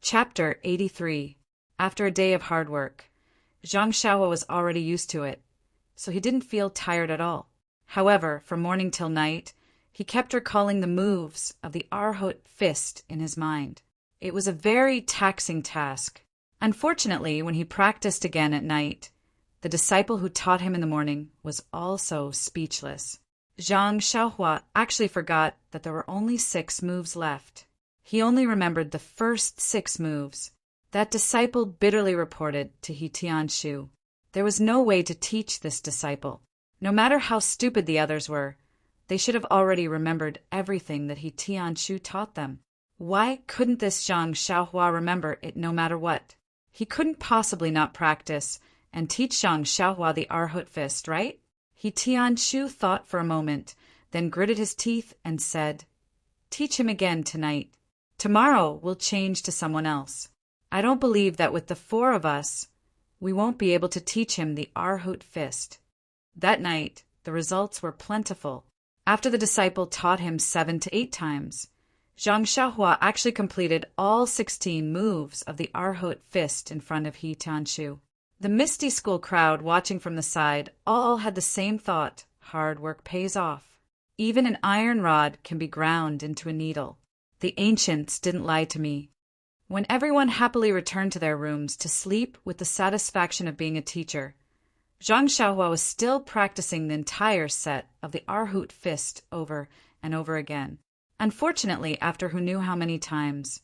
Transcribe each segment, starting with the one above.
Chapter 83. After a day of hard work, Zhang Xiaohua was already used to it, so he didn't feel tired at all. However, from morning till night, he kept recalling the moves of the Arhut fist in his mind. It was a very taxing task. Unfortunately, when he practiced again at night, the disciple who taught him in the morning was also speechless. Zhang Xiaohua actually forgot that there were only 6 moves left. He only remembered the first 6 moves. That disciple bitterly reported to He Tianshu. There was no way to teach this disciple. No matter how stupid the others were, they should have already remembered everything that He Tianshu taught them. Why couldn't this Zhang Xiaohua remember it no matter what? He couldn't possibly not practice and teach Zhang Xiaohua the Arhut fist, right? He Tianshu thought for a moment, then gritted his teeth and said, "Teach him again tonight. Tomorrow we'll change to someone else. I don't believe that with the 4 of us, we won't be able to teach him the Arhut fist." That night, the results were plentiful. After the disciple taught him 7 to 8 times, Zhang Xiaohua actually completed all 16 moves of the Arhut fist in front of He Tianshu. The Misty School crowd watching from the side all had the same thought: hard work pays off. Even an iron rod can be ground into a needle. The ancients didn't lie to me. When everyone happily returned to their rooms to sleep with the satisfaction of being a teacher, Zhang Xiaohua was still practicing the entire set of the Arhut fist over and over again. Unfortunately, after who knew how many times,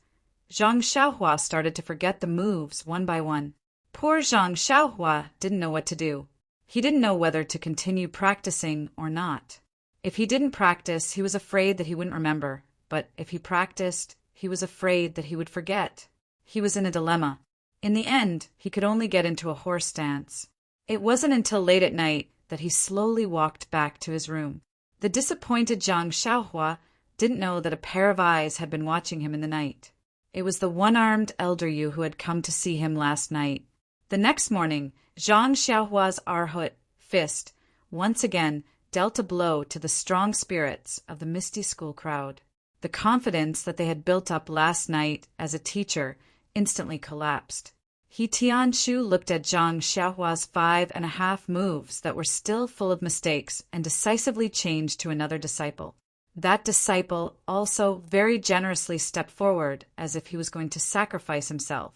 Zhang Xiaohua started to forget the moves one by one. Poor Zhang Xiaohua didn't know what to do. He didn't know whether to continue practicing or not. If he didn't practice, he was afraid that he wouldn't remember. But if he practiced, he was afraid that he would forget. He was in a dilemma. In the end, he could only get into a horse stance. It wasn't until late at night that he slowly walked back to his room. The disappointed Zhang Xiaohua didn't know that a pair of eyes had been watching him in the night. It was the one-armed elder Yu who had come to see him last night. The next morning, Zhang Xiaohua's Arhut fist once again dealt a blow to the strong spirits of the Misty School crowd. The confidence that they had built up last night as a teacher instantly collapsed. He Tianshu looked at Zhang Xiaohua's 5.5 moves that were still full of mistakes and decisively changed to another disciple. That disciple also very generously stepped forward as if he was going to sacrifice himself.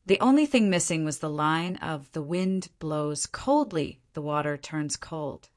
The only thing missing was the line of "the wind blows coldly, the water turns cold."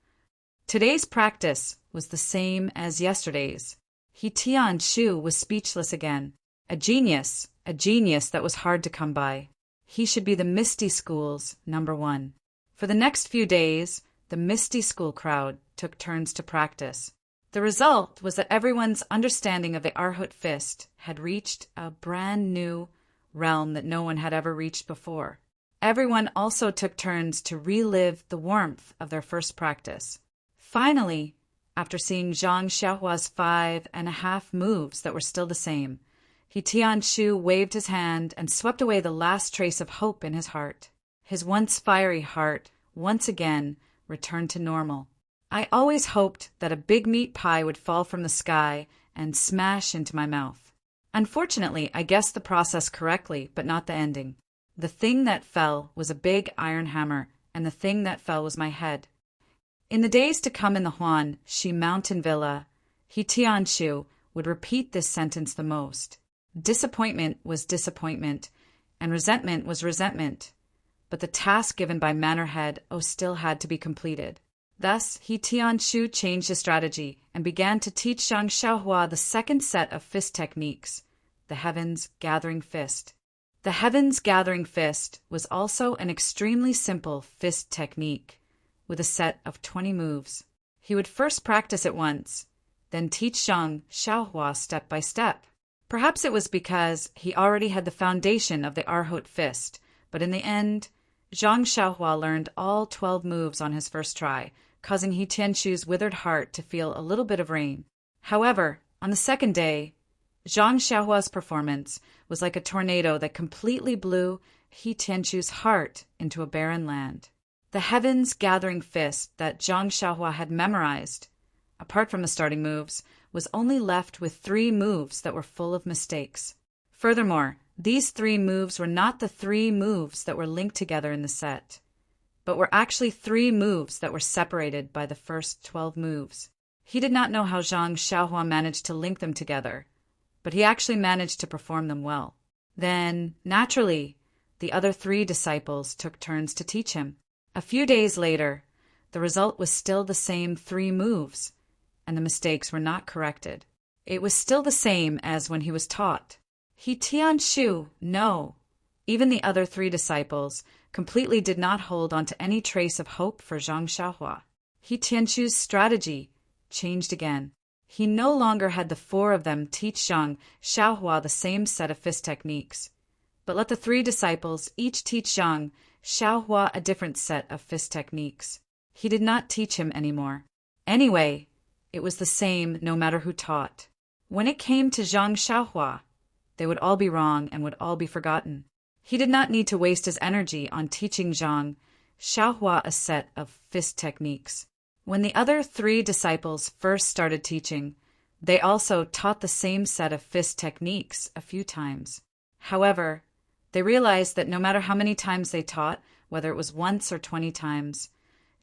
Today's practice was the same as yesterday's. He Tianshu was speechless again. A genius that was hard to come by. He should be the Misty School's number 1. For the next few days, the Misty School crowd took turns to practice. The result was that everyone's understanding of the Arhut fist had reached a brand new realm that no one had ever reached before. Everyone also took turns to relive the warmth of their first practice. Finally, after seeing Zhang Xiaohua's 5.5 moves that were still the same, He Tianshu waved his hand and swept away the last trace of hope in his heart. His once fiery heart once again returned to normal. I always hoped that a big meat pie would fall from the sky and smash into my mouth. Unfortunately, I guessed the process correctly, but not the ending. The thing that fell was a big iron hammer, and the thing that fell was my head. In the days to come in the Huan-Shi mountain villa, He Tianshu would repeat this sentence the most. Disappointment was disappointment, and resentment was resentment, but the task given by Mannerhead still had to be completed. Thus, He Tianshu changed his strategy and began to teach Zhang Xiaohua the second set of fist techniques, the Heavens Gathering Fist. The Heavens Gathering Fist was also an extremely simple fist technique, with a set of 20 moves. He would first practice it once, then teach Zhang Xiaohua step by step. Perhaps it was because he already had the foundation of the Arhut fist, but in the end, Zhang Xiaohua learned all 12 moves on his first try, causing He Tianshu's withered heart to feel a little bit of rain. However, on the second day, Zhang Xiaohua's performance was like a tornado that completely blew He Tianshu's heart into a barren land. The Heavens Gathering Fist that Zhang Xiaohua had memorized, apart from the starting moves, was only left with 3 moves that were full of mistakes. Furthermore, These 3 moves were not the 3 moves that were linked together in the set, but were actually 3 moves that were separated by the first 12 moves. He did not know how Zhang Xiaohua managed to link them together, but he actually managed to perform them well. Then, naturally, the other 3 disciples took turns to teach him. A few days later, the result was still the same 3 moves, and the mistakes were not corrected. It was still the same as when he was taught. He Tianshu, no. Even the other 3 disciples completely did not hold on to any trace of hope for Zhang Xiaohua. He Tianshu's strategy changed again. He no longer had the 4 of them teach Zhang Xiaohua the same set of fist techniques, but let the 3 disciples each teach Zhang Xiaohua a different set of fist techniques. He did not teach him anymore. Anyway, it was the same no matter who taught. When it came to Zhang Xiaohua, they would all be wrong and would all be forgotten. He did not need to waste his energy on teaching Zhang Xiaohua a set of fist techniques. When the other 3 disciples first started teaching, they also taught the same set of fist techniques a few times. However, they realized that no matter how many times they taught, whether it was once or 20 times,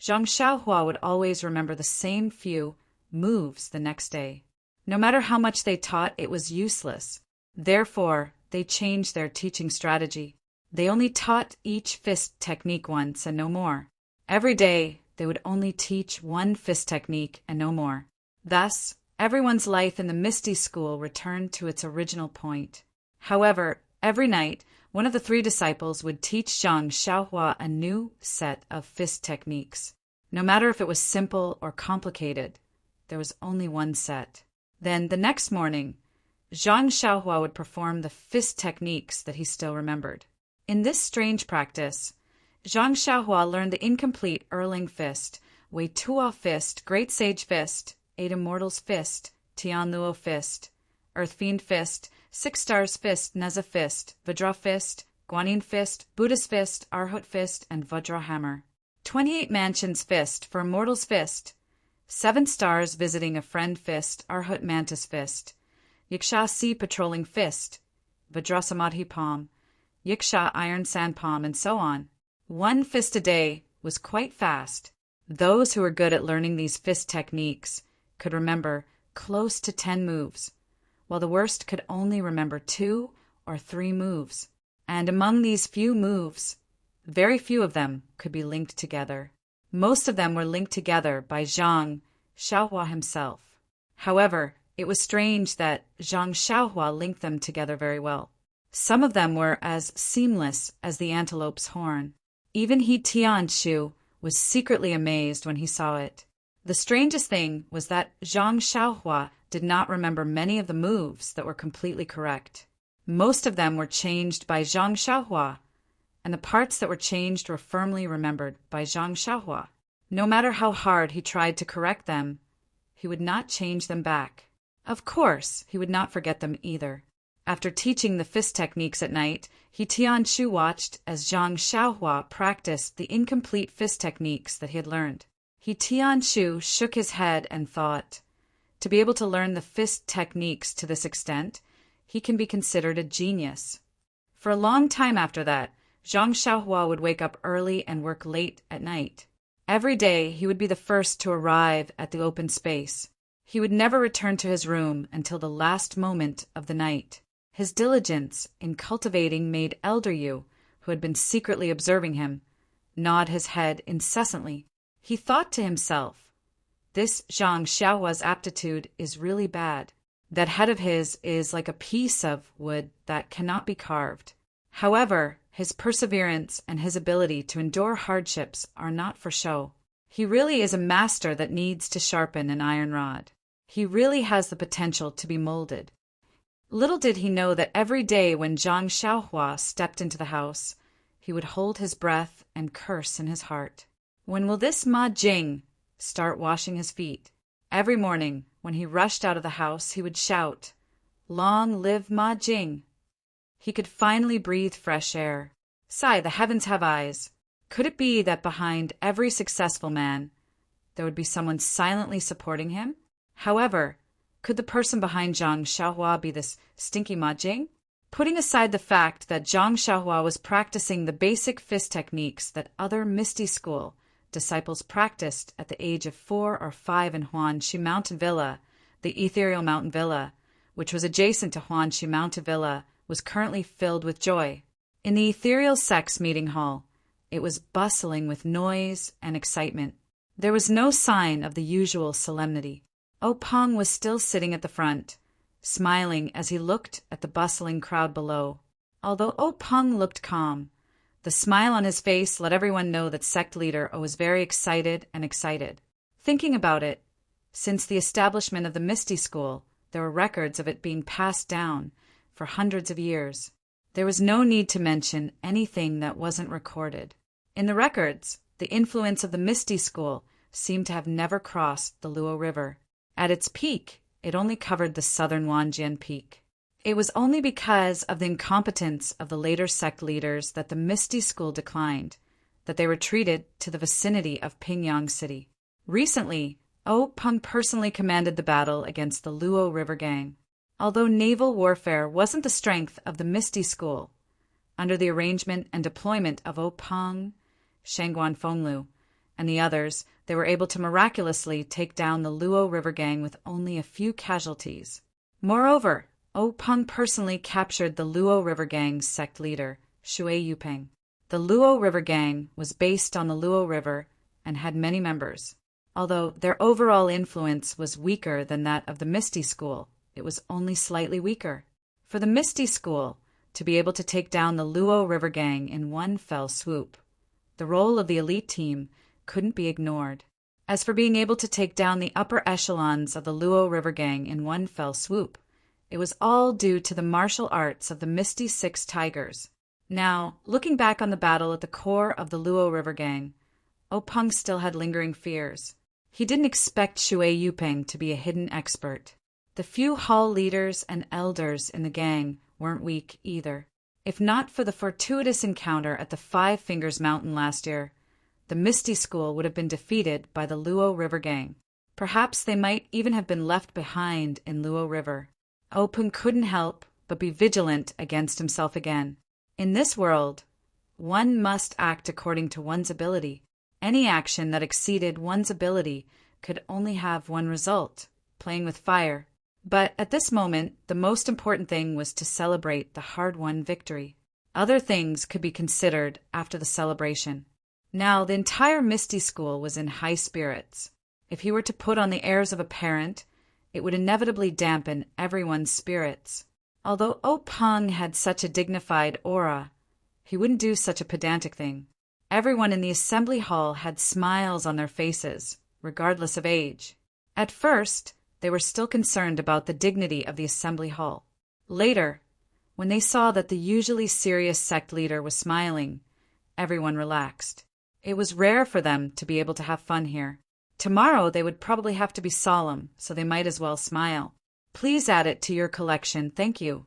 Zhang Xiaohua would always remember the same few moves the next day. No matter how much they taught, it was useless. Therefore, they changed their teaching strategy. They only taught each fist technique once and no more. Every day, they would only teach 1 fist technique and no more. Thus, everyone's life in the Misty School returned to its original point. However, every night, one of the 3 disciples would teach Zhang Xiaohua a new set of fist techniques. No matter if it was simple or complicated, there was only 1 set. Then, the next morning, Zhang Xiaohua would perform the fist techniques that he still remembered. In this strange practice, Zhang Xiaohua learned the incomplete Erling fist, Wei Tuo fist, Great Sage fist, 8 Immortals fist, Tian Luo fist, Earth Fiend fist, 6 Stars fist, Neza fist, Vajra fist, Guanyin fist, Buddha's fist, Arhut fist, and Vajra hammer. 28 Mansions fist for Immortals fist, 7 Stars visiting a friend fist, Arhut Mantis fist, Yiksha Sea patrolling fist, Vajra Samadhi palm, Yiksha iron sand palm, and so on. 1 fist a day was quite fast. Those who were good at learning these fist techniques could remember close to 10 moves, while the worst could only remember 2 or 3 moves. And among these few moves, very few of them could be linked together. Most of them were linked together by Zhang Xiaohua himself. However, it was strange that Zhang Xiaohua linked them together very well. Some of them were as seamless as the antelope's horn. Even He Tianshu was secretly amazed when he saw it. The strangest thing was that Zhang Xiaohua did not remember many of the moves that were completely correct. Most of them were changed by Zhang Xiaohua, and the parts that were changed were firmly remembered by Zhang Xiaohua. No matter how hard he tried to correct them, he would not change them back. Of course, he would not forget them either. After teaching the fist techniques at night, He Tianshu watched as Zhang Xiaohua practiced the incomplete fist techniques that he had learned. He Tianshu shook his head and thought, to be able to learn the fist techniques to this extent, he can be considered a genius. For a long time after that, Zhang Xiaohua would wake up early and work late at night. Every day he would be the first to arrive at the open space. He would never return to his room until the last moment of the night. His diligence in cultivating made Elder Yu, who had been secretly observing him, nod his head incessantly. He thought to himself, this Zhang Xiaohua's aptitude is really bad. That head of his is like a piece of wood that cannot be carved. However, his perseverance and his ability to endure hardships are not for show. He really is a master that needs to sharpen an iron rod. He really has the potential to be molded. Little did he know that every day when Zhang Xiaohua stepped into the house, he would hold his breath and curse in his heart. When will this Ma Jing start washing his feet? Every morning, when he rushed out of the house, he would shout, "Long live Ma Jing!" He could finally breathe fresh air. Sigh, the heavens have eyes. Could it be that behind every successful man, there would be someone silently supporting him? However, could the person behind Zhang Xiaohua be this stinky Ma Jing? Putting aside the fact that Zhang Xiaohua was practicing the basic fist techniques that other Misty School disciples practiced at the age of 4 or 5 in Huanxi Mountain Villa, the ethereal mountain villa, which was adjacent to Huanxi Mountain Villa, was currently filled with joy. In the ethereal sex meeting hall, it was bustling with noise and excitement. There was no sign of the usual solemnity. Peng was still sitting at the front, smiling as he looked at the bustling crowd below. Although Peng looked calm, the smile on his face let everyone know that sect leader was very excited. Thinking about it, since the establishment of the Misty School, there were records of it being passed down for hundreds of years. There was no need to mention anything that wasn't recorded. In the records, the influence of the Misty School seemed to have never crossed the Luo River. At its peak, it only covered the southern Wanjian Peak. It was only because of the incompetence of the later sect leaders that the Misty School declined, that they retreated to the vicinity of Pingyang City. Recently, Peng personally commanded the battle against the Luo River Gang. Although naval warfare wasn't the strength of the Misty School, under the arrangement and deployment of Peng, Shangguan Fenglu, and the others, they were able to miraculously take down the Luo River Gang with only a few casualties. Moreover, Peng personally captured the Luo River Gang's sect leader, Shui Yupeng. The Luo River Gang was based on the Luo River and had many members. Although their overall influence was weaker than that of the Misty School, it was only slightly weaker. For the Misty School to be able to take down the Luo River Gang in one fell swoop, the role of the elite team couldn't be ignored. As for being able to take down the upper echelons of the Luo River Gang in one fell swoop, it was all due to the martial arts of the Misty Six Tigers. Now, looking back on the battle at the core of the Luo River Gang, Peng still had lingering fears. He didn't expect Shui Yupeng to be a hidden expert. The few hall leaders and elders in the gang weren't weak either. If not for the fortuitous encounter at the Five Fingers Mountain last year, the Misty School would have been defeated by the Luo River Gang. Perhaps they might even have been left behind in Luo River. Peng couldn't help but be vigilant against himself again. In this world, one must act according to one's ability. Any action that exceeded one's ability could only have one result, playing with fire. But at this moment, the most important thing was to celebrate the hard-won victory. Other things could be considered after the celebration. Now, the entire Misty School was in high spirits. If he were to put on the airs of a parent, it would inevitably dampen everyone's spirits. Although Peng had such a dignified aura, he wouldn't do such a pedantic thing. Everyone in the assembly hall had smiles on their faces, regardless of age. At first, they were still concerned about the dignity of the assembly hall. Later, when they saw that the usually serious sect leader was smiling, everyone relaxed. It was rare for them to be able to have fun here. Tomorrow they would probably have to be solemn, so they might as well smile. Please add it to your collection, thank you.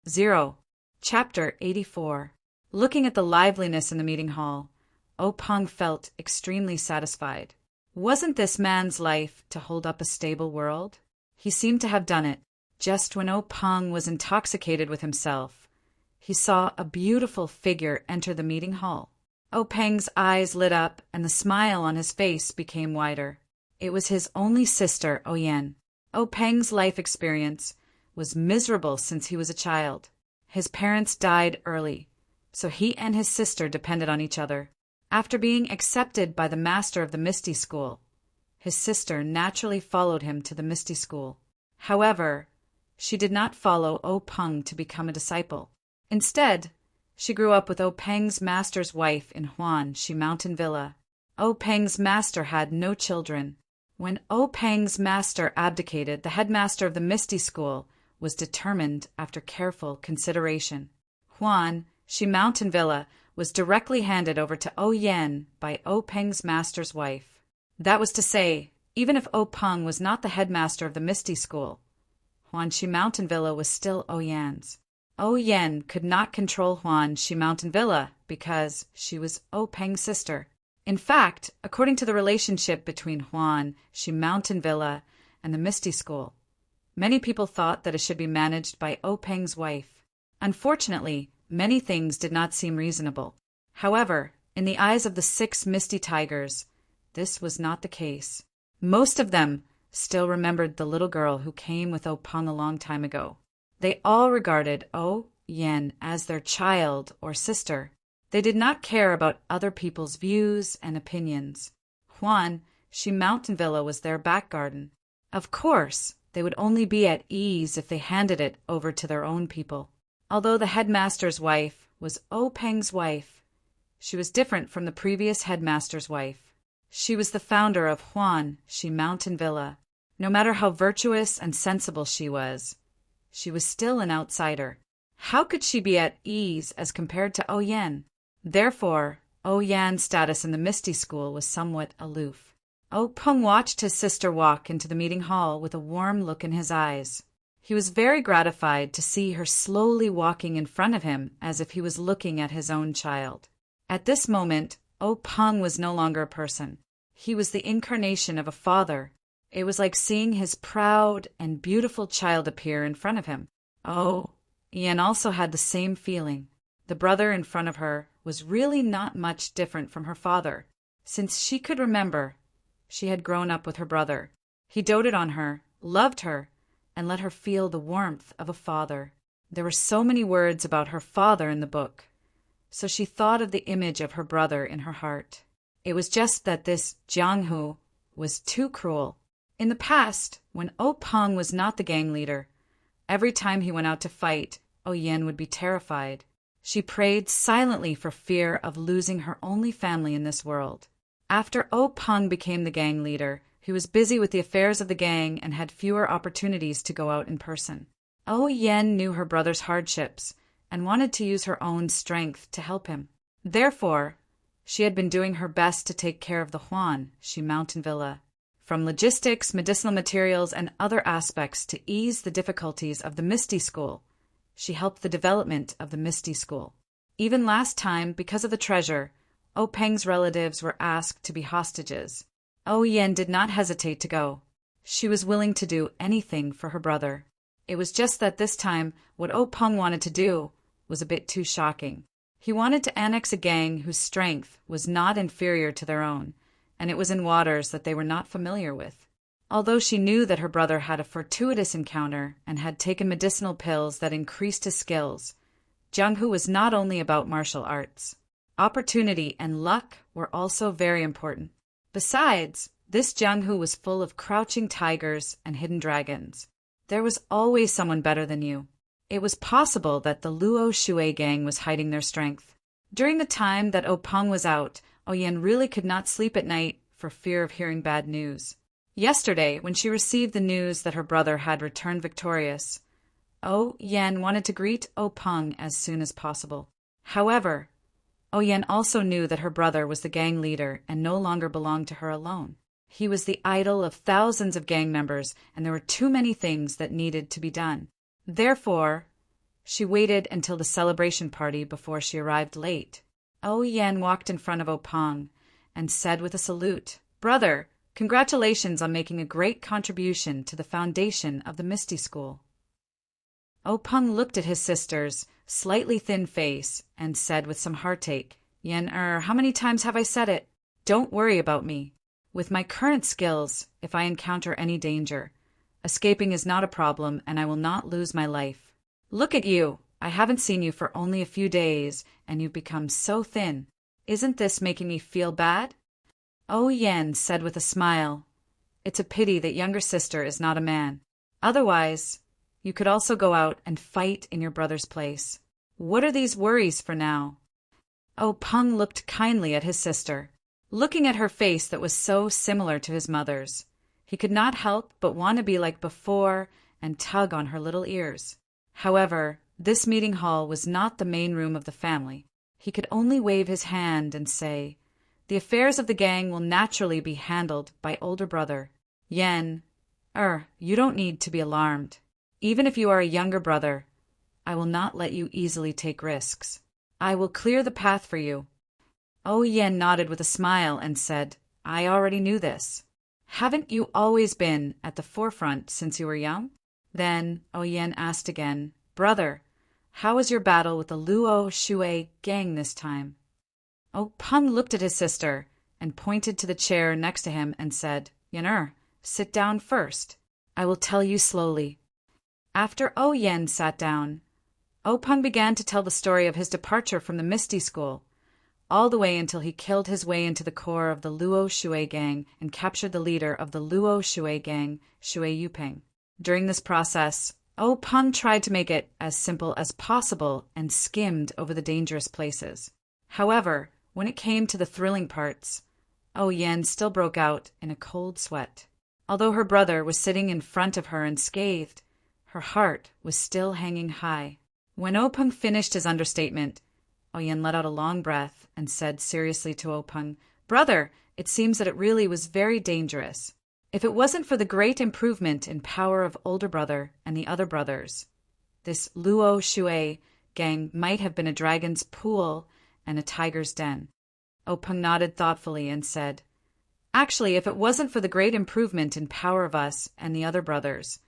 0. Chapter 84. Looking at the liveliness in the meeting hall, Peng felt extremely satisfied. Wasn't this man's life to hold up a stable world? He seemed to have done it. Just when Peng was intoxicated with himself, he saw a beautiful figure enter the meeting hall. Peng's eyes lit up and the smile on his face became wider. It was his only sister, Oyen. Peng's life experience was miserable since he was a child. His parents died early, so he and his sister depended on each other. After being accepted by the master of the Misty School, his sister naturally followed him to the Misty School. However, she did not follow Peng to become a disciple. Instead, she grew up with Peng's master's wife in Huanxi Mountain Villa. Peng's master had no children. When Peng's master abdicated, the headmaster of the Misty School was determined after careful consideration. Huanxi Mountain Villa was directly handed over to Oyen by Peng's master's wife. That was to say, even if Peng was not the headmaster of the Misty School, Huanxi Mountain Villa was still Oyen's. Oyen could not control Huanxi Mountain Villa because she was Peng's sister. In fact, according to the relationship between Huanxi Mountain Villa and the Misty School, many people thought that it should be managed by Peng's wife. Unfortunately, many things did not seem reasonable. However, in the eyes of the 6 misty tigers, this was not the case. Most of them still remembered the little girl who came with O Peng a long time ago. They all regarded O Yen as their child or sister. They did not care about other people's views and opinions. Huan, Shi Mountain Villa was their back garden. Of course, they would only be at ease if they handed it over to their own people. Although the headmaster's wife was O Peng's wife, she was different from the previous headmaster's wife. She was the founder of Huan Shi Mountain Villa. No matter how virtuous and sensible she was still an outsider. How could she be at ease as compared to O Yen? Therefore, O Yan's status in the Misty School was somewhat aloof. O Peng watched his sister walk into the meeting hall with a warm look in his eyes. He was very gratified to see her slowly walking in front of him as if he was looking at his own child. At this moment, O Peng was no longer a person. He was the incarnation of a father. It was like seeing his proud and beautiful child appear in front of him. Oh, Ian also had the same feeling. The brother in front of her was really not much different from her father. Since she could remember, she had grown up with her brother. He doted on her, loved her, and let her feel the warmth of a father. There were so many words about her father in the book, so she thought of the image of her brother in her heart. It was just that this Jianghu was too cruel. In the past, when O Peng was not the gang leader, every time he went out to fight, O Yen would be terrified. She prayed silently for fear of losing her only family in this world. After O Peng became the gang leader, he was busy with the affairs of the gang and had fewer opportunities to go out in person. O Yen knew her brother's hardships and wanted to use her own strength to help him. Therefore, she had been doing her best to take care of the Huan Shi Mountain Villa, from logistics, medicinal materials, and other aspects to ease the difficulties of the Misty School. She helped the development of the Misty School. Even last time, because of the treasure, O Peng's relatives were asked to be hostages. O Yen did not hesitate to go. She was willing to do anything for her brother. It was just that this time, what O Peng wanted to do was a bit too shocking. He wanted to annex a gang whose strength was not inferior to their own, and it was in waters that they were not familiar with. Although she knew that her brother had a fortuitous encounter and had taken medicinal pills that increased his skills, Jianghu was not only about martial arts. Opportunity and luck were also very important. Besides, this Jianghu was full of crouching tigers and hidden dragons. There was always someone better than you. It was possible that the Luo Shui gang was hiding their strength. During the time that O Peng was out, O Yen really could not sleep at night for fear of hearing bad news. Yesterday, when she received the news that her brother had returned victorious, O Yen wanted to greet O Peng as soon as possible. However, O Yen also knew that her brother was the gang leader and no longer belonged to her alone. He was the idol of thousands of gang members, and there were too many things that needed to be done. Therefore, she waited until the celebration party before she arrived late. O Yen walked in front of O Peng and said with a salute, "Brother, congratulations on making a great contribution to the foundation of the Misty School." O Peng looked at his sister's slightly thin face and said with some heartache, "Yen, how many times have I said it? Don't worry about me. With my current skills, if I encounter any danger, escaping is not a problem and I will not lose my life. Look at you. I haven't seen you for only a few days, and you've become so thin. Isn't this making me feel bad?" O Yen said with a smile, "It's a pity that younger sister is not a man. Otherwise, you could also go out and fight in your brother's place. What are these worries for now?" O Peng looked kindly at his sister. Looking at her face that was so similar to his mother's, he could not help but want to be like before and tug on her little ears. However, this meeting hall was not the main room of the family. He could only wave his hand and say, "The affairs of the gang will naturally be handled by older brother. Yen, you don't need to be alarmed. Even if you are a younger brother, I will not let you easily take risks. I will clear the path for you." O Yen nodded with a smile and said, "I already knew this. Haven't you always been at the forefront since you were young?" Then O Yen asked again, "Brother, How was your battle with the Luo Shui gang this time? Peng looked at his sister and pointed to the chair next to him and said, Yen, sit down first. I will tell you slowly. After Yen sat down, Peng began to tell the story of his departure from the Misty School, all the way until he killed his way into the core of the Luo Shui gang and captured the leader of the Luo Shui gang, Shui Yuping. During this process, Peng tried to make it as simple as possible and skimmed over the dangerous places. However, when it came to the thrilling parts, Yen still broke out in a cold sweat. Although her brother was sitting in front of her unscathed, her heart was still hanging high. When Peng finished his understatement, Yen let out a long breath and said seriously to Peng, Brother, it seems that it really was very dangerous. If it wasn't for the great improvement in power of older brother and the other brothers, this Luo Shui gang might have been a dragon's pool and a tiger's den. Peng nodded thoughtfully and said, Actually, if it wasn't for the great improvement in power of us and the other brothers,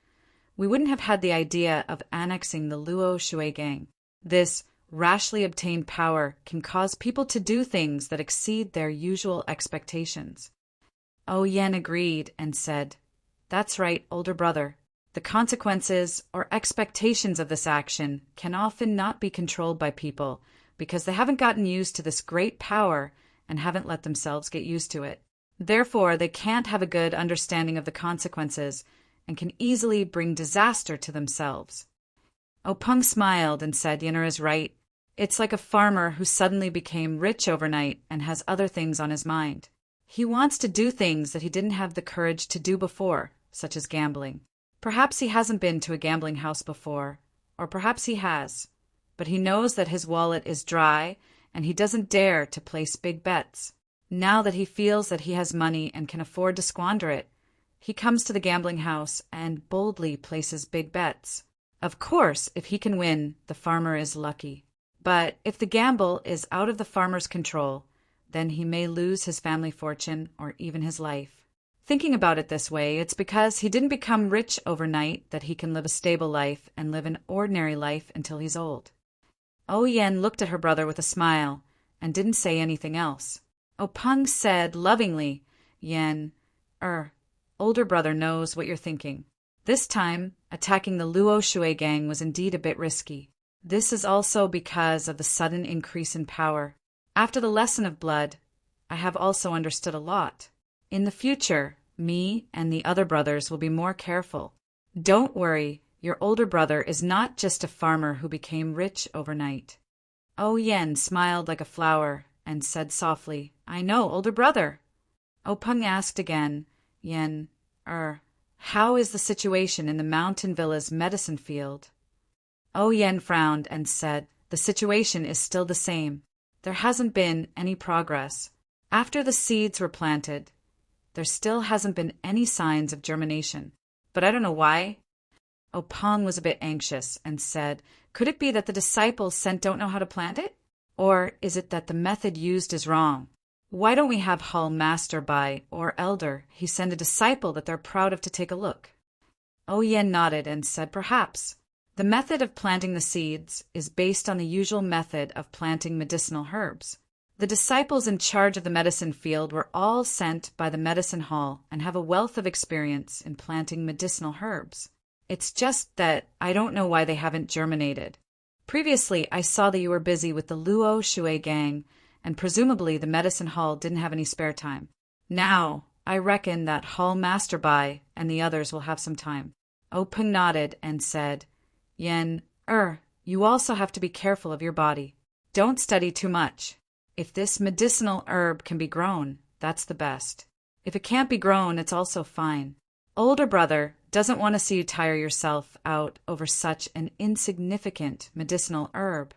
we wouldn't have had the idea of annexing the Luo Shui gang. This rashly obtained power can cause people to do things that exceed their usual expectations. Yen agreed and said, That's right, older brother. The consequences or expectations of this action can often not be controlled by people because they haven't gotten used to this great power and haven't let themselves get used to it. Therefore, they can't have a good understanding of the consequences and can easily bring disaster to themselves. Peng smiled and said, Yen is right. It's like a farmer who suddenly became rich overnight and has other things on his mind. He wants to do things that he didn't have the courage to do before, such as gambling. Perhaps he hasn't been to a gambling house before, or perhaps he has, but he knows that his wallet is dry and he doesn't dare to place big bets. Now that he feels that he has money and can afford to squander it, he comes to the gambling house and boldly places big bets. Of course, if he can win, the farmer is lucky. But if the gamble is out of the farmer's control, then he may lose his family fortune or even his life. Thinking about it this way, it's because he didn't become rich overnight that he can live a stable life and live an ordinary life until he's old. Yen looked at her brother with a smile and didn't say anything else. Peng said lovingly, Yen, older brother knows what you're thinking. This time, attacking the Luo Shui gang was indeed a bit risky. This is also because of the sudden increase in power. After the lesson of blood, I have also understood a lot. In the future, me and the other brothers will be more careful. Don't worry, your older brother is not just a farmer who became rich overnight. Yen smiled like a flower and said softly, I know, older brother. Peng asked again, Yen, how is the situation in the mountain villa's medicine field? Yen frowned and said, The situation is still the same. There hasn't been any progress. After the seeds were planted, there still hasn't been any signs of germination. But I don't know why. Peng was a bit anxious and said, Could it be that the disciples sent don't know how to plant it? Or is it that the method used is wrong? Why don't we have Hall Master by, or Elder, he send a disciple that they're proud of to take a look? Yen nodded and said, Perhaps. The method of planting the seeds is based on the usual method of planting medicinal herbs. The disciples in charge of the medicine field were all sent by the medicine hall and have a wealth of experience in planting medicinal herbs. It's just that I don't know why they haven't germinated. Previously, I saw that you were busy with the Luo Shui gang, and presumably the medicine hall didn't have any spare time. Now, I reckon that Hall Master Bai and the others will have some time. Peng nodded and said, Yen, you also have to be careful of your body. Don't study too much. If this medicinal herb can be grown, that's the best. If it can't be grown, it's also fine. Older brother doesn't want to see you tire yourself out over such an insignificant medicinal herb.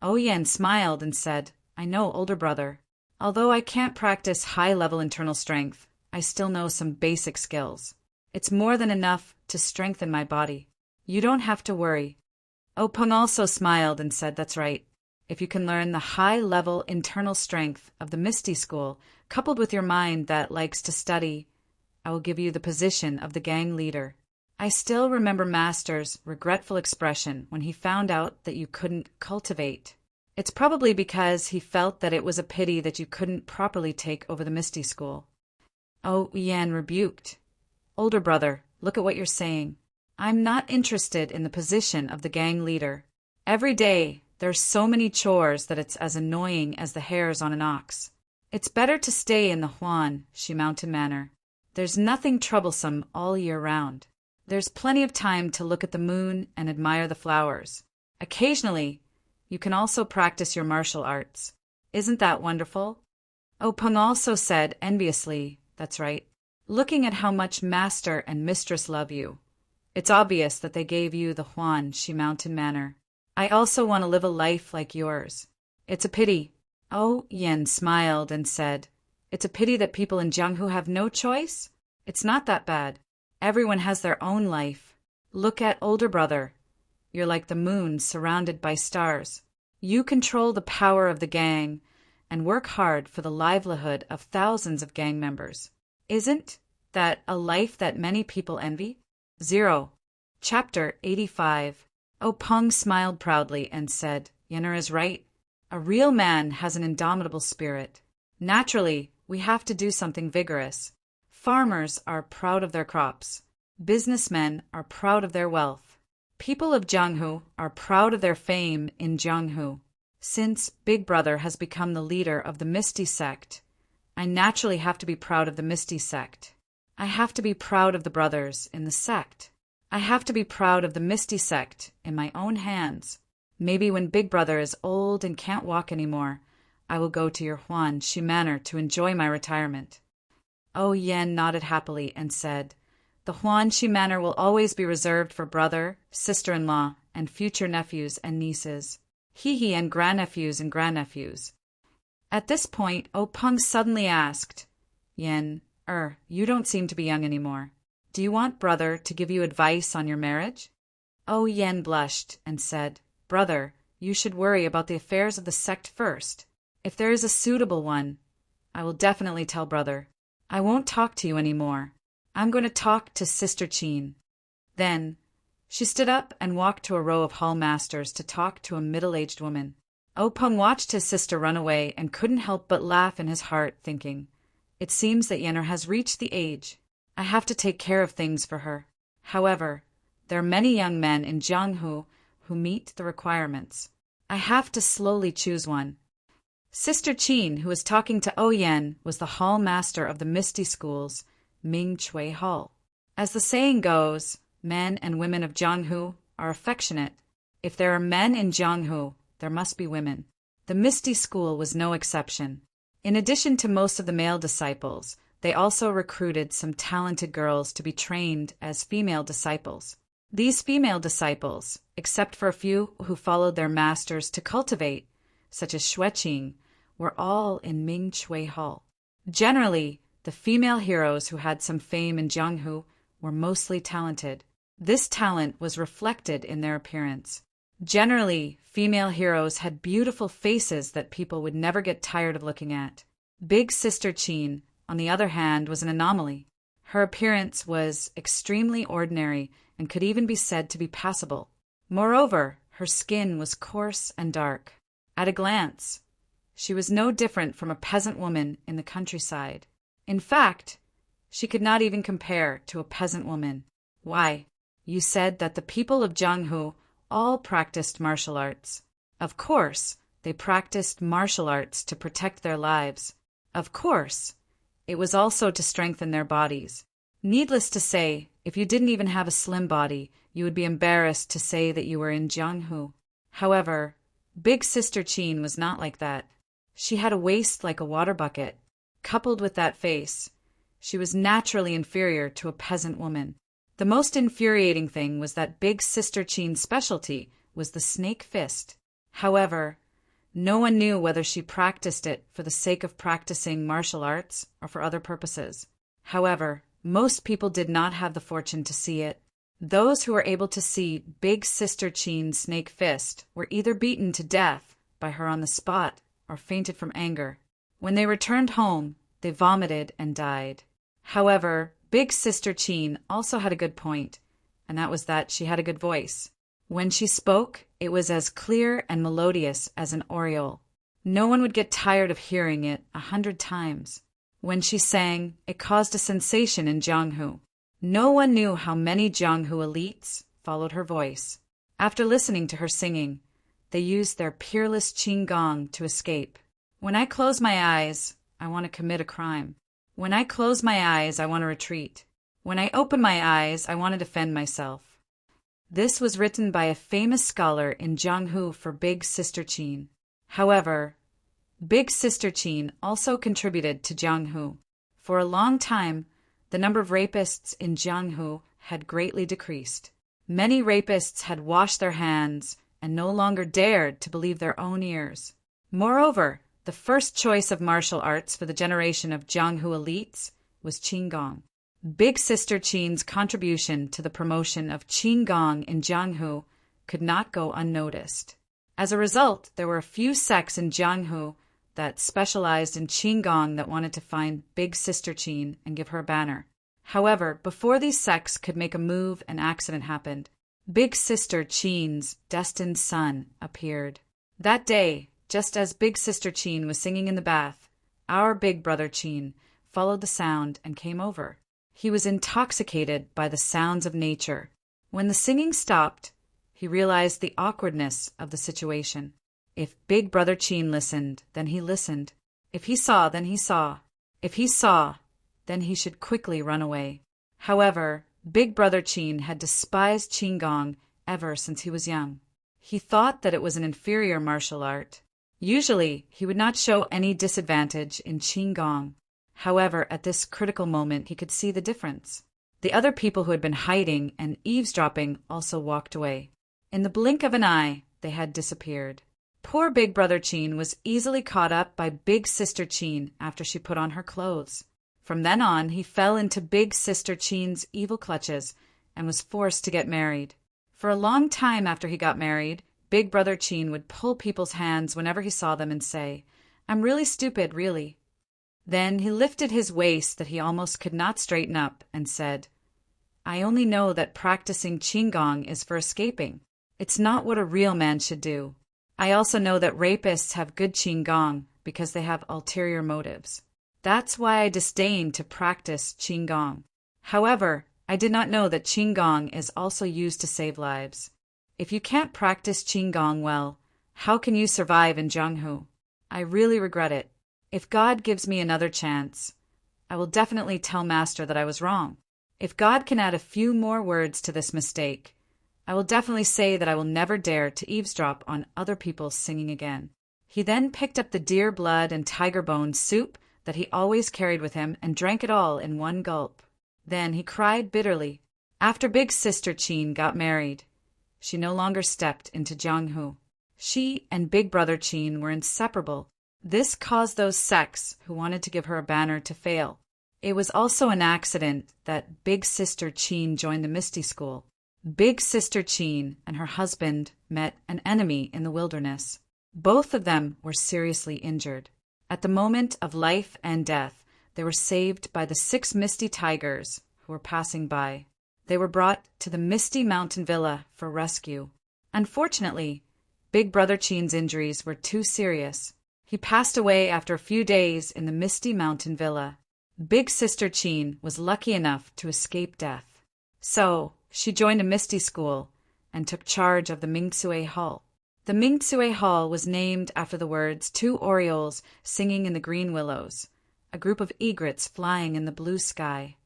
Yen smiled and said, I know, older brother. Although I can't practice high-level internal strength, I still know some basic skills. It's more than enough to strengthen my body. You don't have to worry. Peng also smiled and said, That's right. If you can learn the high-level internal strength of the Misty School, coupled with your mind that likes to study, I will give you the position of the gang leader. I still remember Master's regretful expression when he found out that you couldn't cultivate. It's probably because he felt that it was a pity that you couldn't properly take over the Misty School. Oh, Yan rebuked. Older brother, look at what you're saying. I'm not interested in the position of the gang leader. Every day, there's so many chores that it's as annoying as the hairs on an ox. It's better to stay in the Huan, Shi Mountain Manor. There's nothing troublesome all year round. There's plenty of time to look at the moon and admire the flowers. Occasionally, you can also practice your martial arts. Isn't that wonderful? Oh, Peng also said enviously, that's right, looking at how much Master and Mistress love you. It's obvious that they gave you the Huan Shi Mountain Manor. I also want to live a life like yours. It's a pity. Oh, Yen smiled and said, it's a pity that people in Jianghu have no choice? It's not that bad. Everyone has their own life. Look at older brother. You're like the moon surrounded by stars. You control the power of the gang and work hard for the livelihood of thousands of gang members. Isn't that a life that many people envy? 0. Chapter 85. Oh, Peng smiled proudly and said, Yenner is right. A real man has an indomitable spirit. Naturally, we have to do something vigorous. Farmers are proud of their crops. Businessmen are proud of their wealth. People of Jianghu are proud of their fame in Jianghu. Since Big Brother has become the leader of the Misty Sect, I naturally have to be proud of the Misty Sect. I have to be proud of the brothers in the sect. I have to be proud of the Misty Sect in my own hands. Maybe when Big Brother is old and can't walk anymore, I will go to your Huan Shi Manor to enjoy my retirement. Oh, Yen nodded happily and said, the Huan Shi Manor will always be reserved for brother, sister-in-law, and future nephews and nieces. He and grandnephews and grandnephews. At this point, Oh Peng suddenly asked, Yen, you don't seem to be young anymore. Do you want brother to give you advice on your marriage? Oh Yen blushed and said, Brother, you should worry about the affairs of the sect first. If there is a suitable one, I will definitely tell brother. I won't talk to you anymore. I'm going to talk to Sister Qin. Then, she stood up and walked to a row of hall masters to talk to a middle-aged woman. Oh Peng watched his sister run away and couldn't help but laugh in his heart, thinking, it seems that Yenner has reached the age. I have to take care of things for her. However, there are many young men in Jianghu who meet the requirements. I have to slowly choose one. Sister Qin, who was talking to Oh Yen, was the hall master of the Misty School's Ming Chui Hall. As the saying goes, men and women of Jianghu are affectionate. If there are men in Jianghu, there must be women. The Misty School was no exception. In addition to most of the male disciples, they also recruited some talented girls to be trained as female disciples. These female disciples, except for a few who followed their masters to cultivate, such as Xueqing, were all in Ming Chui Hall. Generally, the female heroes who had some fame in Jianghu were mostly talented. This talent was reflected in their appearance. Generally, female heroes had beautiful faces that people would never get tired of looking at. Big Sister Qin, on the other hand, was an anomaly. Her appearance was extremely ordinary and could even be said to be passable. Moreover, her skin was coarse and dark. At a glance, she was no different from a peasant woman in the countryside. In fact, she could not even compare to a peasant woman. Why, you said that the people of Jianghu all practiced martial arts. Of course, they practiced martial arts to protect their lives. Of course, it was also to strengthen their bodies. Needless to say, if you didn't even have a slim body, you would be embarrassed to say that you were in Jianghu. However, Big Sister Qin was not like that. She had a waist like a water bucket. Coupled with that face, she was naturally inferior to a peasant woman. The most infuriating thing was that Big Sister Qin's specialty was the snake fist. However, no one knew whether she practiced it for the sake of practicing martial arts or for other purposes. However, most people did not have the fortune to see it. Those who were able to see Big Sister Qin's snake fist were either beaten to death by her on the spot or fainted from anger. When they returned home, they vomited and died. However, Big Sister Qin also had a good point. and that was that she had a good voice. When she spoke, it was as clear and melodious as an oriole. No one would get tired of hearing it 100 times. When she sang, it caused a sensation in Jianghu. No one knew how many Jianghu elites followed her voice. After listening to her singing, they used their peerless qigong to escape. When I close my eyes, I want to commit a crime. When I close my eyes, I want to retreat. When I open my eyes, I want to defend myself. This was written by a famous scholar in Jianghu for Big Sister Qin. However, Big Sister Qin also contributed to Jianghu. For a long time, the number of rapists in Jianghu had greatly decreased. Many rapists had washed their hands and no longer dared to believe their own ears. Moreover, the first choice of martial arts for the generation of Jianghu elites was Qigong. Big Sister Qin's contribution to the promotion of Qigong in Jianghu could not go unnoticed. As a result, there were a few sects in Jianghu that specialized in Qigong that wanted to find Big Sister Qin and give her a banner. However, before these sects could make a move, an accident happened. Big Sister Qin's destined son appeared. That day, just as Big Sister Qin was singing in the bath, our Big Brother Qin followed the sound and came over. He was intoxicated by the sounds of nature. When the singing stopped, he realized the awkwardness of the situation. If Big Brother Qin listened, then he listened. If he saw, then he saw. If he saw, then he should quickly run away. However, Big Brother Qin had despised Qigong ever since he was young. He thought that it was an inferior martial art. Usually, he would not show any disadvantage in Qigong. However, at this critical moment, he could see the difference. The other people who had been hiding and eavesdropping also walked away. In the blink of an eye, they had disappeared. Poor Big Brother Qin was easily caught up by Big Sister Qin after she put on her clothes. From then on, he fell into Big Sister Qin's evil clutches and was forced to get married. For a long time after he got married, Big Brother Qin would pull people's hands whenever he saw them and say, "I'm really stupid, really." Then he lifted his waist that he almost could not straighten up and said, "I only know that practicing Qigong is for escaping. It's not what a real man should do. I also know that rapists have good Qigong because they have ulterior motives. That's why I disdain to practice Qigong. However, I did not know that Qigong is also used to save lives. If you can't practice Qigong well, how can you survive in Jianghu? I really regret it. If God gives me another chance, I will definitely tell Master that I was wrong. If God can add a few more words to this mistake, I will definitely say that I will never dare to eavesdrop on other people's singing again." He then picked up the deer blood and tiger bone soup that he always carried with him and drank it all in one gulp. Then he cried bitterly. After Big Sister Qin got married, she no longer stepped into Jianghu. She and Big Brother Qin were inseparable. This caused those sects who wanted to give her a banner to fail. It was also an accident that Big Sister Qin joined the Misty School. Big Sister Qin and her husband met an enemy in the wilderness. Both of them were seriously injured. At the moment of life and death, they were saved by the 6 misty tigers who were passing by. They were brought to the Misty Mountain Villa for rescue. Unfortunately, Big Brother Qin's injuries were too serious. He passed away after a few days in the Misty Mountain Villa. Big Sister Qin was lucky enough to escape death. So, she joined a Misty School and took charge of the Mingsue Hall. The Mingsue Hall was named after the words 2 orioles singing in the green willows, a group of egrets flying in the blue sky.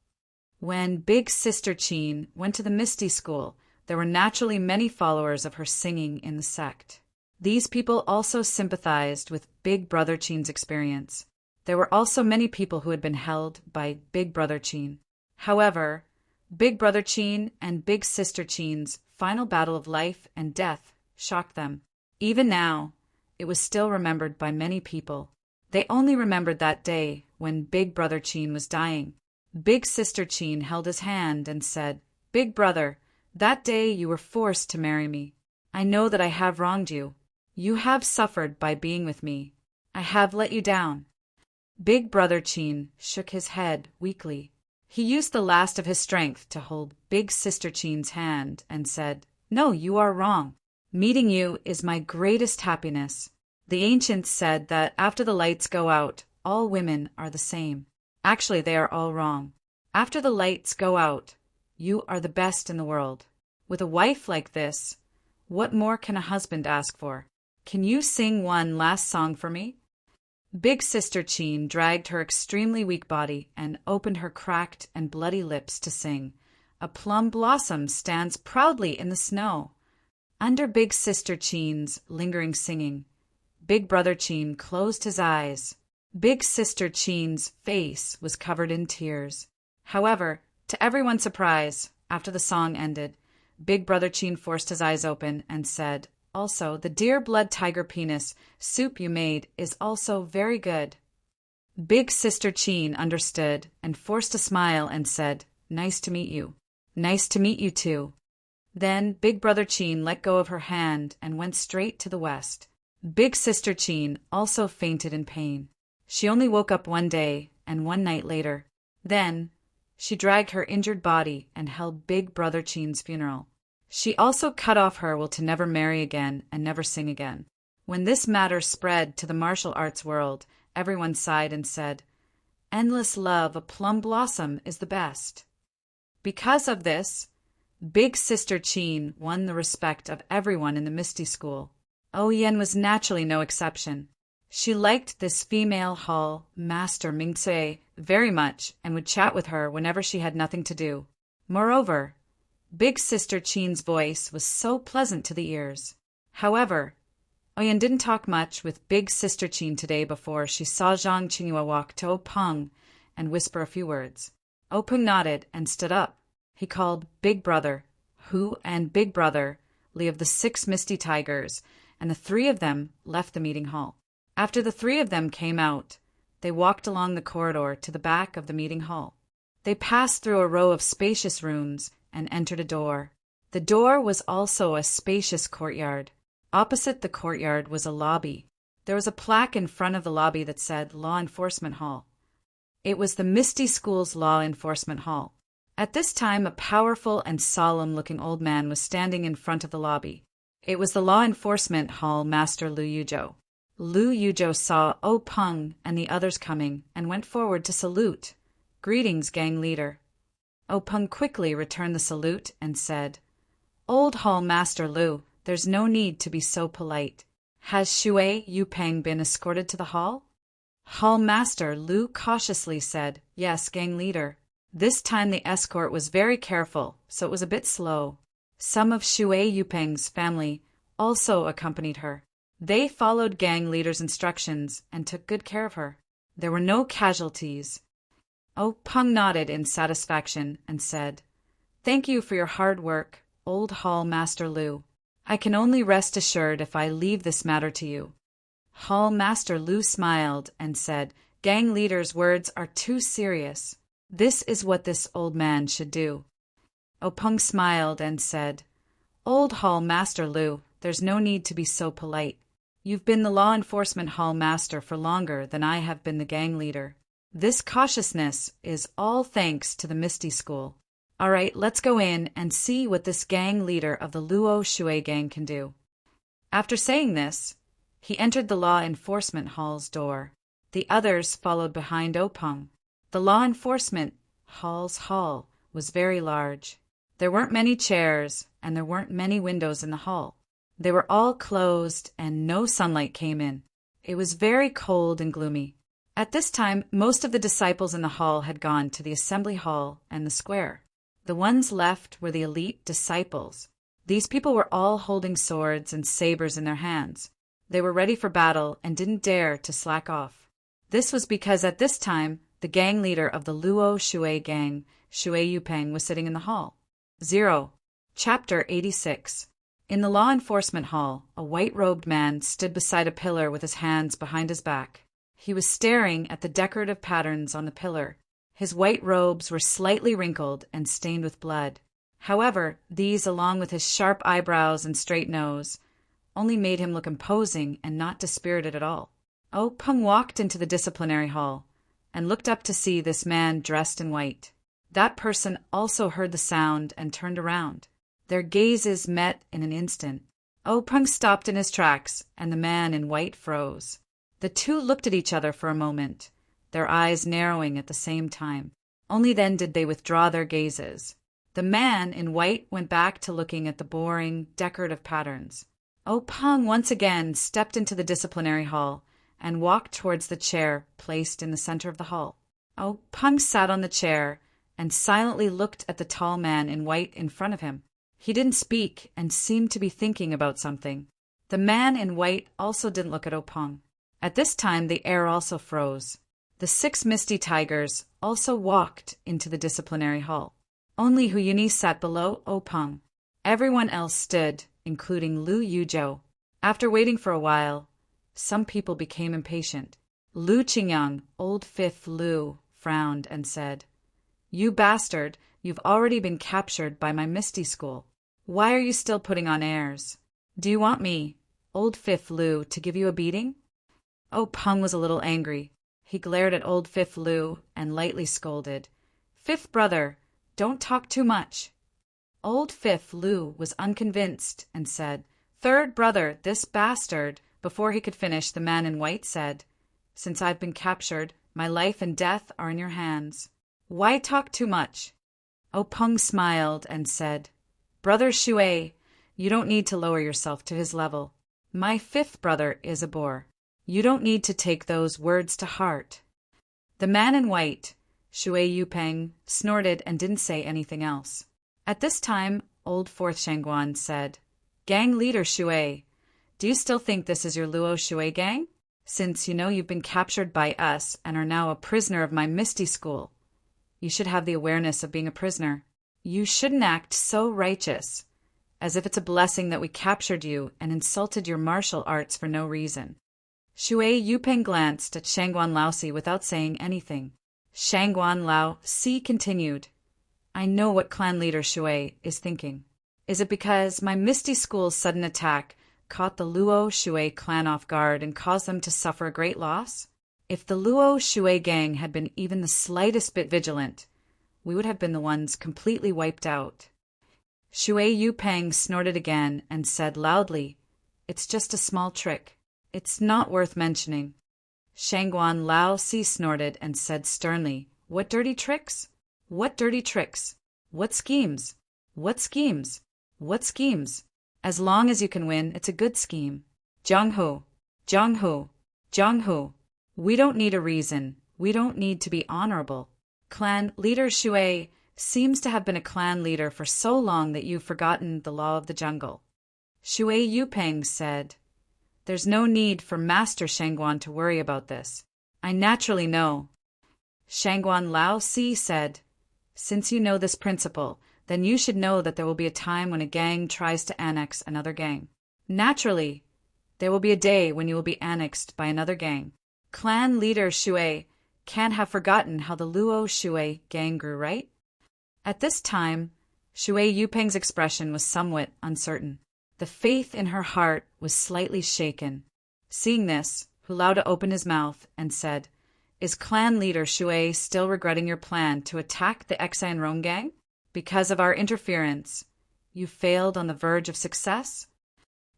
When Big Sister Qin went to the Misty School, there were naturally many followers of her singing in the sect. These people also sympathized with Big Brother Qin's experience. There were also many people who had been held by Big Brother Qin. However, Big Brother Qin and Big Sister Qin's final battle of life and death shocked them. Even now, it was still remembered by many people. They only remembered that day when Big Brother Qin was dying. Big Sister Qin held his hand and said, "Big Brother, that day you were forced to marry me. I know that I have wronged you. You have suffered by being with me. I have let you down." Big Brother Qin shook his head weakly. He used the last of his strength to hold Big Sister Chin's hand and said, "No, you are wrong. Meeting you is my greatest happiness. The ancients said that after the lights go out, all women are the same. Actually, they are all wrong. After the lights go out, you are the best in the world. With a wife like this, what more can a husband ask for? Can you sing one last song for me?" Big Sister Chin dragged her extremely weak body and opened her cracked and bloody lips to sing. "A plum blossom stands proudly in the snow." Under Big Sister Chin's lingering singing, Big Brother Chin closed his eyes. Big Sister Chin's face was covered in tears. However, to everyone's surprise, after the song ended, Big Brother Chin forced his eyes open and said, "Also, the dear blood tiger penis soup you made is also very good." Big Sister Chin understood and forced a smile and said, "Nice to meet you." "Nice to meet you too." Then Big Brother Chin let go of her hand and went straight to the west. Big Sister Chin also fainted in pain. She only woke up one day and one night later. Then she dragged her injured body and held Big Brother Chin's funeral. She also cut off her will to never marry again and never sing again. When this matter spread to the martial arts world, everyone sighed and said, "Endless love, a plum blossom is the best." Because of this, Big Sister Chin won the respect of everyone in the Misty School. Yen was naturally no exception. She liked this female hall master Ming-Tse very much and would chat with her whenever she had nothing to do. Moreover, Big Sister Chin's voice was so pleasant to the ears. However, Oyen didn't talk much with Big Sister Chin today before she saw Zhang Qinghua walk to Openg and whisper a few words. Openg nodded and stood up. He called Big Brother, Hu and Big Brother, Li of the 6 Misty Tigers, and the 3 of them left the meeting hall. After the 3 of them came out, they walked along the corridor to the back of the meeting hall. They passed through a row of spacious rooms and entered a door. The door was also a spacious courtyard. Opposite the courtyard was a lobby. There was a plaque in front of the lobby that said Law Enforcement Hall. It was the Misty School's Law Enforcement Hall. At this time, a powerful and solemn-looking old man was standing in front of the lobby. It was the Law Enforcement Hall Master Lu Yuzhou. Lu Yuzhou saw Openg and the others coming and went forward to salute. "Greetings, gang leader." Openg quickly returned the salute and said, "Old Hall Master Lu, there's no need to be so polite. Has Shui Yupeng been escorted to the hall?" Hall Master Lu cautiously said, "Yes, gang leader." This time the escort was very careful, so it was a bit slow. Some of Shui Yupeng's family also accompanied her. They followed gang leader's instructions and took good care of her. There were no casualties. Openg nodded in satisfaction and said, "Thank you for your hard work, Old Hall Master Lu. I can only rest assured if I leave this matter to you." Hall Master Lu smiled and said, "Gang leader's words are too serious. This is what this old man should do." Openg smiled and said, "Old Hall Master Lu, there's no need to be so polite. You've been the Law Enforcement Hall Master for longer than I have been the gang leader. This cautiousness is all thanks to the Misty School. All right, let's go in and see what this gang leader of the Luo Shui gang can do." After saying this, he entered the Law Enforcement Hall's door. The others followed behind Openg. The Law Enforcement Hall's hall was very large. There weren't many chairs, and there weren't many windows in the hall. They were all closed, and no sunlight came in. It was very cold and gloomy. At this time, most of the disciples in the hall had gone to the assembly hall and the square. The ones left were the elite disciples. These people were all holding swords and sabers in their hands. They were ready for battle and didn't dare to slack off. This was because at this time, the gang leader of the Luo Shui gang, Shui Yupeng, was sitting in the hall. 0. Chapter 86. In the law enforcement hall, a white-robed man stood beside a pillar with his hands behind his back. He was staring at the decorative patterns on the pillar. His white robes were slightly wrinkled and stained with blood. However, these, along with his sharp eyebrows and straight nose, only made him look imposing and not dispirited at all. Openg walked into the disciplinary hall and looked up to see this man dressed in white. That person also heard the sound and turned around. Their gazes met in an instant. Opung stopped in his tracks, and the man in white froze. The two looked at each other for a moment, their eyes narrowing at the same time. Only then did they withdraw their gazes. The man in white went back to looking at the boring, decorative patterns. Opung once again stepped into the disciplinary hall and walked towards the chair placed in the center of the hall. Opung sat on the chair and silently looked at the tall man in white in front of him. He didn't speak and seemed to be thinking about something. The man in white also didn't look at Opung. At this time, the air also froze. The 6 misty tigers also walked into the disciplinary hall. Only Huyuni sat below Opung. Everyone else stood, including Lu Yuzhou. After waiting for a while, some people became impatient. Lu Qingyang, old fifth Lu, frowned and said, "You bastard, you've already been captured by my Misty School. Why are you still putting on airs? Do you want me, old fifth Lu, to give you a beating?" Opung was a little angry. He glared at old fifth Lu and lightly scolded, "Fifth brother, don't talk too much." Old fifth Lu was unconvinced and said, "Third brother, this bastard." Before he could finish, the man in white said, "Since I've been captured, my life and death are in your hands. Why talk too much?" Opung smiled and said, "Brother Shui, you don't need to lower yourself to his level. My fifth brother is a bore. You don't need to take those words to heart." The man in white, Shui Yupeng, snorted and didn't say anything else. At this time, old fourth Shangguan said, "Gang leader Shui, do you still think this is your Luo Shui gang? Since you know you've been captured by us and are now a prisoner of my Misty School. You should have the awareness of being a prisoner. You shouldn't act so righteous, as if it's a blessing that we captured you and insulted your martial arts for no reason." Shui Yupeng glanced at Shangguan Laosi without saying anything. Shangguan Laosi continued, "I know what clan leader Shui is thinking. Is it because my Misty School's sudden attack caught the Luo Shui clan off guard and caused them to suffer a great loss? If the Luo Shui gang had been even the slightest bit vigilant, we would have been the ones completely wiped out." Shui Yupeng snorted again and said loudly, "It's just a small trick. It's not worth mentioning." Shangguan Laosi snorted and said sternly, "What dirty tricks? What dirty tricks? What schemes? What schemes? What schemes? As long as you can win, it's a good scheme. Jianghu, Jianghu, Jianghu. We don't need a reason. We don't need to be honorable. Clan leader Shui seems to have been a clan leader for so long that you've forgotten the law of the jungle." Shui Yupeng said, "There's no need for Master Shangguan to worry about this. I naturally know." Shangguan Laosi said, "Since you know this principle, then you should know that there will be a time when a gang tries to annex another gang. Naturally, there will be a day when you will be annexed by another gang. Clan leader Shui can't have forgotten how the Luo Shui gang grew, right?" At this time, Shui Yupeng's expression was somewhat uncertain. The faith in her heart was slightly shaken. Seeing this, Hulauda opened his mouth and said, "Is clan leader Shui still regretting your plan to attack the Xan Rong gang? Because of our interference, you failed on the verge of success?"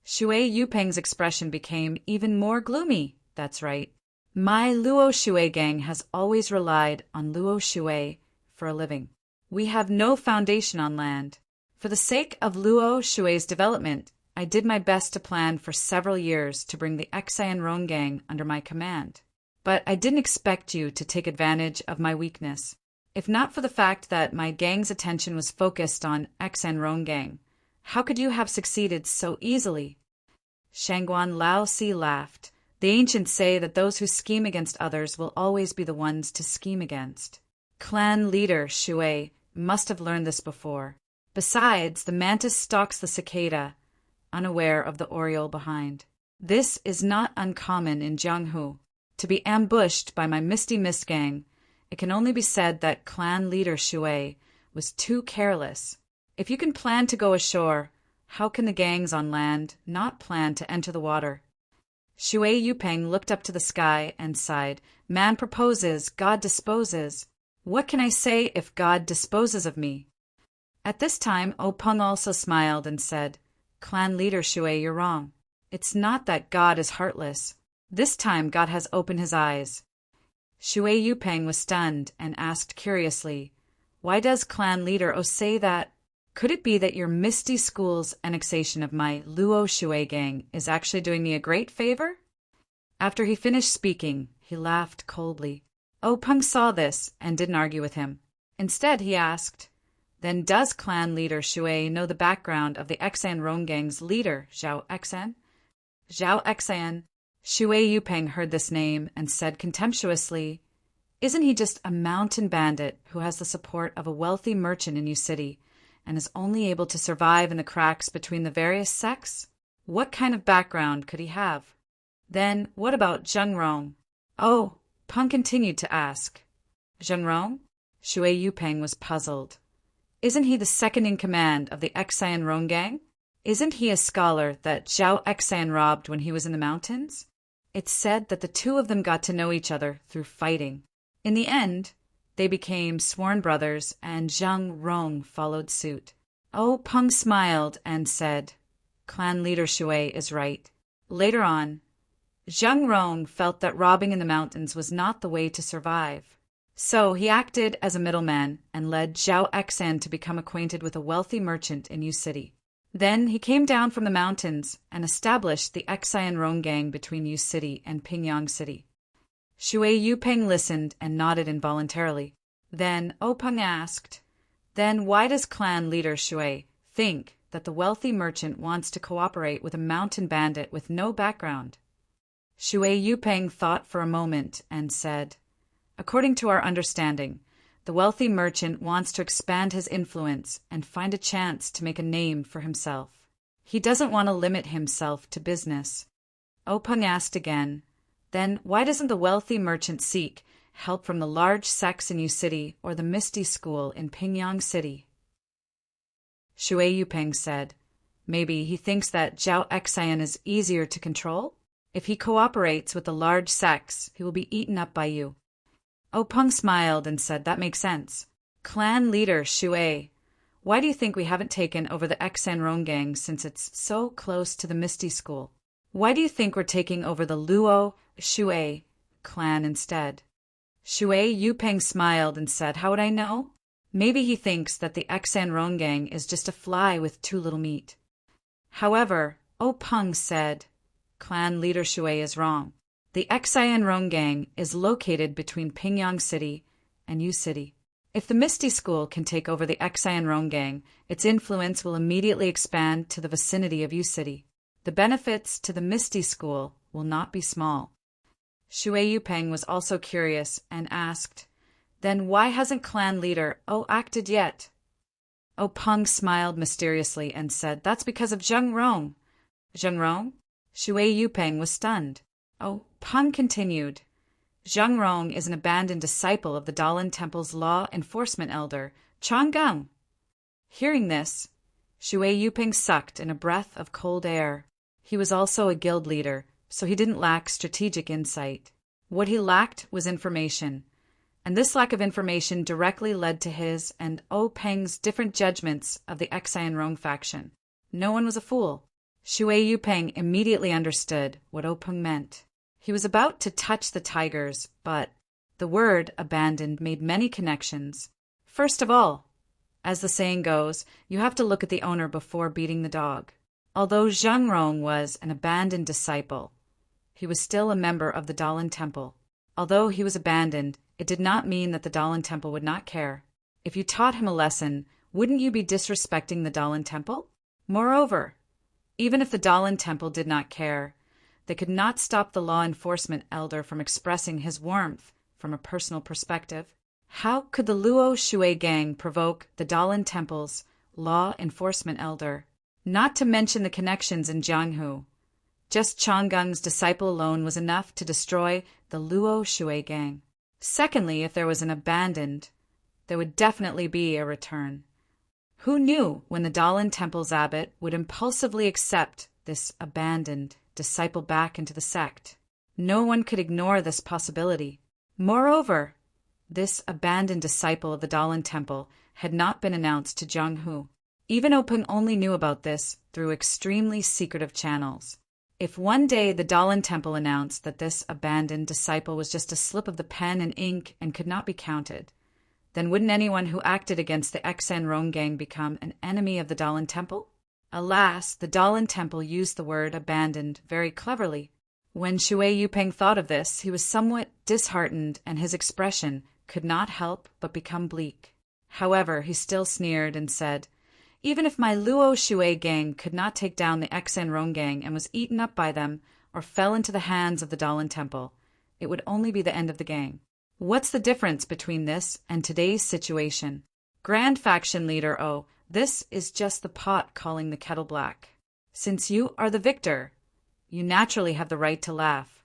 Shui Yupeng's expression became even more gloomy. "That's right. My Luo Shui gang has always relied on Luo Shui for a living. We have no foundation on land. For the sake of Luo Shui's development, I did my best to plan for several years to bring the Xan Rong gang under my command. But I didn't expect you to take advantage of my weakness. If not for the fact that my gang's attention was focused on Xan Rong gang, how could you have succeeded so easily?" Shangguan Laosi laughed. "The ancients say that those who scheme against others will always be the ones to scheme against. Clan leader Shui must have learned this before. Besides, the mantis stalks the cicada, unaware of the oriole behind. This is not uncommon in Jianghu. To be ambushed by my Misty Mist gang, it can only be said that clan leader Shui was too careless. If you can plan to go ashore, how can the gangs on land not plan to enter the water?" Shui Yupeng looked up to the sky and sighed. "Man proposes, God disposes. What can I say if God disposes of me? At this time, Openg also smiled and said, Clan leader Shui, you're wrong. It's not that God is heartless. This time God has opened his eyes. Shui Yupeng was stunned and asked curiously, Why does clan leader O say that? Could it be that your Misty School's annexation of my Luo Shui gang is actually doing me a great favor? After he finished speaking, he laughed coldly. Openg saw this and didn't argue with him. Instead, he asked, Then does clan leader Shui know the background of the Xan Rong gang's leader, Zhao Xan? Zhao Xan. Shui Yupeng heard this name and said contemptuously, Isn't he just a mountain bandit who has the support of a wealthy merchant in Yu City and is only able to survive in the cracks between the various sects? What kind of background could he have? Then what about Zheng Rong? Oh, Peng continued to ask. Zheng Rong? Shui Yupeng was puzzled. Isn't he the second in command of the Xan Rong gang? Isn't he a scholar that Zhao Xan robbed when he was in the mountains? It's said that the two of them got to know each other through fighting. In the end, they became sworn brothers, and Zheng Rong followed suit. Oh, Peng smiled and said, Clan leader Shui is right. Later on, Zheng Rong felt that robbing in the mountains was not the way to survive. So he acted as a middleman and led Zhao Xan to become acquainted with a wealthy merchant in Yu City. Then he came down from the mountains and established the Xan Rong gang between Yu City and Pingyang City. Shui Yupeng listened and nodded involuntarily. Then Openg asked, Then why does clan leader Shui think that the wealthy merchant wants to cooperate with a mountain bandit with no background? Shui Yupeng thought for a moment and said, According to our understanding, the wealthy merchant wants to expand his influence and find a chance to make a name for himself. He doesn't want to limit himself to business. Openg asked again, Then why doesn't the wealthy merchant seek help from the large sects in Yu City or the Misty School in Pingyang City? Shui Yupeng said, Maybe he thinks that Zhao Xan is easier to control? If he cooperates with the large sects, he will be eaten up by you. Openg smiled and said, That makes sense. Clan leader Shui, why do you think we haven't taken over the Xan Rong gang since it's so close to the Misty School? Why do you think we're taking over the Luo Shui clan instead? Shui Yupeng smiled and said, How would I know? Maybe he thinks that the Xan Rong gang is just a fly with too little meat. However, Openg said, Clan leader Shui is wrong. The Xan Rong gang is located between Pingyang City and Yu City. If the Misty School can take over the Xan Rong gang, its influence will immediately expand to the vicinity of Yu City. The benefits to the Misty School will not be small. Shui Yupeng was also curious and asked, Then why hasn't clan leader acted yet? Openg smiled mysteriously and said, That's because of Zheng Rong. Zheng Rong? Shui Yupeng was stunned. Peng continued, Zheng Rong is an abandoned disciple of the Dalan Temple's law enforcement elder, Changgang. Hearing this, Shui Yupeng sucked in a breath of cold air. He was also a guild leader, so he didn't lack strategic insight. What he lacked was information, and this lack of information directly led to his and Peng's different judgments of the Xan Rong faction. No one was a fool. Shui Yupeng immediately understood what Openg meant. He was about to touch the tigers, but the word abandoned made many connections. First of all, as the saying goes, you have to look at the owner before beating the dog. Although Zheng Rong was an abandoned disciple, he was still a member of the Dalan Temple. Although he was abandoned, it did not mean that the Dalan Temple would not care. If you taught him a lesson, wouldn't you be disrespecting the Dalan Temple? Moreover, even if the Dalan Temple did not care, they could not stop the law enforcement elder from expressing his warmth from a personal perspective. How could the Luo Shui gang provoke the Dalan Temple's law enforcement elder? Not to mention the connections in Jianghu. Just Changgang's disciple alone was enough to destroy the Luo Shui gang. Secondly, if there was an abandoned, there would definitely be a return. Who knew when the Dalan Temple's abbot would impulsively accept this abandoned disciple back into the sect? No one could ignore this possibility. Moreover, This abandoned disciple of the Dalan Temple had not been announced to Zhang Hu. Even Openg only knew about this through extremely secretive channels. If one day the Dalan Temple announced that this abandoned disciple was just a slip of the pen and ink and could not be counted, then wouldn't anyone who acted against the Xen Rong gang become an enemy of the Dalan Temple? Alas, the Dalan Temple used the word abandoned very cleverly. When Shui Yupeng thought of this, he was somewhat disheartened and his expression could not help but become bleak. However, he still sneered and said, "Even if my Luo Shui gang could not take down the Xen Rong gang and was eaten up by them or fell into the hands of the Dalan Temple, it would only be the end of the gang. What's the difference between this and today's situation? Grand Faction Leader O, this is just the pot calling the kettle black. Since you are the victor, you naturally have the right to laugh."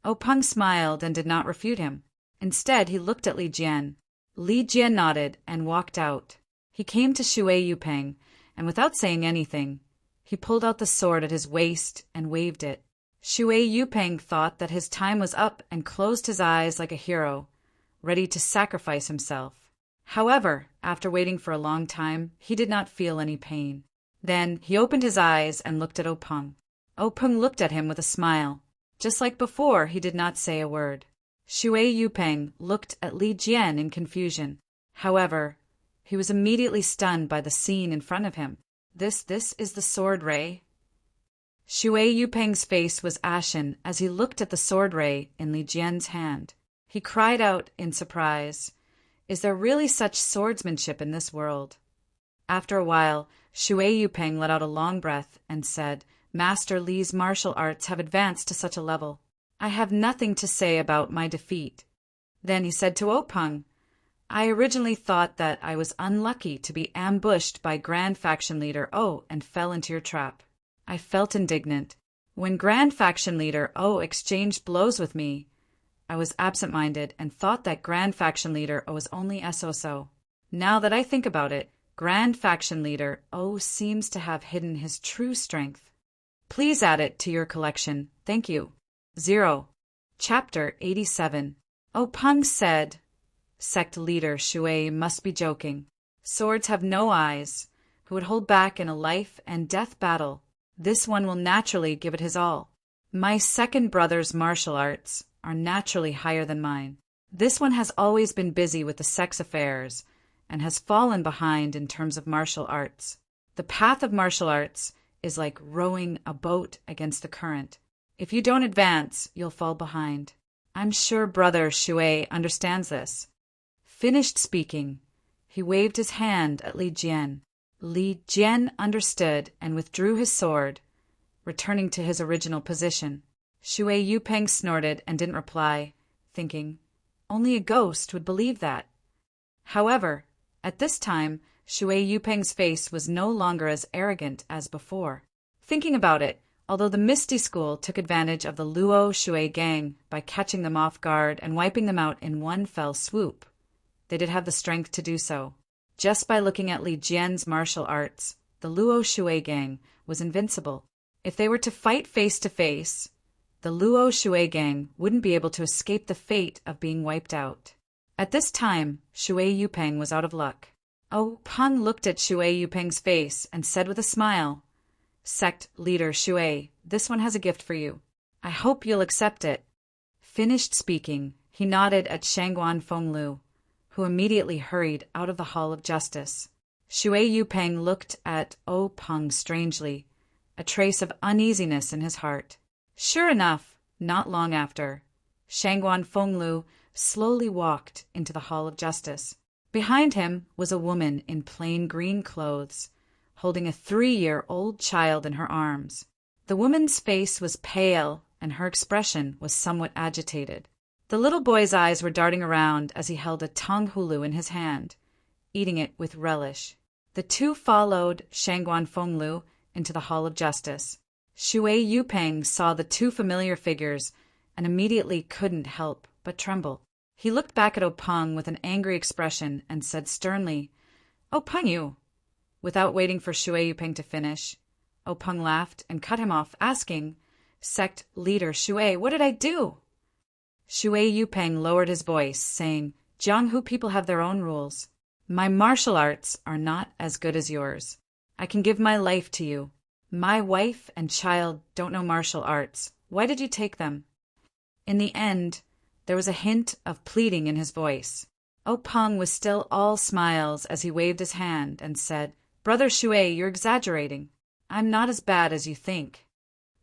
Openg smiled and did not refute him. Instead, he looked at Li Jian. Li Jian nodded and walked out. He came to Shui Yupeng, and without saying anything, he pulled out the sword at his waist and waved it. Shui Yupeng thought that his time was up and closed his eyes like a hero, ready to sacrifice himself. However, after waiting for a long time, he did not feel any pain. Then he opened his eyes and looked at Openg. Openg looked at him with a smile. Just like before, he did not say a word. Shui Yupeng looked at Li Jian in confusion. However, he was immediately stunned by the scene in front of him. This is the sword ray. Shui Yupeng's face was ashen as he looked at the sword ray in Li Jian's hand. He cried out in surprise, "Is there really such swordsmanship in this world?" After a while, Shui Yupeng let out a long breath and said, "Master Li's martial arts have advanced to such a level. I have nothing to say about my defeat." Then he said to Openg, "I originally thought that I was unlucky to be ambushed by Grand Faction Leader O and fell into your trap. I felt indignant. When Grand Faction Leader O exchanged blows with me, I was absent-minded and thought that Grand Faction Leader O was only SOSO. Now that I think about it, Grand Faction Leader O seems to have hidden his true strength. Please add it to your collection. Thank you." 0. Chapter 87. Openg said, "Sect leader Shui must be joking. Swords have no eyes. Who would hold back in a life and death battle? This one will naturally give it his all. My second brother's martial arts are naturally higher than mine. This one has always been busy with the sex affairs and has fallen behind in terms of martial arts. The path of martial arts is like rowing a boat against the current. If you don't advance, you'll fall behind. I'm sure brother Shui understands this." Finished speaking, he waved his hand at Li Jian. Li Jian understood and withdrew his sword, returning to his original position. Shui Yupeng snorted and didn't reply, thinking, only a ghost would believe that. However, at this time, Shui Yupeng's face was no longer as arrogant as before. Thinking about it, although the Misty School took advantage of the Luo Shui gang by catching them off guard and wiping them out in one fell swoop, they did have the strength to do so. Just by looking at Li Jian's martial arts, the Luo Shui gang was invincible. If they were to fight face to face, the Luo Shui gang wouldn't be able to escape the fate of being wiped out. At this time, Shui Yupeng was out of luck. Openg looked at Shui Yupeng's face and said with a smile, "Sect leader Shui, this one has a gift for you. I hope you'll accept it." Finished speaking, he nodded at Shangguan Fenglu, who immediately hurried out of the Hall of Justice. Shui Yupeng looked at Openg strangely, a trace of uneasiness in his heart. Sure enough, not long after, Shangguan Fenglu slowly walked into the Hall of Justice. Behind him was a woman in plain green clothes, holding a 3-year-old child in her arms. The woman's face was pale, and her expression was somewhat agitated. The little boy's eyes were darting around as he held a tong hulu in his hand, eating it with relish. The two followed Shangguan Fenglu into the Hall of Justice. Shui Yupeng saw the two familiar figures and immediately couldn't help but tremble. He looked back at Openg with an angry expression and said sternly, "Openg you!" Without waiting for Shui Yupeng to finish, Openg laughed and cut him off, asking, "Sect leader Shui, what did I do?" Shui Yupeng lowered his voice, saying, Jianghu people have their own rules. My martial arts are not as good as yours. I can give my life to you. My wife and child don't know martial arts. Why did you take them?" In the end, there was a hint of pleading in his voice. Peng was still all smiles as he waved his hand and said, "Brother Shui, you're exaggerating. I'm not as bad as you think."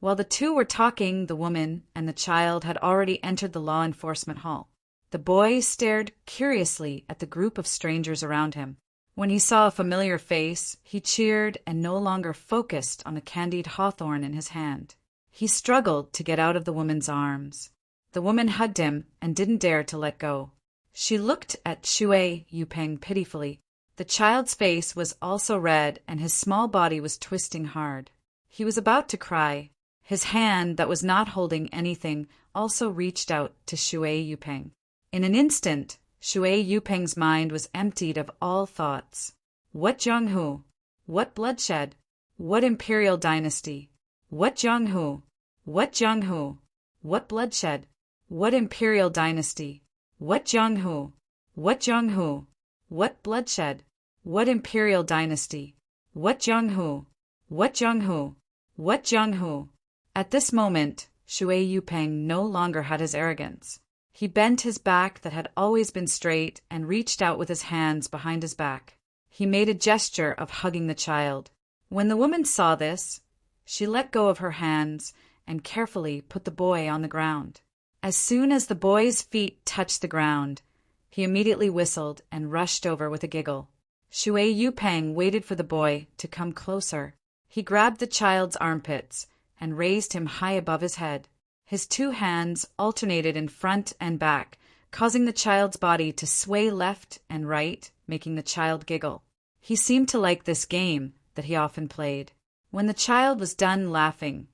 While the two were talking, the woman and the child had already entered the law enforcement hall. The boy stared curiously at the group of strangers around him. When he saw a familiar face, he cheered and no longer focused on the candied hawthorn in his hand. He struggled to get out of the woman's arms. The woman hugged him and didn't dare to let go. She looked at Shui Yupeng pitifully. The child's face was also red and his small body was twisting hard. He was about to cry. His hand, that was not holding anything, also reached out to Shui Yupeng. In an instant, Shui Yupeng's mind was emptied of all thoughts. What Jianghu? What bloodshed? What imperial dynasty? What Jianghu? What Jianghu? What bloodshed? What imperial dynasty? What Jianghu? What Jianghu? What bloodshed? What imperial dynasty? What Jianghu? What Jianghu? What Jianghu? At this moment, Shui Yupeng no longer had his arrogance. He bent his back that had always been straight and reached out with his hands behind his back. He made a gesture of hugging the child. When the woman saw this, she let go of her hands and carefully put the boy on the ground. As soon as the boy's feet touched the ground, he immediately whistled and rushed over with a giggle. Shui Yupeng waited for the boy to come closer. He grabbed the child's armpits and raised him high above his head. His two hands alternated in front and back, causing the child's body to sway left and right, making the child giggle. He seemed to like this game that he often played. When the child was done laughing,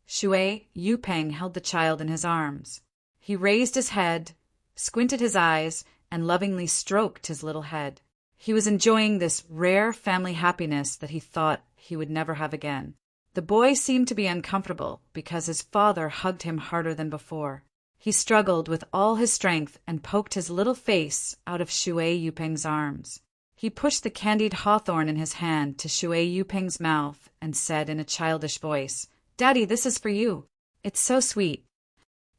Shui Yupeng held the child in his arms. He raised his head, squinted his eyes, and lovingly stroked his little head. He was enjoying this rare family happiness that he thought he would never have again. The boy seemed to be uncomfortable because his father hugged him harder than before. He struggled with all his strength and poked his little face out of Shui Yupeng's arms. He pushed the candied hawthorn in his hand to Shui Yupeng's mouth and said in a childish voice, "Daddy, this is for you. It's so sweet."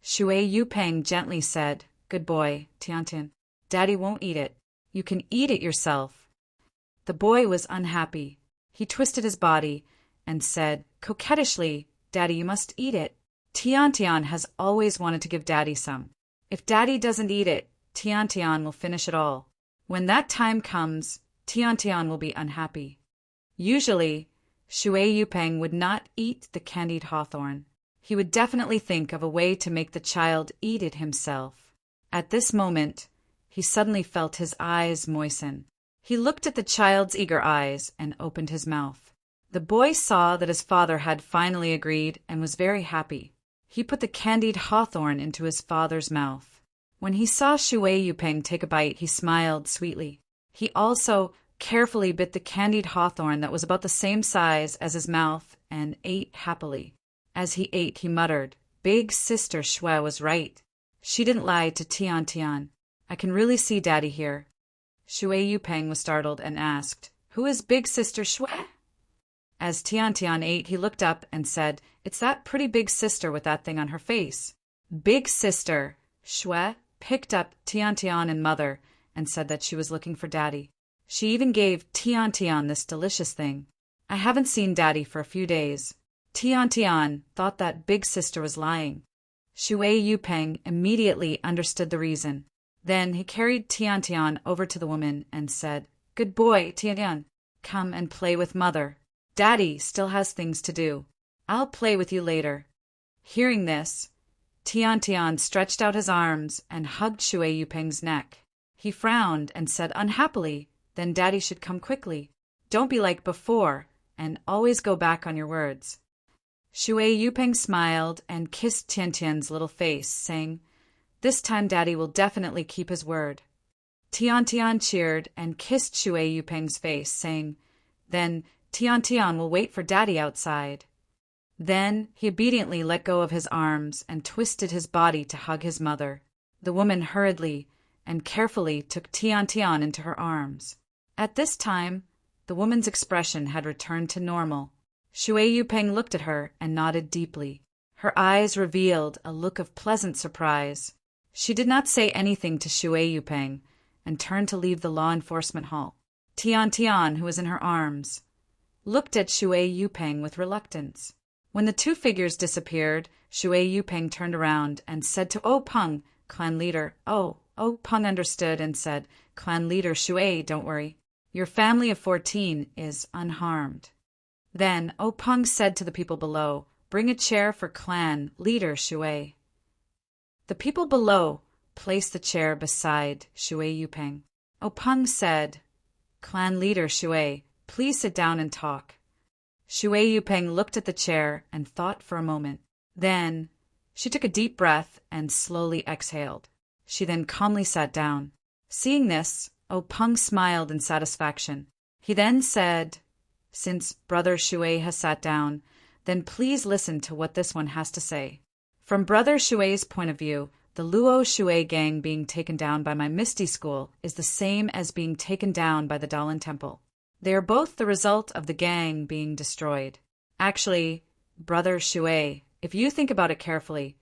Shui Yupeng gently said, "Good boy, Tiantian. Daddy won't eat it. You can eat it yourself." The boy was unhappy. He twisted his body and said coquettishly, "Daddy, you must eat it. Tiantian has always wanted to give Daddy some. If Daddy doesn't eat it, Tiantian will finish it all. When that time comes, Tiantian will be unhappy." Usually, Shui Yupeng would not eat the candied hawthorn. He would definitely think of a way to make the child eat it himself. At this moment, he suddenly felt his eyes moisten. He looked at the child's eager eyes and opened his mouth. The boy saw that his father had finally agreed and was very happy. He put the candied hawthorn into his father's mouth. When he saw Shui Yupeng take a bite, he smiled sweetly. He also carefully bit the candied hawthorn that was about the same size as his mouth and ate happily. As he ate, he muttered, "Big sister Shui was right. She didn't lie to Tiantian. I can really see Daddy here." Shui Yupeng was startled and asked, "Who is big sister Shui?" As Tiantian ate, he looked up and said, "It's that pretty big sister with that thing on her face." Big sister Shui picked up Tiantian and Mother and said that she was looking for Daddy. She even gave Tiantian this delicious thing. "I haven't seen Daddy for a few days." Tiantian thought that big sister was lying. Shui Yupeng immediately understood the reason. Then he carried Tiantian over to the woman and said, "Good boy, Tiantian. Come and play with Mother. Daddy still has things to do. I'll play with you later." Hearing this, Tiantian stretched out his arms and hugged Shui Yupeng's neck. He frowned and said unhappily, "Then Daddy should come quickly. Don't be like before, and always go back on your words." Shui Yupeng smiled and kissed Tiantian's little face, saying, "This time Daddy will definitely keep his word." Tiantian cheered and kissed Shui Yupeng's face, saying, "Then Tiantian will wait for Daddy outside." Then he obediently let go of his arms and twisted his body to hug his mother. The woman hurriedly and carefully took Tian Tian into her arms. At this time, the woman's expression had returned to normal. Shui Yupeng looked at her and nodded deeply. Her eyes revealed a look of pleasant surprise. She did not say anything to Shui Yupeng and turned to leave the law enforcement hall. Tian Tian, who was in her arms, looked at Shui Yupeng with reluctance. When the two figures disappeared, Shui Yupeng turned around and said to Peng, clan leader. Peng understood and said, "Clan leader Shui, don't worry. Your family of 14 is unharmed." Then Peng said to the people below, "Bring a chair for clan leader Shui." The people below placed the chair beside Shui Yupeng. Peng said, "Clan leader Shui, please sit down and talk." Shui Yupeng looked at the chair and thought for a moment. Then she took a deep breath and slowly exhaled. She then calmly sat down. Seeing this, Peng smiled in satisfaction. He then said, "Since Brother Shui has sat down, then please listen to what this one has to say. From Brother Shui's point of view, the Luo Shui gang being taken down by my Misty School is the same as being taken down by the Dalan Temple. They are both the result of the gang being destroyed. Actually, Brother Shui, if you think about it carefully,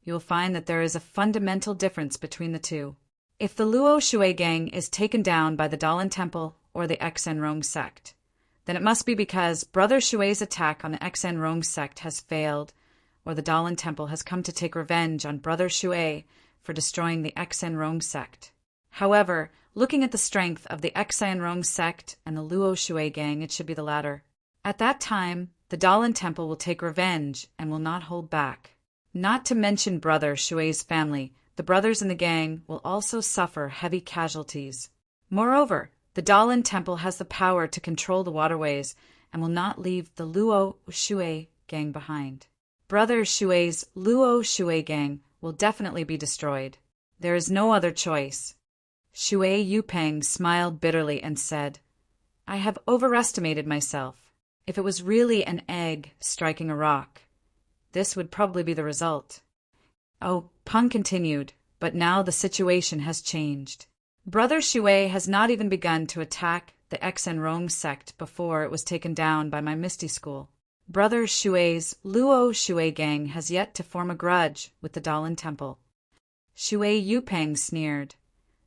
you will find that there is a fundamental difference between the two. If the Luo Shui gang is taken down by the Dalan Temple or the Xen Rong sect, then it must be because Brother Shui's attack on the Xen Rong sect has failed, or the Dalan Temple has come to take revenge on Brother Shui for destroying the Xen Rong sect. However, looking at the strength of the Xen Rong sect and the Luo Shui gang, it should be the latter. At that time, the Dalan Temple will take revenge and will not hold back. Not to mention Brother Shui's family, the brothers in the gang will also suffer heavy casualties. Moreover, the Dalan Temple has the power to control the waterways and will not leave the Luo Shui gang behind. Brother Shui's Luo Shui gang will definitely be destroyed. There is no other choice. Shui Yupeng smiled bitterly and said, "I have overestimated myself. If it was really an egg striking a rock, this would probably be the result." Peng continued, "But now the situation has changed. Brother Shui has not even begun to attack the Xen Rong sect before it was taken down by my Misty School. Brother Shui's Luo Shui gang has yet to form a grudge with the Dalan Temple." Shui Yupeng sneered.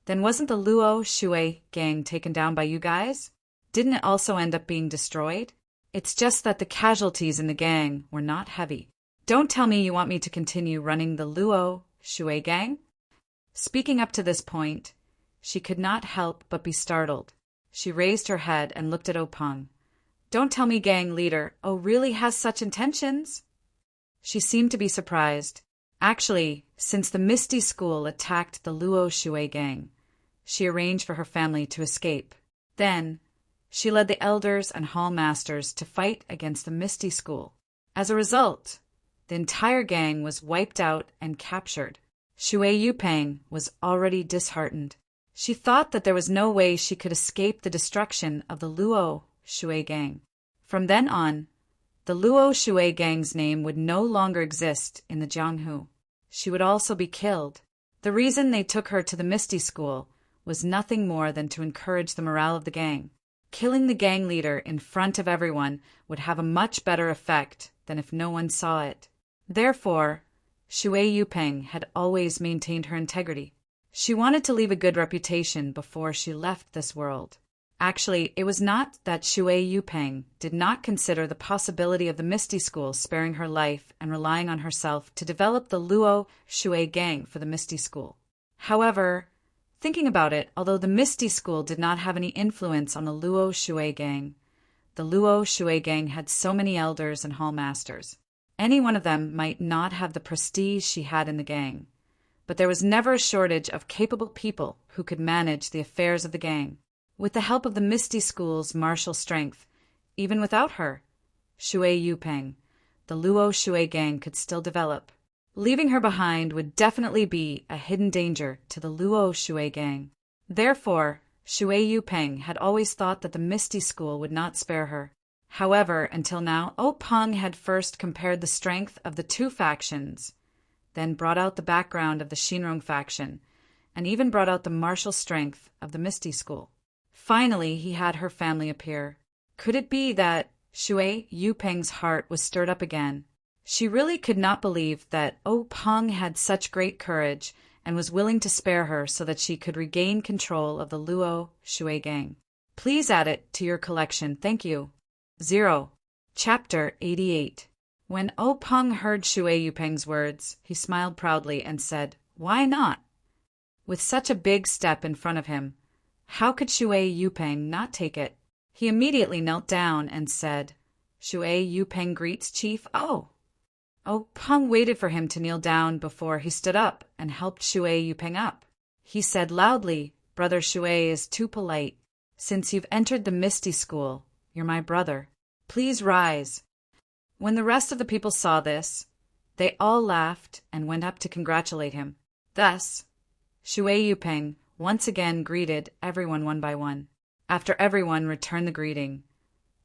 "Then wasn't the Luo Shui gang taken down by you guys? Didn't it also end up being destroyed? It's just that the casualties in the gang were not heavy. Don't tell me you want me to continue running the Luo Shui gang?" Speaking up to this point, she could not help but be startled. She raised her head and looked at Peng. "Don't tell me gang leader really has such intentions?" She seemed to be surprised. Actually, since the Misty School attacked the Luo Shui gang, she arranged for her family to escape. Then, she led the elders and hall masters to fight against the Misty School. As a result, the entire gang was wiped out and captured. Shui Yupeng was already disheartened. She thought that there was no way she could escape the destruction of the Luo Shui gang. From then on, the Luo Shui gang's name would no longer exist in the Jianghu. She would also be killed. The reason they took her to the Misty School was nothing more than to encourage the morale of the gang. Killing the gang leader in front of everyone would have a much better effect than if no one saw it. Therefore, Shui Yupeng had always maintained her integrity. She wanted to leave a good reputation before she left this world. Actually, it was not that Shui Yupeng did not consider the possibility of the Misty School sparing her life and relying on herself to develop the Luo Shui gang for the Misty School. However, thinking about it, although the Misty School did not have any influence on the Luo Shui gang, the Luo Shui gang had so many elders and hall masters. Any one of them might not have the prestige she had in the gang, but there was never a shortage of capable people who could manage the affairs of the gang. With the help of the Misty School's martial strength, even without her, Shui Yupeng, the Luo Shui gang could still develop. Leaving her behind would definitely be a hidden danger to the Luo Shui gang. Therefore, Shui Yupeng had always thought that the Misty School would not spare her. However, until now, Peng had first compared the strength of the two factions, then brought out the background of the Shinrong faction, and even brought out the martial strength of the Misty School. Finally, he had her family appear. Could it be that Shui Yupeng's heart was stirred up again? She really could not believe that Peng had such great courage and was willing to spare her so that she could regain control of the Luo Shui gang. Please add it to your collection, thank you. 0. Chapter 88. When Peng heard Shui Yupeng's words, he smiled proudly and said, "Why not?" With such a big step in front of him, how could Shui Yupeng not take it? He immediately knelt down and said, "Shui Yupeng greets Chief O." Peng waited for him to kneel down before he stood up and helped Shui Yupeng up. He said loudly, "Brother Shui is too polite. Since you've entered the Misty School, you're my brother. Please rise." When the rest of the people saw this, they all laughed and went up to congratulate him. Thus, Shui Yupeng once again greeted everyone one by one. After everyone returned the greeting,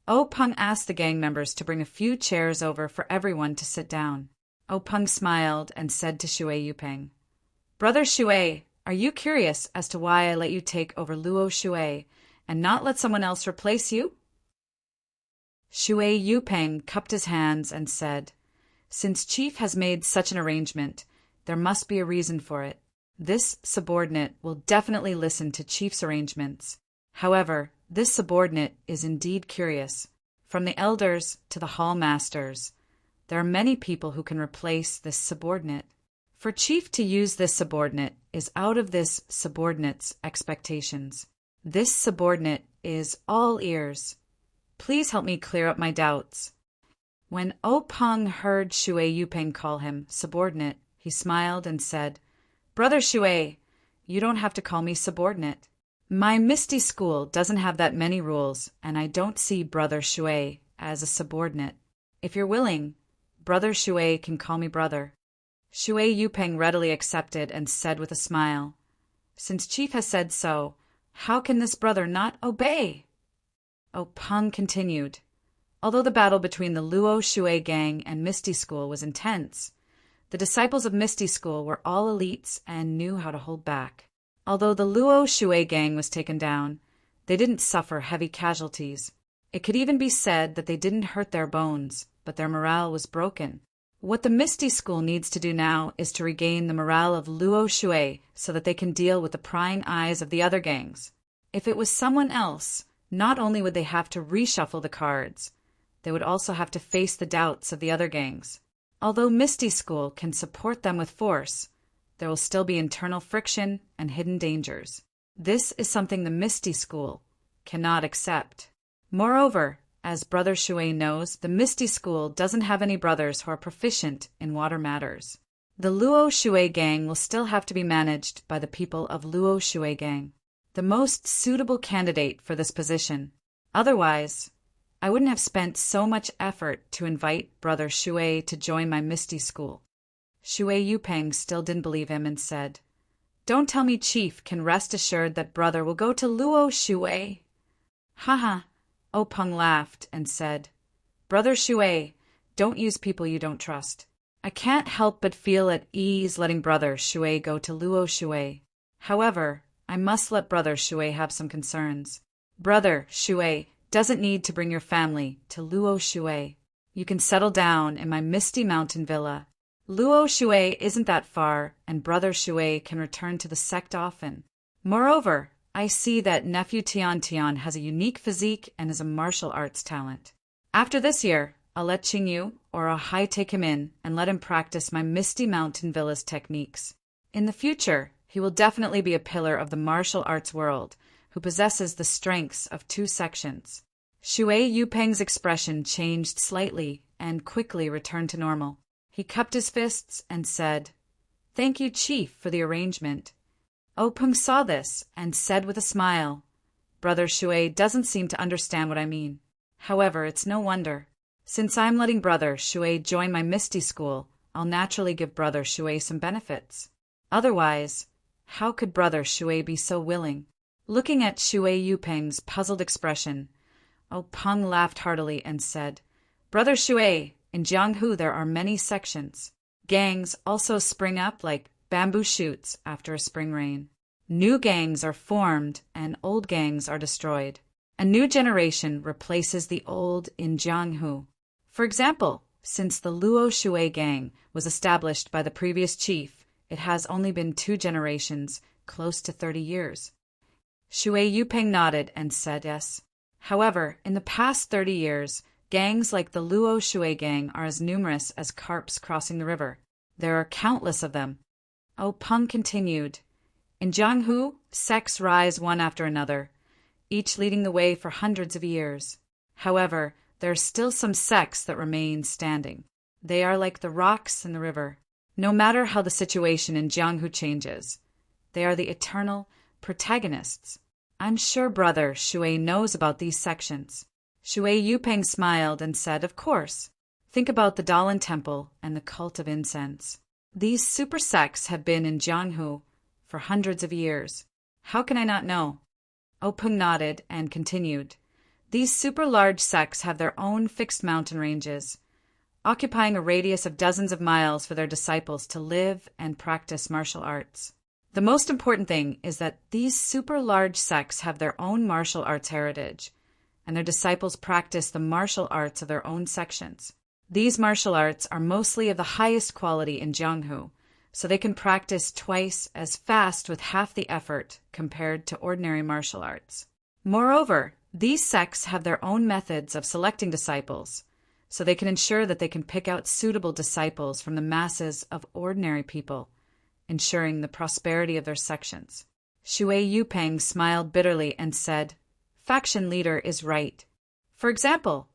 Peng asked the gang members to bring a few chairs over for everyone to sit down. Peng smiled and said to Shui Yupeng, "Brother Shui, are you curious as to why I let you take over Luo Shui and not let someone else replace you?" Shui Yupeng cupped his hands and said, "Since Chief has made such an arrangement, there must be a reason for it. This subordinate will definitely listen to Chief's arrangements. However, this subordinate is indeed curious. From the elders to the hall masters, there are many people who can replace this subordinate. For Chief to use this subordinate is out of this subordinate's expectations. This subordinate is all ears. Please help me clear up my doubts." When Peng heard Shui Yupeng call him subordinate, he smiled and said, "Brother Shui, you don't have to call me subordinate. My Misty School doesn't have that many rules, and I don't see Brother Shui as a subordinate. If you're willing, Brother Shui can call me brother." Shui Yupeng readily accepted and said with a smile, "Since Chief has said so, how can this brother not obey?" Peng continued, "Although the battle between the Luo Shui gang and Misty School was intense, the disciples of Misty School were all elites and knew how to hold back. Although the Luo Shui gang was taken down, they didn't suffer heavy casualties. It could even be said that they didn't hurt their bones, but their morale was broken. What the Misty School needs to do now is to regain the morale of Luo Shui so that they can deal with the prying eyes of the other gangs. If it was someone else, not only would they have to reshuffle the cards, they would also have to face the doubts of the other gangs. Although Misty School can support them with force, there will still be internal friction and hidden dangers. This is something the Misty School cannot accept. Moreover, as Brother Shui knows, the Misty School doesn't have any brothers who are proficient in water matters. The Luo Shui gang will still have to be managed by the people of Luo Shui gang, the most suitable candidate for this position. Otherwise, I wouldn't have spent so much effort to invite Brother Shui to join my Misty School." Shui Yupeng still didn't believe him and said, "Don't tell me Chief can rest assured that brother will go to Luo Shui." "Haha," Peng laughed and said, "Brother Shui, don't use people you don't trust. I can't help but feel at ease letting Brother Shui go to Luo Shui. However, I must let Brother Shui have some concerns. Brother Shui doesn't need to bring your family to Luo Shui. You can settle down in my Misty Mountain Villa. Luo Shui isn't that far, and Brother Shui can return to the sect often. Moreover, I see that nephew Tian Tian has a unique physique and is a martial arts talent. After this year, I'll let Qingyu or Ahai take him in and let him practice my Misty Mountain Villa's techniques. In the future, he will definitely be a pillar of the martial arts world, who possesses the strengths of 2 sections." Shui Yupeng's expression changed slightly and quickly returned to normal. He cupped his fists and said, "Thank you, Chief, for the arrangement." Peng saw this and said with a smile, "Brother Shui doesn't seem to understand what I mean. However, it's no wonder. Since I'm letting Brother Shui join my Misty School, I'll naturally give Brother Shui some benefits. Otherwise, how could Brother Shui be so willing?" Looking at Shui Yupeng's puzzled expression, Peng laughed heartily and said, "Brother Shui, in Jianghu there are many sections. Gangs also spring up like bamboo shoots after a spring rain. New gangs are formed and old gangs are destroyed. A new generation replaces the old in Jianghu. For example, since the Luo Shui gang was established by the previous chief, it has only been 2 generations, close to 30 years. Shui Yupeng nodded and said yes. However, in the past 30 years, gangs like the Luo Shui gang are as numerous as carps crossing the river. There are countless of them. Peng continued. In Jianghu, sects rise one after another, each leading the way for hundreds of years. However, there are still some sects that remain standing. They are like the rocks in the river. No matter how the situation in Jianghu changes, they are the eternal protagonists. I'm sure Brother Shui knows about these sections. Shui Yupeng smiled and said, of course. Think about the Dalan Temple and the cult of incense. These super sects have been in Jianghu for hundreds of years. How can I not know? Peng nodded and continued. These super large sects have their own fixed mountain ranges, occupying a radius of dozens of miles for their disciples to live and practice martial arts. The most important thing is that these super large sects have their own martial arts heritage, and their disciples practice the martial arts of their own sections. These martial arts are mostly of the highest quality in Jianghu, so they can practice twice as fast with half the effort compared to ordinary martial arts. Moreover, these sects have their own methods of selecting disciples, so they can ensure that they can pick out suitable disciples from the masses of ordinary people, ensuring the prosperity of their sections. Shui Yupeng smiled bitterly and said, faction leader is right. For example,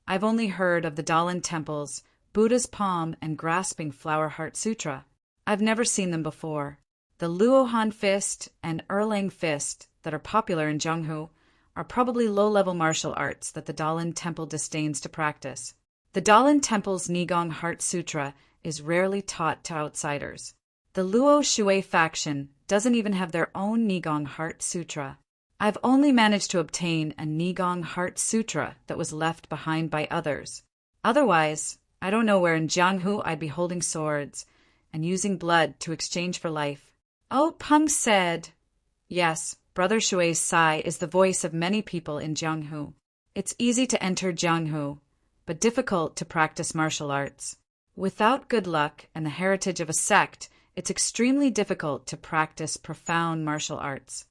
I've only heard of the Dalan temples, Buddha's palm and grasping flower heart sutra. I've never seen them before. The Luohan fist and Erlang fist that are popular in Jianghu are probably low-level martial arts that the Dalan temple disdains to practice. The Dalan temple's Nigong Heart Sutra is rarely taught to outsiders. The Luo Shui faction doesn't even have their own Nigong Heart Sutra. I've only managed to obtain a Nigong Heart Sutra that was left behind by others. Otherwise, I don't know where in Jianghu I'd be holding swords and using blood to exchange for life. Peng said, yes, Brother Shui's sigh is the voice of many people in Jianghu. It's easy to enter Jianghu, but difficult to practice martial arts. Without good luck and the heritage of a sect, it's extremely difficult to practice profound martial arts.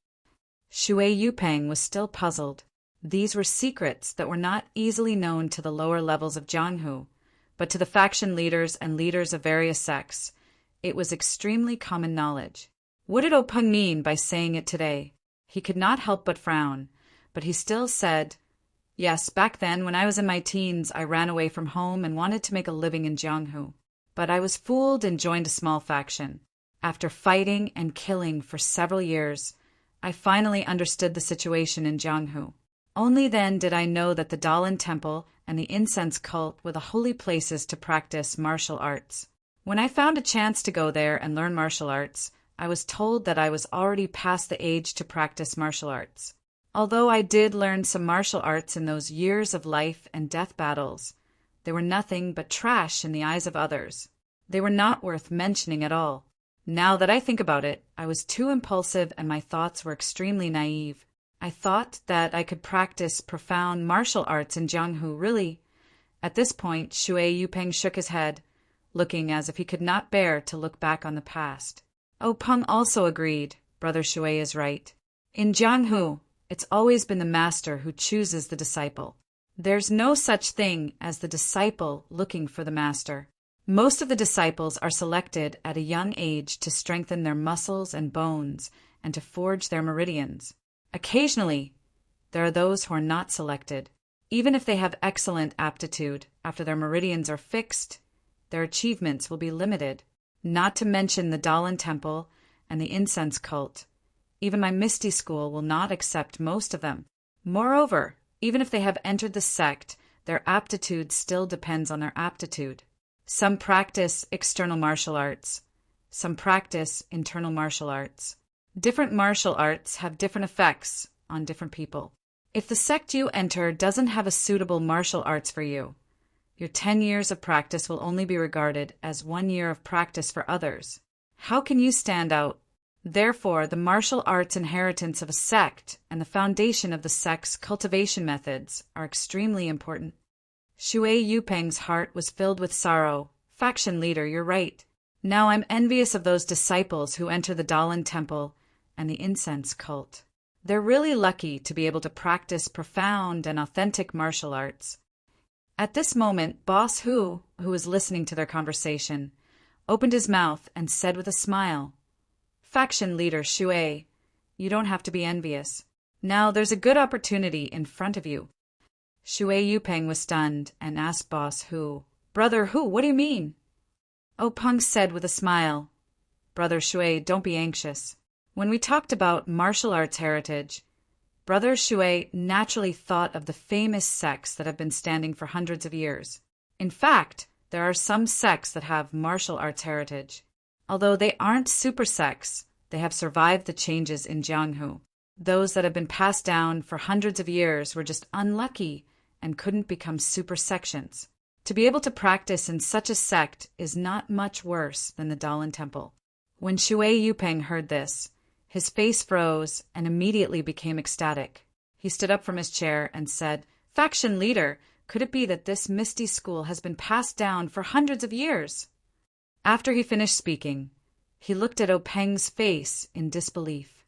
Shui Yupeng was still puzzled. These were secrets that were not easily known to the lower levels of Jianghu, but to the faction leaders and leaders of various sects, it was extremely common knowledge. What did Peng mean by saying it today? He could not help but frown, but he still said, yes, back then when I was in my teens, I ran away from home and wanted to make a living in Jianghu. But I was fooled and joined a small faction. After fighting and killing for several years, I finally understood the situation in Jianghu. Only then did I know that the Dalan Temple and the incense cult were the holy places to practice martial arts. When I found a chance to go there and learn martial arts, I was told that I was already past the age to practice martial arts. Although I did learn some martial arts in those years of life and death battles, they were nothing but trash in the eyes of others. They were not worth mentioning at all. Now that I think about it, I was too impulsive and my thoughts were extremely naive. I thought that I could practice profound martial arts in Jianghu, really. At this point, Shui Yupeng shook his head, looking as if he could not bear to look back on the past. Peng also agreed. Brother Shui is right. In Jianghu, it's always been the master who chooses the disciple. There's no such thing as the disciple looking for the master. Most of the disciples are selected at a young age to strengthen their muscles and bones and to forge their meridians. Occasionally, there are those who are not selected. Even if they have excellent aptitude, after their meridians are fixed, their achievements will be limited. Not to mention the Dalan Temple and the incense cult. Even my Misty School will not accept most of them. Moreover, even if they have entered the sect, their aptitude still depends on their aptitude. Some practice external martial arts. Some practice internal martial arts. Different martial arts have different effects on different people. If the sect you enter doesn't have a suitable martial arts for you, your 10 years of practice will only be regarded as 1 year of practice for others. How can you stand out? Therefore, the martial arts inheritance of a sect and the foundation of the sect's cultivation methods are extremely important. Shui Yupeng's heart was filled with sorrow. Faction leader, you're right. Now I'm envious of those disciples who enter the Dalan temple and the incense cult. They're really lucky to be able to practice profound and authentic martial arts. At this moment, Boss Hu was listening to their conversation, opened his mouth and said with a smile, Faction leader Shui, you don't have to be envious. Now there's a good opportunity in front of you. Shui Yupeng was stunned and asked Boss Hu, Brother Hu, what do you mean? Peng said with a smile, Brother Shui, don't be anxious. When we talked about martial arts heritage, Brother Shui naturally thought of the famous sects that have been standing for hundreds of years. In fact, there are some sects that have martial arts heritage. Although they aren't super sects, they have survived the changes in Jianghu. Those that have been passed down for hundreds of years were just unlucky and couldn't become super sections. To be able to practice in such a sect is not much worse than the Dalan Temple. When Shui Yupeng heard this, his face froze and immediately became ecstatic. He stood up from his chair and said, Faction leader, could it be that this misty school has been passed down for hundreds of years? After he finished speaking, he looked at Peng's face in disbelief.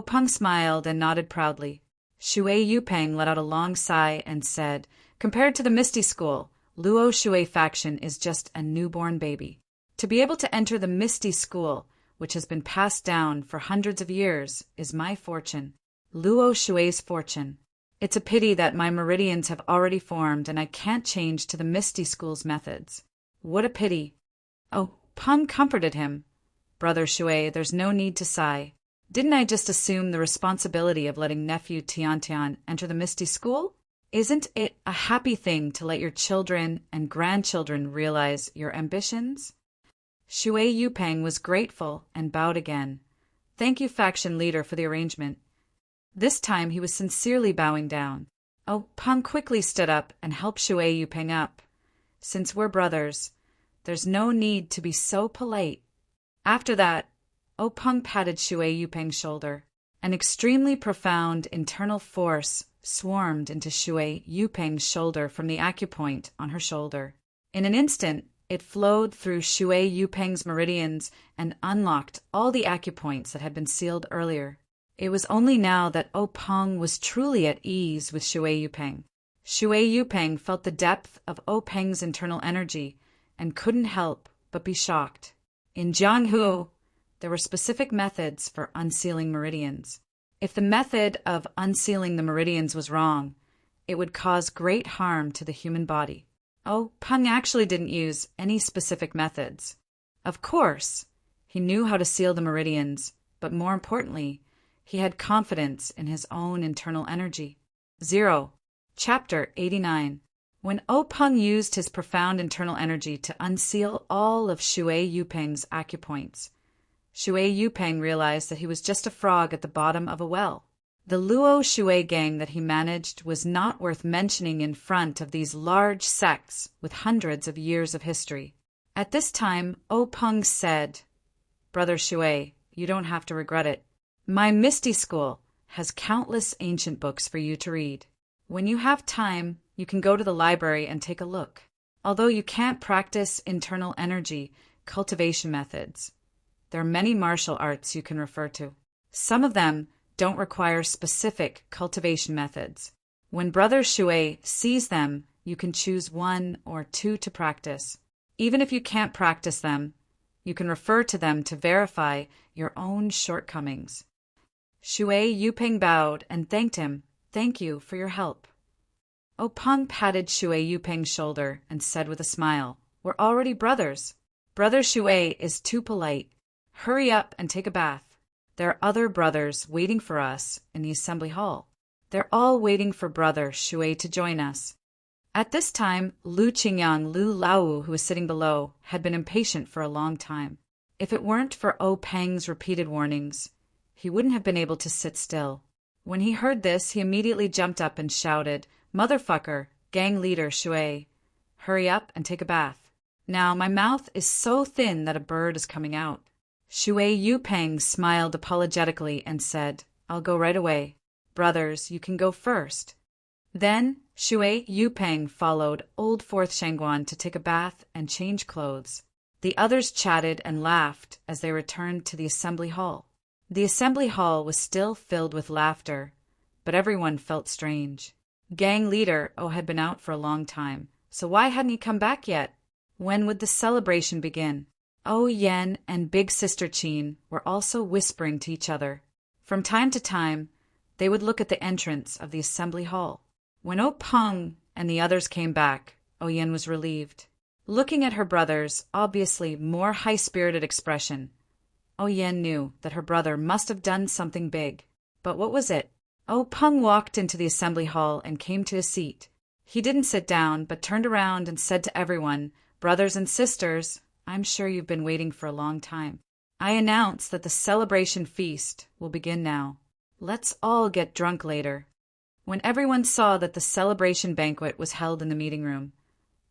Peng smiled and nodded proudly. Shui Yupeng let out a long sigh and said, Compared to the Misty School, Luo Shui faction is just a newborn baby. To be able to enter the Misty School, which has been passed down for hundreds of years, is my fortune. Luo Shui's fortune. It's a pity that my meridians have already formed and I can't change to the Misty School's methods. What a pity. Peng comforted him. Brother Shui, there's no need to sigh. Didn't I just assume the responsibility of letting nephew Tiantian enter the Misty School? Isn't it a happy thing to let your children and grandchildren realize your ambitions? Shui Yupeng was grateful and bowed again. Thank you, faction leader, for the arrangement. This time he was sincerely bowing down. Peng quickly stood up and helped Shui Yupeng up. Since we're brothers, there's no need to be so polite. After that, Peng patted Shui Yupeng's shoulder. An extremely profound internal force swarmed into Shui Yupeng's shoulder from the acupoint on her shoulder. In an instant, it flowed through Shui Yupeng's meridians and unlocked all the acupoints that had been sealed earlier. It was only now that Peng was truly at ease with Shui Yupeng. Shui Yupeng felt the depth of Peng's internal energy and couldn't help but be shocked. In Jianghu, there were specific methods for unsealing meridians. If the method of unsealing the meridians was wrong, it would cause great harm to the human body. Peng actually didn't use any specific methods. Of course, he knew how to seal the meridians, but more importantly, he had confidence in his own internal energy. 0. Chapter 89. When Peng used his profound internal energy to unseal all of Shui Yupeng's acupoints, Shui Yupeng realized that he was just a frog at the bottom of a well. The Luo Shui gang that he managed was not worth mentioning in front of these large sects with hundreds of years of history. At this time, Peng said, Brother Shui, you don't have to regret it. My Misty School has countless ancient books for you to read. When you have time, you can go to the library and take a look. Although you can't practice internal energy cultivation methods, there are many martial arts you can refer to. Some of them don't require specific cultivation methods. When Brother Shui sees them, you can choose 1 or 2 to practice. Even if you can't practice them, you can refer to them to verify your own shortcomings. Shui Yupeng bowed and thanked him. Thank you for your help. Peng patted Shui Yupeng's shoulder and said with a smile, We're already brothers. Brother Shui is too polite. Hurry up and take a bath. There are other brothers waiting for us in the assembly hall. They're all waiting for Brother Shui to join us. At this time, Lu Qingyang Lu Lao, who was sitting below, had been impatient for a long time. If it weren't for Peng's repeated warnings, he wouldn't have been able to sit still. When he heard this, he immediately jumped up and shouted, Motherfucker, gang leader Shui, hurry up and take a bath. Now my mouth is so thin that a bird is coming out. Shui Yupeng smiled apologetically and said, "I'll go right away. Brothers, you can go first." Then, Shui Yupeng followed old Fourth Shangguan to take a bath and change clothes. The others chatted and laughed as they returned to the assembly hall. The assembly hall was still filled with laughter, but everyone felt strange. Gang leader had been out for a long time, so why hadn't he come back yet? When would the celebration begin? Yen and Big Sister Qin were also whispering to each other. From time to time, they would look at the entrance of the assembly hall. When Peng and the others came back, Yen was relieved. Looking at her brother's obviously more high-spirited expression, Yen knew that her brother must have done something big. But what was it? Peng walked into the assembly hall and came to his seat. He didn't sit down, but turned around and said to everyone, "Brothers and sisters, I'm sure you've been waiting for a long time. I announce that the celebration feast will begin now. Let's all get drunk later." When everyone saw that the celebration banquet was held in the meeting room,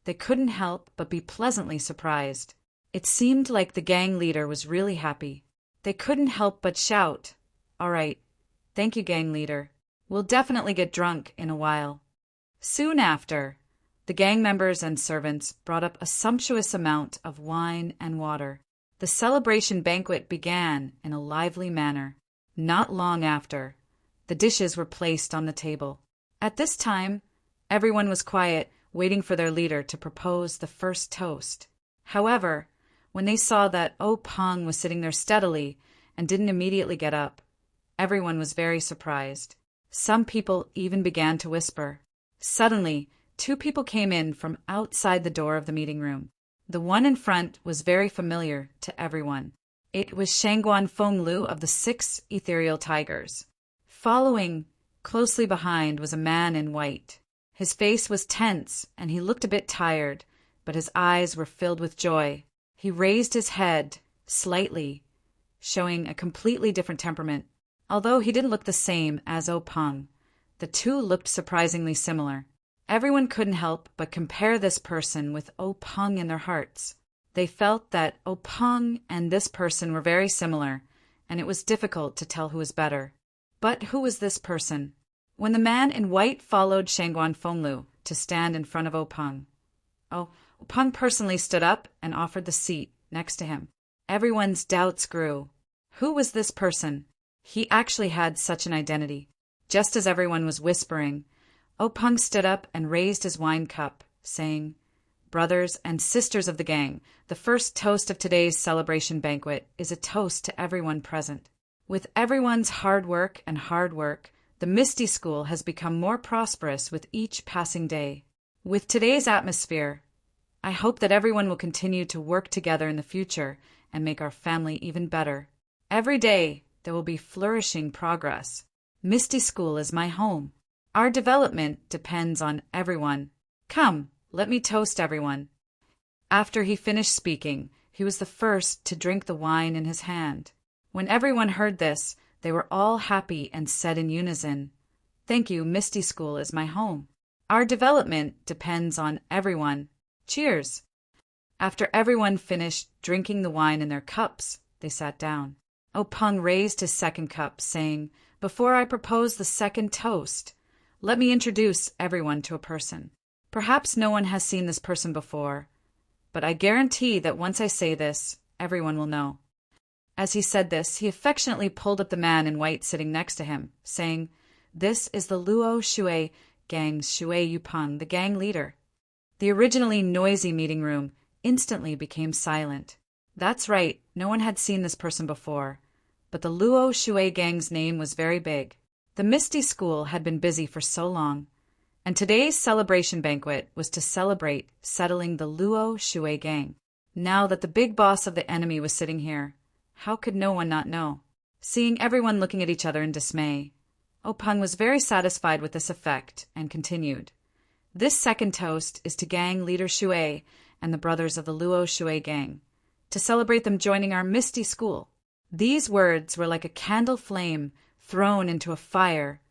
they couldn't help but be pleasantly surprised. It seemed like the gang leader was really happy. They couldn't help but shout, "All right, thank you, gang leader. We'll definitely get drunk in a while." Soon after, the gang members and servants brought up a sumptuous amount of wine and water. The celebration banquet began in a lively manner. Not long after, the dishes were placed on the table. At this time, everyone was quiet, waiting for their leader to propose the first toast. However, when they saw that Peng was sitting there steadily and didn't immediately get up, everyone was very surprised. Some people even began to whisper. Suddenly, two people came in from outside the door of the meeting room. The one in front was very familiar to everyone. It was Shangguan Fenglu of the 6 Ethereal Tigers. Following closely behind was a man in white. His face was tense and he looked a bit tired, but his eyes were filled with joy. He raised his head slightly, showing a completely different temperament. Although he didn't look the same as Peng, the two looked surprisingly similar. Everyone couldn't help but compare this person with Peng in their hearts. They felt that Peng and this person were very similar, and it was difficult to tell who was better. But who was this person? When the man in white followed Shangguan Fenglu to stand in front of Peng, Peng personally stood up and offered the seat next to him. Everyone's doubts grew. Who was this person? He actually had such an identity. Just as everyone was whispering, Peng stood up and raised his wine cup, saying, "Brothers and sisters of the gang, the first toast of today's celebration banquet is a toast to everyone present. With everyone's hard work, the Misty School has become more prosperous with each passing day. With today's atmosphere, I hope that everyone will continue to work together in the future and make our family even better. Every day, there will be flourishing progress. Misty School is my home. Our development depends on everyone. Come, let me toast everyone." After he finished speaking, he was the first to drink the wine in his hand. When everyone heard this, they were all happy and said in unison, "Thank you, Misty School is my home. Our development depends on everyone. Cheers." After everyone finished drinking the wine in their cups, they sat down. Peng raised his second cup, saying, "Before I propose the second toast, let me introduce everyone to a person. Perhaps no one has seen this person before, but I guarantee that once I say this, everyone will know." As he said this, he affectionately pulled up the man in white sitting next to him, saying, "This is the Luo Shui Gang's Shui Yupeng, the gang leader." The originally noisy meeting room instantly became silent. That's right, no one had seen this person before, but the Luo Shui Gang's name was very big. The Misty School had been busy for so long, and today's celebration banquet was to celebrate settling the Luo Shui Gang. Now that the big boss of the enemy was sitting here, how could no one not know? Seeing everyone looking at each other in dismay, Peng was very satisfied with this effect and continued, "This second toast is to Gang Leader Shui and the brothers of the Luo Shui Gang, to celebrate them joining our Misty School." These words were like a candle flame thrown into a fire,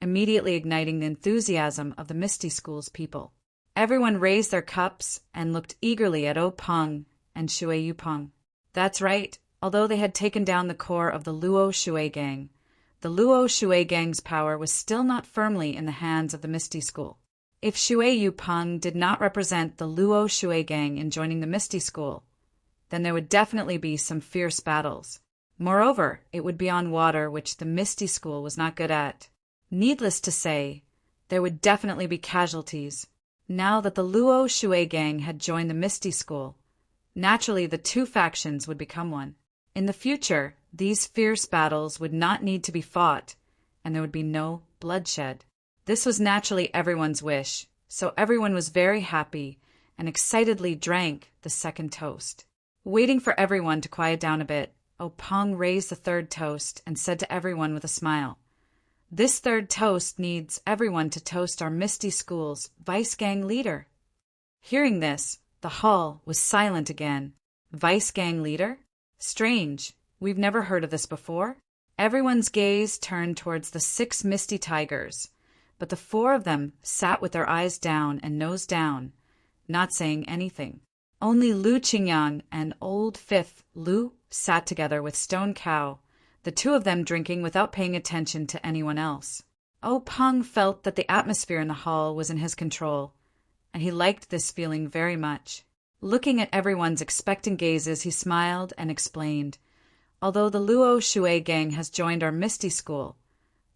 immediately igniting the enthusiasm of the Misty School's people. Everyone raised their cups and looked eagerly at Peng and Shui Yupeng. That's right, Although they had taken down the core of the Luo Shui gang, the Luo Shui gang's power was still not firmly in the hands of the Misty School. If Shui Yu Peng did not represent the Luo Shui gang in joining the Misty School, then there would definitely be some fierce battles. Moreover, it would be on water, which the Misty School was not good at. Needless to say, there would definitely be casualties. Now that the Luo Shui gang had joined the Misty School, naturally the two factions would become one. In the future, these fierce battles would not need to be fought, and there would be no bloodshed. This was naturally everyone's wish, so everyone was very happy and excitedly drank the second toast. Waiting for everyone to quiet down a bit, Peng raised the third toast and said to everyone with a smile, "This third toast needs everyone to toast our Misty School's Vice Gang leader." Hearing this, the hall was silent again. Vice Gang leader? Strange, we've never heard of this before. Everyone's gaze turned towards the 6 Misty Tigers, but the 4 of them sat with their eyes down and nose down, not saying anything. Only Lu Qingyang and Old Fifth Lu sat together with Stone Cow, the 2 of them drinking without paying attention to anyone else. Peng felt that the atmosphere in the hall was in his control, and he liked this feeling very much. Looking at everyone's expectant gazes, he smiled and explained, "Although the Luo Shui gang has joined our Misty School,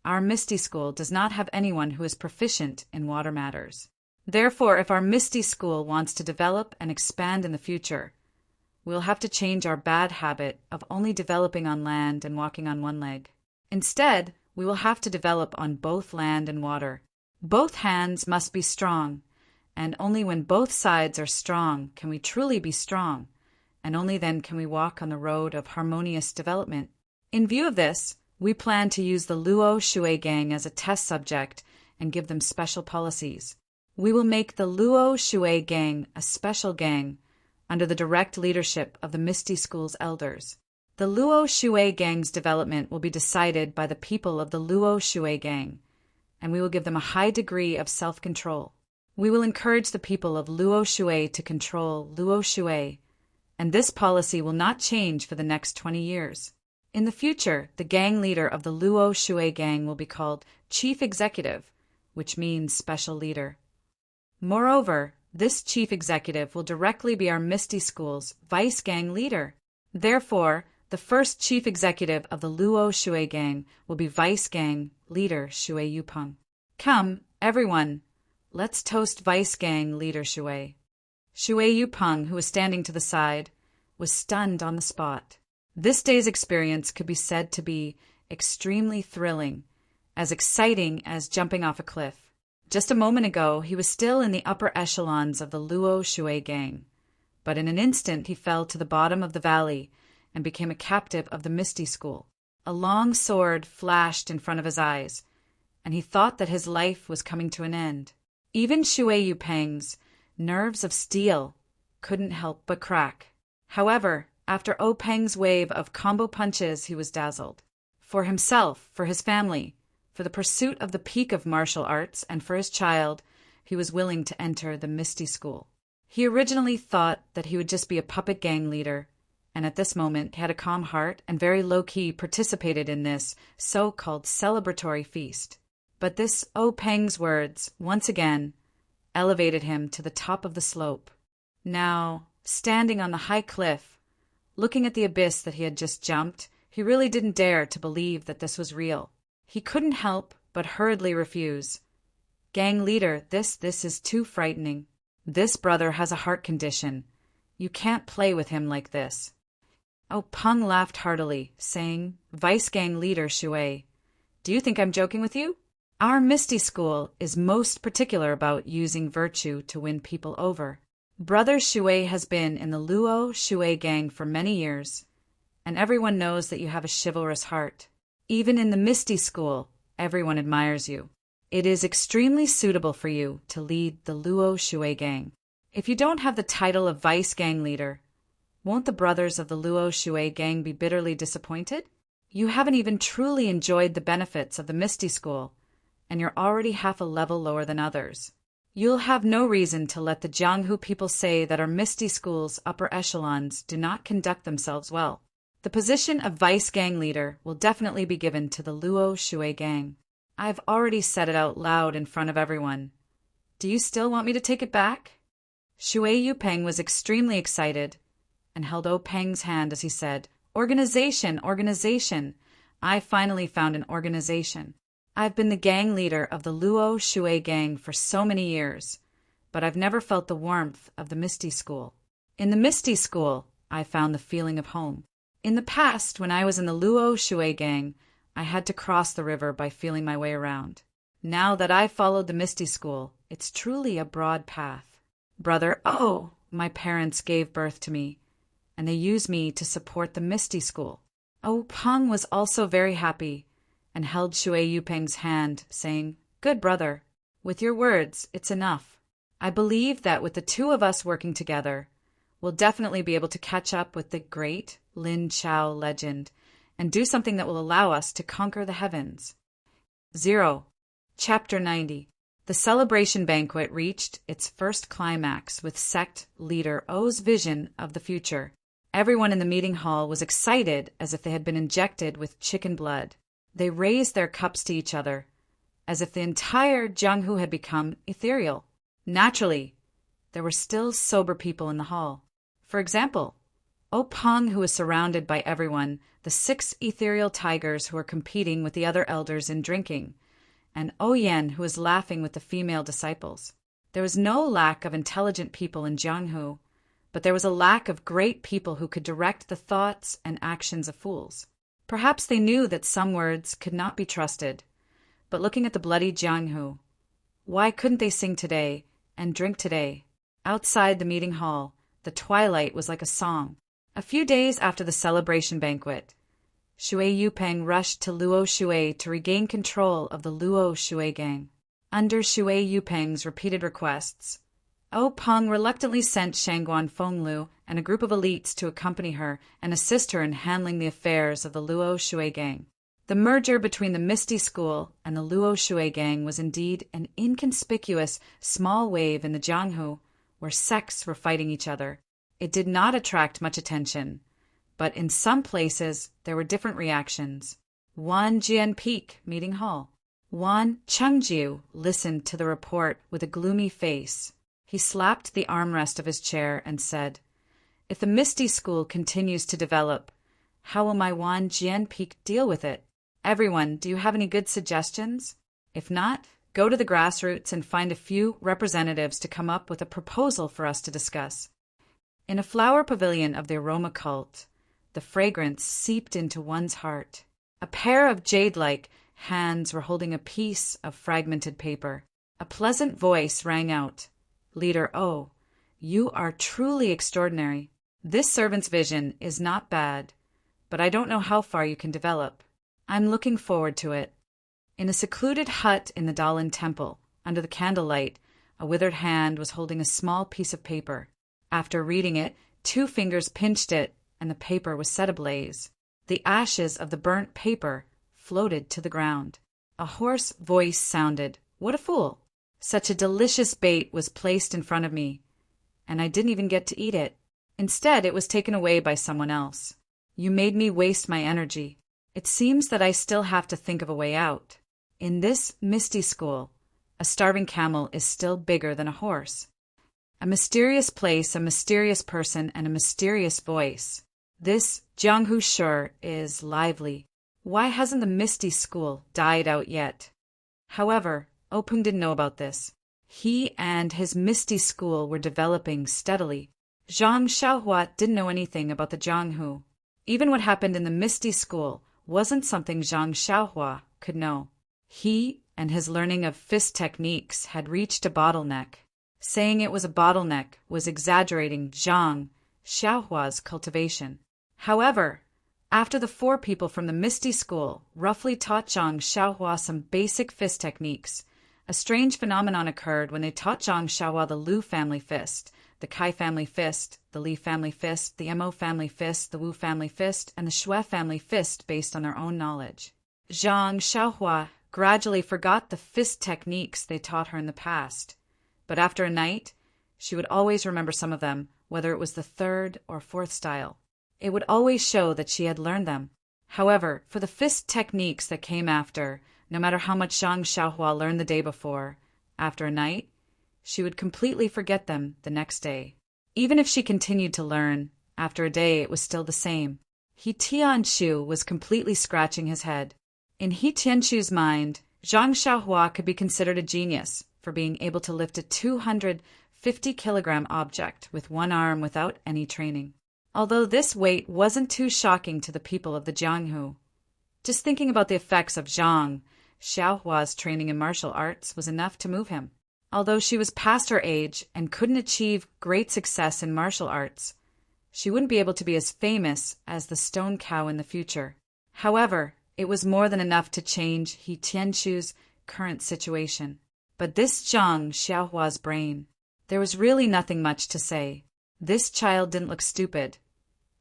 our Misty School does not have anyone who is proficient in water matters. Therefore, if our Misty School wants to develop and expand in the future, we will have to change our bad habit of only developing on land and walking on one leg. Instead, we will have to develop on both land and water. Both hands must be strong, and only when both sides are strong can we truly be strong, and only then can we walk on the road of harmonious development. In view of this, we plan to use the Luo Shui gang as a test subject and give them special policies. We will make the Luo Shui gang a special gang under the direct leadership of the Misty School's elders. The Luo Shui gang's development will be decided by the people of the Luo Shui gang, and we will give them a high degree of self-control. We will encourage the people of Luo Shui to control Luo Shui, and this policy will not change for the next 20 years. In the future, the gang leader of the Luo Shui gang will be called Chief Executive, which means special leader. Moreover, this chief executive will directly be our Misty School's vice gang leader. Therefore, the first chief executive of the Luo Shui gang will be vice gang leader Shui Yu Peng. Come, everyone, let's toast vice gang leader Shui. Shui Yu Peng, who was standing to the side, was stunned on the spot. This day's experience could be said to be extremely thrilling, as exciting as jumping off a cliff. Just a moment ago, he was still in the upper echelons of the Luo Shui gang, but in an instant he fell to the bottom of the valley and became a captive of the Misty School. A long sword flashed in front of his eyes, and he thought that his life was coming to an end. Even Shui Yu Peng's nerves of steel couldn't help but crack. However, after Peng's wave of combo punches, he was dazzled. For himself, for his family, for the pursuit of the peak of martial arts, and for his child, he was willing to enter the Misty School. He originally thought that he would just be a puppet gang leader, and at this moment he had a calm heart and very low-key participated in this so-called celebratory feast. But this Peng's words, once again, elevated him to the top of the slope. Now, standing on the high cliff, looking at the abyss that he had just jumped, he really didn't dare to believe that this was real. He couldn't help but hurriedly refuse. "Gang leader, this is too frightening. This brother has a heart condition. You can't play with him like this." Peng laughed heartily, saying, "Vice gang leader Shui, do you think I'm joking with you? Our Misty School is most particular about using virtue to win people over. Brother Shui has been in the Luo Shui gang for many years, and everyone knows that you have a chivalrous heart. Even in the Misty School, everyone admires you. It is extremely suitable for you to lead the Luo Shui gang. If you don't have the title of vice gang leader, won't the brothers of the Luo Shui gang be bitterly disappointed? You haven't even truly enjoyed the benefits of the Misty School, and you're already half a level lower than others. You'll have no reason to let the Jianghu people say that our Misty School's upper echelons do not conduct themselves well. The position of vice gang leader will definitely be given to the Luo Shui gang. I've already said it out loud in front of everyone. Do you still want me to take it back? Shui Yupeng was extremely excited and held O Peng's hand as he said, Organization, organization. I finally found an organization. I've been the gang leader of the Luo Shui gang for so many years, but I've never felt the warmth of the Misty School. In the Misty School, I found the feeling of home. In the past, when I was in the Luo Shui gang, I had to cross the river by feeling my way around. Now that I've followed the Misty School, it's truly a broad path. Brother, my parents gave birth to me, and they used me to support the Misty School. O Peng was also very happy and held Shui Yupeng's hand, saying, Good brother, with your words, it's enough. I believe that with the two of us working together, we'll definitely be able to catch up with the great Lin Chao legend and do something that will allow us to conquer the heavens. 0. Chapter 90. The celebration banquet reached its first climax with sect leader O's vision of the future. Everyone in the meeting hall was excited as if they had been injected with chicken blood. They raised their cups to each other, as if the entire Jianghu had become ethereal. Naturally, there were still sober people in the hall. For example, O Peng, who was surrounded by everyone, the 6 ethereal tigers who were competing with the other elders in drinking, and O Yan, who was laughing with the female disciples. There was no lack of intelligent people in Jianghu, but there was a lack of great people who could direct the thoughts and actions of fools. Perhaps they knew that some words could not be trusted, but looking at the bloody Jianghu, why couldn't they sing today and drink today? Outside the meeting hall, the twilight was like a song. A few days after the celebration banquet, Shui Yupeng rushed to Luo Shui to regain control of the Luo Shui gang. Under Shui Yupeng's repeated requests, O Peng reluctantly sent Shangguan Fenglu and a group of elites to accompany her and assist her in handling the affairs of the Luo Shui gang. The merger between the Misty School and the Luo Shui gang was indeed an inconspicuous small wave in the Jianghu, where sects were fighting each other. It did not attract much attention, but in some places there were different reactions. Wan Jian Peak Meeting Hall. Wan Chengjiu listened to the report with a gloomy face. He slapped the armrest of his chair and said, If the Misty School continues to develop, how will my Wan Jian Peak deal with it? Everyone, do you have any good suggestions? If not, go to the grassroots and find a few representatives to come up with a proposal for us to discuss. In a flower pavilion of the aroma cult, the fragrance seeped into one's heart. A pair of jade-like hands were holding a piece of fragmented paper. A pleasant voice rang out, Leader O, you are truly extraordinary. This servant's vision is not bad, but I don't know how far you can develop. I'm looking forward to it. In a secluded hut in the Dalin Temple, under the candlelight, a withered hand was holding a small piece of paper. After reading it, 2 fingers pinched it, and the paper was set ablaze. The ashes of the burnt paper floated to the ground. A hoarse voice sounded, What a fool! Such a delicious bait was placed in front of me, and I didn't even get to eat it. Instead, it was taken away by someone else. You made me waste my energy. It seems that I still have to think of a way out. In this Misty School, a starving camel is still bigger than a horse. A mysterious place, a mysterious person, and a mysterious voice. This Jianghu sure is lively. Why hasn't the Misty School died out yet? However, O Peng didn't know about this. He and his Misty School were developing steadily. Zhang Xiaohua didn't know anything about the Jianghu. Even what happened in the Misty School wasn't something Zhang Xiaohua could know. He and his learning of fist techniques had reached a bottleneck. Saying it was a bottleneck was exaggerating Zhang Xiaohua's cultivation. However, after the 4 people from the Misty School roughly taught Zhang Xiaohua some basic fist techniques, a strange phenomenon occurred when they taught Zhang Xiaohua the Lu family fist, the Kai family fist, the Li family fist, the Mo family fist, the Wu family fist, and the Xue family fist based on their own knowledge. Zhang Xiaohua gradually forgot the fist techniques they taught her in the past, but after a night, she would always remember some of them, whether it was the 3rd or 4th style. It would always show that she had learned them. However, for the fist techniques that came after, no matter how much Zhang Xiaohua learned the day before, after a night, she would completely forget them the next day. Even if she continued to learn, after a day it was still the same. He Tianshu was completely scratching his head. In He Tianshu's mind, Zhang Xiaohua could be considered a genius for being able to lift a 250-kilogram object with one arm without any training. Although this weight wasn't too shocking to the people of the Jianghu. Just thinking about the effects of Zhang Xiaohua's training in martial arts was enough to move him. Although she was past her age and couldn't achieve great success in martial arts, she wouldn't be able to be as famous as the stone cow in the future. However, it was more than enough to change He Tianshu's current situation. But this Zhang Xiaohua's brain, there was really nothing much to say. This child didn't look stupid,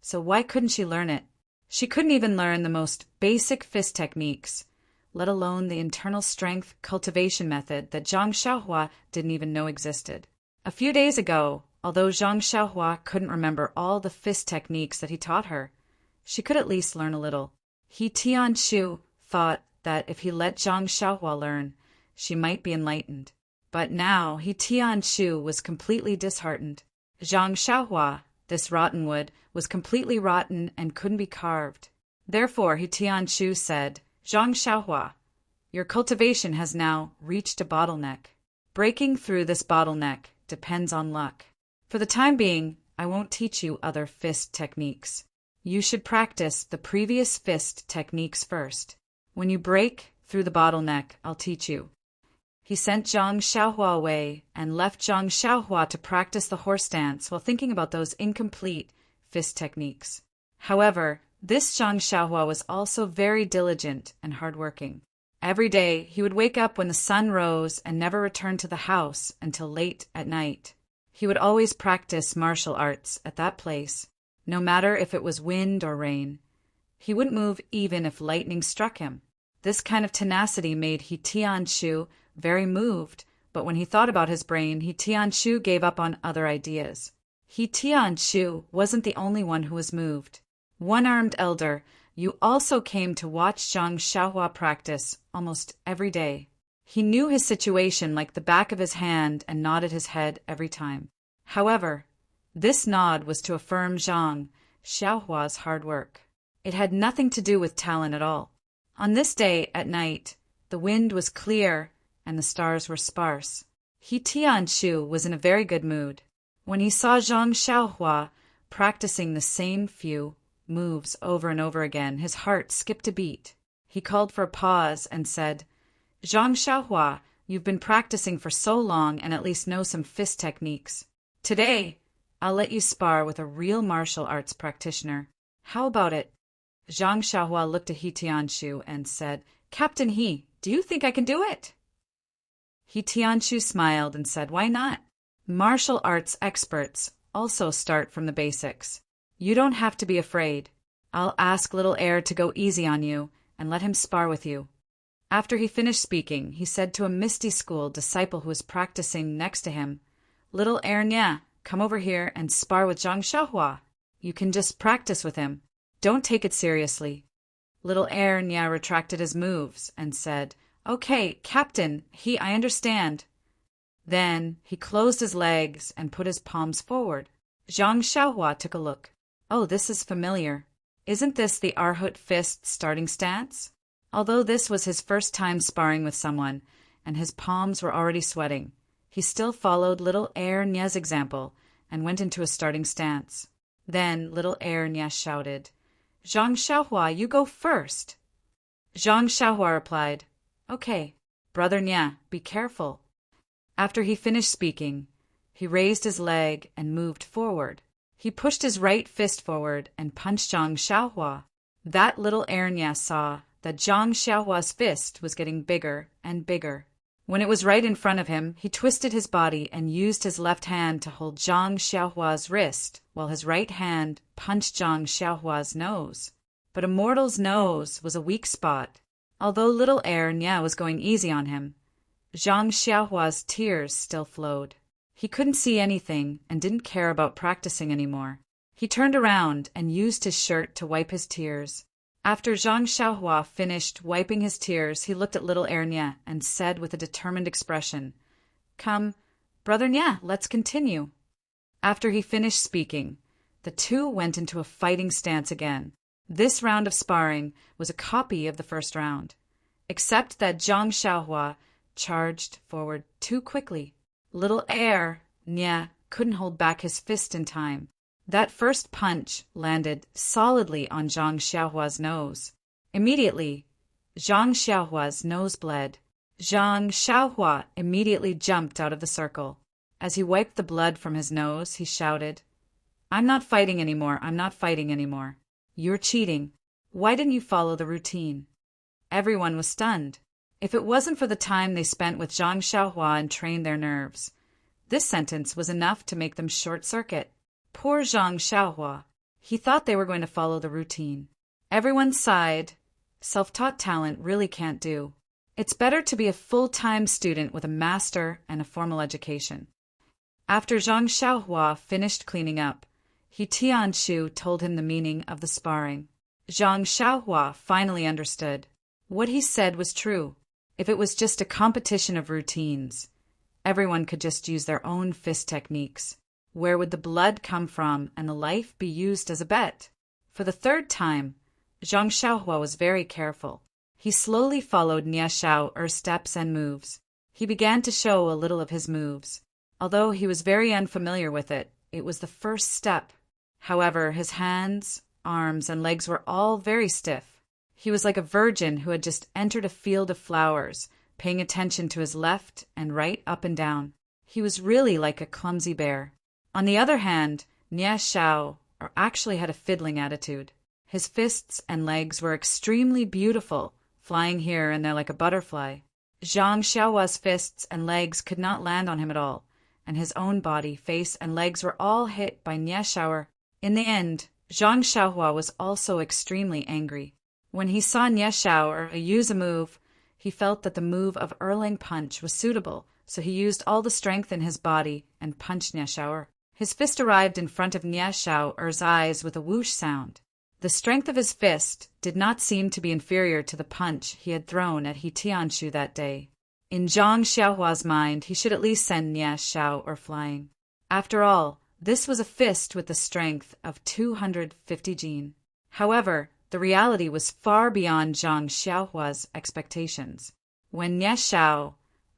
so why couldn't she learn it? She couldn't even learn the most basic fist techniques, let alone the internal strength cultivation method that Zhang Xiaohua didn't even know existed. A few days ago, although Zhang Xiaohua couldn't remember all the fist techniques that he taught her, she could at least learn a little. He Tianshu thought that if he let Zhang Xiaohua learn, she might be enlightened. But now He Tianshu was completely disheartened. Zhang Xiaohua, this rotten wood, was completely rotten and couldn't be carved. Therefore He Tianshu said, Zhang Xiaohua, your cultivation has now reached a bottleneck. Breaking through this bottleneck depends on luck. For the time being, I won't teach you other fist techniques. You should practice the previous fist techniques first. When you break through the bottleneck, I'll teach you. He sent Zhang Xiaohua away and left Zhang Xiaohua to practice the horse dance while thinking about those incomplete fist techniques. However, this Zhang Xiaohua was also very diligent and hardworking. Every day, he would wake up when the sun rose and never return to the house until late at night. He would always practice martial arts at that place, no matter if it was wind or rain. He wouldn't move even if lightning struck him. This kind of tenacity made He Tianshu very moved, but when he thought about his brain, He Tianshu gave up on other ideas. He Tianshu wasn't the only one who was moved. One-armed elder, you also came to watch Zhang Xiaohua practice almost every day. He knew his situation like the back of his hand and nodded his head every time. However, this nod was to affirm Zhang Xiaohua's hard work. It had nothing to do with talent at all. On this day, at night, the wind was clear and the stars were sparse. He Tianshu was in a very good mood. When he saw Zhang Xiaohua practicing the same few moves over and over again, his heart skipped a beat. He called for a pause and said, Zhang Xiaohua, you've been practicing for so long and at least know some fist techniques. Today, I'll let you spar with a real martial arts practitioner. How about it? Zhang Xiaohua looked at He Tianshu and said, Captain He, do you think I can do it? He Tianshu smiled and said, why not? Martial arts experts also start from the basics. You don't have to be afraid. I'll ask little Air to go easy on you and let him spar with you. After he finished speaking, he said to a Misty School disciple who was practicing next to him, Little Air Nya, come over here and spar with Zhang Xiaohua. You can just practice with him. Don't take it seriously. Little Air Nya retracted his moves and said, Okay, Captain, I understand. Then he closed his legs and put his palms forward. Zhang Xiaohua took a look. Oh, this is familiar. Isn't this the Arhut fist starting stance? Although this was his first time sparring with someone, and his palms were already sweating, he still followed Little Air Nya's example and went into a starting stance. Then Little Air Nya shouted, Zhang Xiaohua, you go first. Zhang Xiaohua replied, Okay, Brother Nya, be careful. After he finished speaking, he raised his leg and moved forward. He pushed his right fist forward and punched Zhang Xiaohua. That Little Air Nya saw that Zhang Xiaohua's fist was getting bigger and bigger. When it was right in front of him, he twisted his body and used his left hand to hold Zhang Xiaohua's wrist, while his right hand punched Zhang Xiaohua's nose. But a mortal's nose was a weak spot. Although Little Air Nya was going easy on him, Zhang Xiaohua's tears still flowed. He couldn't see anything and didn't care about practicing anymore. He turned around and used his shirt to wipe his tears. After Zhang Xiaohua finished wiping his tears, he looked at little Ernie and said with a determined expression, "Come, Brother Nya, let's continue." After he finished speaking, the two went into a fighting stance again. This round of sparring was a copy of the first round, except that Zhang Xiaohua charged forward too quickly. Little Nya couldn't hold back his fist in time. That first punch landed solidly on Zhang Xiaohua's nose. Immediately, Zhang Xiaohua's nose bled. Zhang Xiaohua immediately jumped out of the circle. As he wiped the blood from his nose, he shouted, "I'm not fighting anymore. I'm not fighting anymore. You're cheating. Why didn't you follow the routine?" Everyone was stunned. If it wasn't for the time they spent with Zhang Xiaohua and trained their nerves, this sentence was enough to make them short-circuit. Poor Zhang Xiaohua. He thought they were going to follow the routine. Everyone sighed. Self-taught talent really can't do. It's better to be a full-time student with a master and a formal education. After Zhang Xiaohua finished cleaning up, He Tianshu told him the meaning of the sparring. Zhang Xiaohua finally understood. What he said was true. If it was just a competition of routines, everyone could just use their own fist techniques. Where would the blood come from and the life be used as a bet? For the third time, Zhang Xiaohua was very careful. He slowly followed Nia Xiao's steps and moves. He began to show a little of his moves. Although he was very unfamiliar with it, it was the first step. However, his hands, arms, and legs were all very stiff. He was like a virgin who had just entered a field of flowers, paying attention to his left and right up and down. He was really like a clumsy bear. On the other hand, Nia Xiao actually had a fiddling attitude. His fists and legs were extremely beautiful, flying here and there like a butterfly. Zhang Xiaohua's fists and legs could not land on him at all, and his own body, face, and legs were all hit by Nia Xiao. In the end, Zhang Xiaohua was also extremely angry. When he saw Nia Xiao use a move, he felt that the move of Erlang Punch was suitable, so he used all the strength in his body and punched Nia Xiao. His fist arrived in front of Nia Xiao's eyes with a whoosh sound. The strength of his fist did not seem to be inferior to the punch he had thrown at He Tianshu that day. In Zhang Xiaohua's mind, he should at least send Nia Xiao flying. After all, this was a fist with the strength of 250 jin. However, the reality was far beyond Zhang Xiaohua's expectations. When Nia Xiao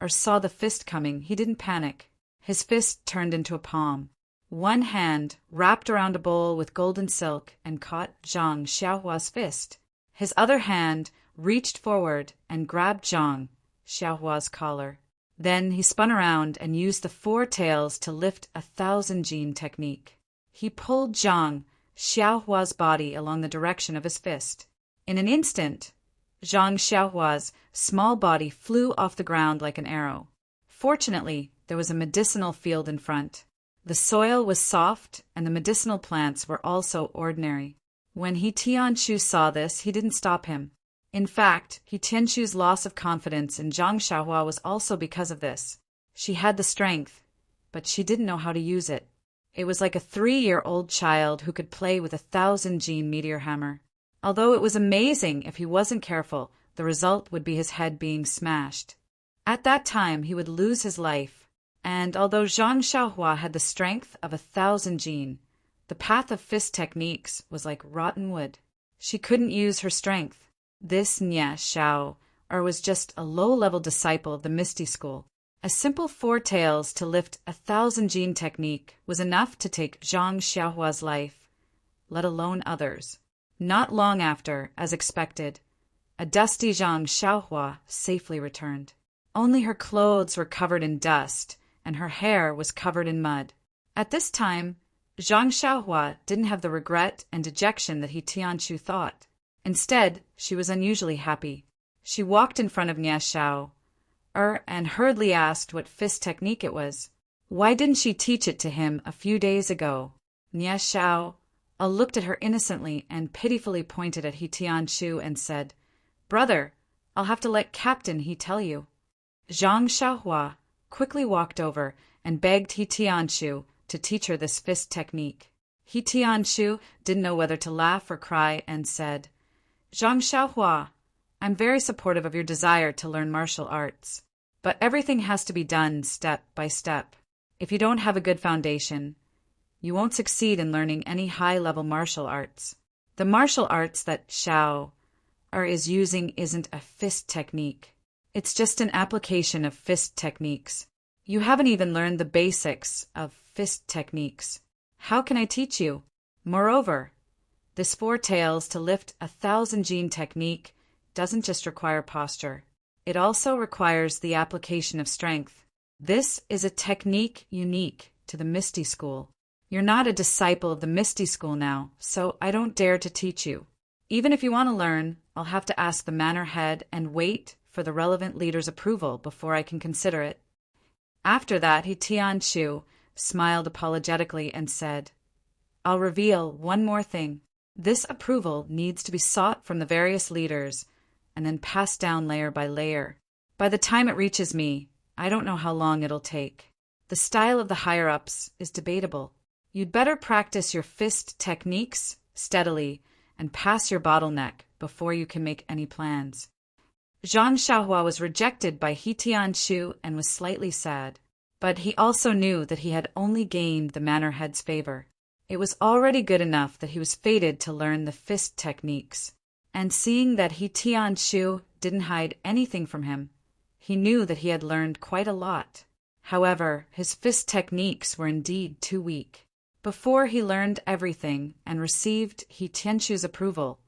saw the fist coming, he didn't panic. His fist turned into a palm. One hand wrapped around a bowl with golden silk and caught Zhang Xiaohua's fist. His other hand reached forward and grabbed Zhang Xiaohua's collar. Then he spun around and used the four tails to lift 1,000 jin technique. He pulled Zhang Xiaohua's body along the direction of his fist. In an instant, Zhang Xiaohua's small body flew off the ground like an arrow. Fortunately, there was a medicinal field in front. The soil was soft, and the medicinal plants were also ordinary. When He Tianshu saw this, he didn't stop him. In fact, He Tianshu's loss of confidence in Zhang Xiaohua was also because of this. She had the strength, but she didn't know how to use it. It was like a 3-year-old child who could play with 1,000 jin meteor hammer. Although it was amazing, if he wasn't careful, the result would be his head being smashed. At that time, he would lose his life. And although Zhang Xiaohua had the strength of 1,000 jin, the path of fist techniques was like rotten wood. She couldn't use her strength. This Nia Xiao was just a low-level disciple of the Misty School. A simple 4 tails to lift 1,000 jin technique was enough to take Zhang Xiaohua's life, let alone others. Not long after, as expected, a dusty Zhang Xiaohua safely returned. Only her clothes were covered in dust, and her hair was covered in mud. At this time, Zhang Xiaohua didn't have the regret and dejection that He Tianshu thought. Instead, she was unusually happy. She walked in front of Nia Xiao and hurriedly asked what fist technique it was. Why didn't she teach it to him a few days ago? Nia Xiao looked at her innocently and pitifully pointed at He Tianshu and said, "Brother, I'll have to let Captain He tell you." Zhang Xiaohua quickly walked over and begged He Tianshu to teach her this fist technique. He Tianshu didn't know whether to laugh or cry and said, Zhang Xiaohua, I'm very supportive of your desire to learn martial arts. But everything has to be done step by step. If you don't have a good foundation, you won't succeed in learning any high-level martial arts. The martial arts that Xiao is using isn't a fist technique. It's just an application of fist techniques. You haven't even learned the basics of fist techniques. How can I teach you? Moreover, this four tails to lift 1,000 gene technique doesn't just require posture. It also requires the application of strength. This is a technique unique to the Misty School. You're not a disciple of the Misty School now, so I don't dare to teach you. Even if you want to learn, I'll have to ask the manor head and wait for the relevant leader's approval before I can consider it. After that, he Tianshu smiled apologetically and said, I'll reveal one more thing. This approval needs to be sought from the various leaders and then passed down layer by layer. By the time it reaches me, I don't know how long it'll take. The style of the higher-ups is debatable. You'd better practice your fist techniques steadily and pass your bottleneck before you can make any plans. Zhang Xiaohua was rejected by He Tianshu and was slightly sad. But he also knew that he had only gained the manor head's favor. It was already good enough that he was fated to learn the fist techniques. And seeing that He Tianshu didn't hide anything from him, he knew that he had learned quite a lot. However, his fist techniques were indeed too weak. Before he learned everything and received He Tianshu's approval,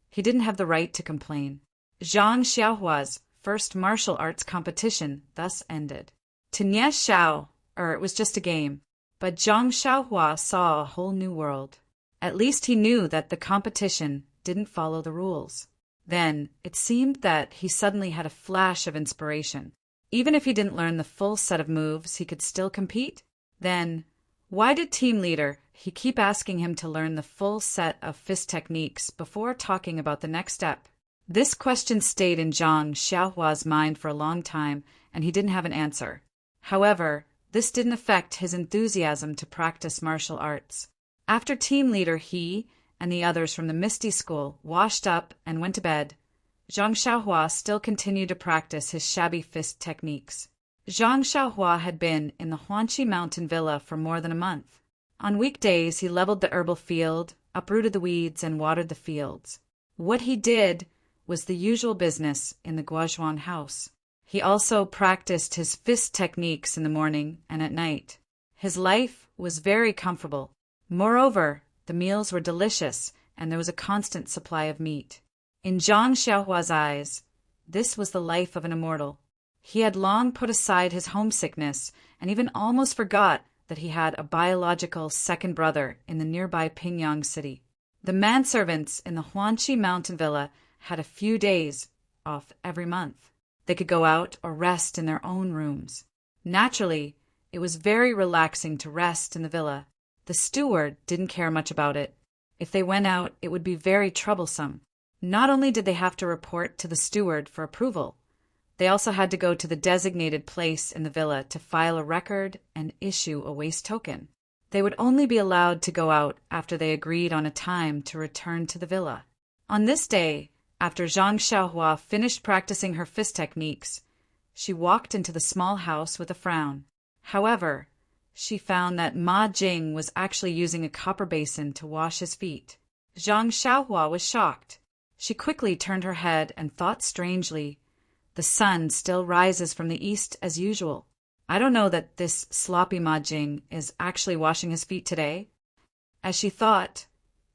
he didn't have the right to complain. Zhang Xiaohua's first martial arts competition thus ended. To Nie Xiao, it was just a game, but Zhang Xiaohua saw a whole new world. At least he knew that the competition didn't follow the rules. Then, it seemed that he suddenly had a flash of inspiration. Even if he didn't learn the full set of moves, he could still compete? Then, why did team leader he keep asking him to learn the full set of fist techniques before talking about the next step? This question stayed in Zhang Xiaohua's mind for a long time, and he didn't have an answer. However, this didn't affect his enthusiasm to practice martial arts. After team leader he and the others from the Misty School washed up and went to bed, Zhang Xiaohua still continued to practice his shabby fist techniques. Zhang Xiaohua had been in the Huanqi Mountain Villa for more than a month. On weekdays, he leveled the herbal field, uprooted the weeds, and watered the fields. What he did was the usual business in the Guozhuang house. He also practiced his fist techniques in the morning and at night. His life was very comfortable. Moreover, the meals were delicious, and there was a constant supply of meat. In Zhang Xiaohua's eyes, this was the life of an immortal. He had long put aside his homesickness and even almost forgot that he had a biological second brother in the nearby Pingyang city. The manservants in the Huanqi Mountain Villa had a few days off every month. They could go out or rest in their own rooms. Naturally, it was very relaxing to rest in the villa. The steward didn't care much about it. If they went out, it would be very troublesome. Not only did they have to report to the steward for approval, they also had to go to the designated place in the villa to file a record and issue a waste token. They would only be allowed to go out after they agreed on a time to return to the villa. On this day, after Zhang Xiaohua finished practicing her fist techniques, she walked into the small house with a frown. However, she found that Ma Jing was actually using a copper basin to wash his feet. Zhang Xiaohua was shocked. She quickly turned her head and thought strangely, the sun still rises from the east as usual. I don't know that this sloppy Ma Jing is actually washing his feet today. As she thought,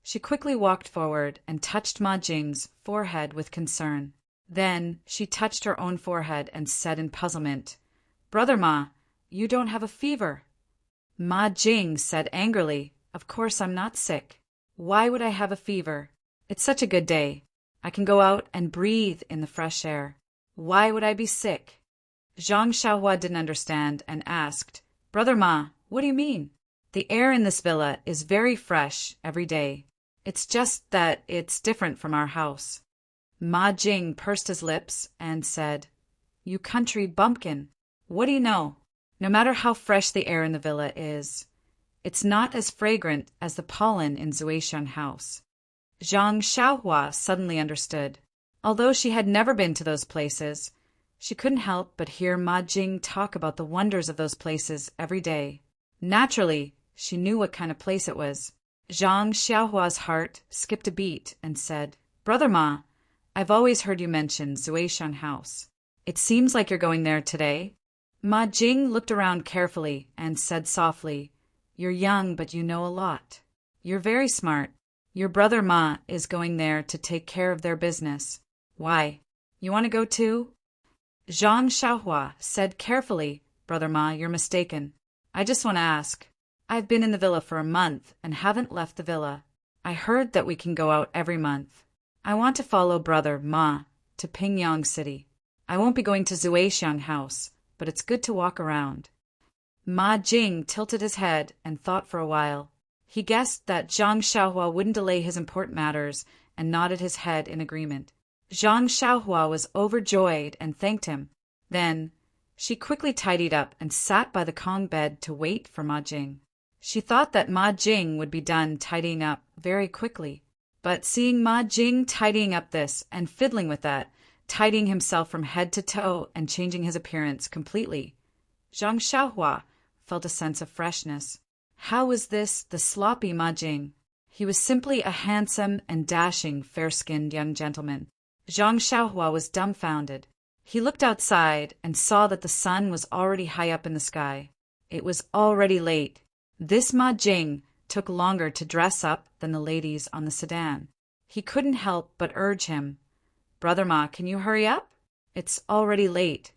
she quickly walked forward and touched Ma Jing's forehead with concern. Then she touched her own forehead and said in puzzlement, "Brother Ma, you don't have a fever." Ma Jing said angrily, "Of course I'm not sick. Why would I have a fever? It's such a good day. I can go out and breathe in the fresh air. Why would I be sick?" Zhang Xiaohua didn't understand and asked, "Brother Ma, what do you mean? The air in this villa is very fresh every day. It's just that it's different from our house." Ma Jing pursed his lips and said, "You country bumpkin, what do you know? No matter how fresh the air in the villa is, It's not as fragrant as the pollen in Zuishan House. Zhang Xiaohua suddenly understood. Although she had never been to those places, she couldn't help but hear Ma Jing talk about the wonders of those places every day. Naturally, she knew what kind of place it was. Zhang Xiaohua's heart skipped a beat and said, "Brother Ma, I've always heard you mention Zuishan House. It seems like you're going there today." Ma Jing looked around carefully and said softly, "You're young, but you know a lot. You're very smart. Your brother Ma is going there to take care of their business. Why? You want to go too?" Zhang Xiaohua said carefully, "Brother Ma, you're mistaken. I just want to ask. I've been in the villa for a month and haven't left the villa. I heard that we can go out every month. I want to follow Brother Ma to Pingyang City. I won't be going to Zuishan House, but it's good to walk around." Ma Jing tilted his head and thought for a while. He guessed that Zhang Xiaohua wouldn't delay his important matters and nodded his head in agreement. Zhang Xiaohua was overjoyed and thanked him. Then she quickly tidied up and sat by the Kong bed to wait for Ma Jing. She thought that Ma Jing would be done tidying up very quickly. But seeing Ma Jing tidying up this and fiddling with that, tidying himself from head to toe and changing his appearance completely, Zhang Xiaohua felt a sense of freshness. How was this the sloppy Ma Jing? He was simply a handsome and dashing, fair-skinned young gentleman. Zhang Xiaohua was dumbfounded. He looked outside and saw that the sun was already high up in the sky. It was already late. This Ma Jing took longer to dress up than the ladies on the sedan. He couldn't help but urge him, "Brother Ma, can you hurry up? It's already late."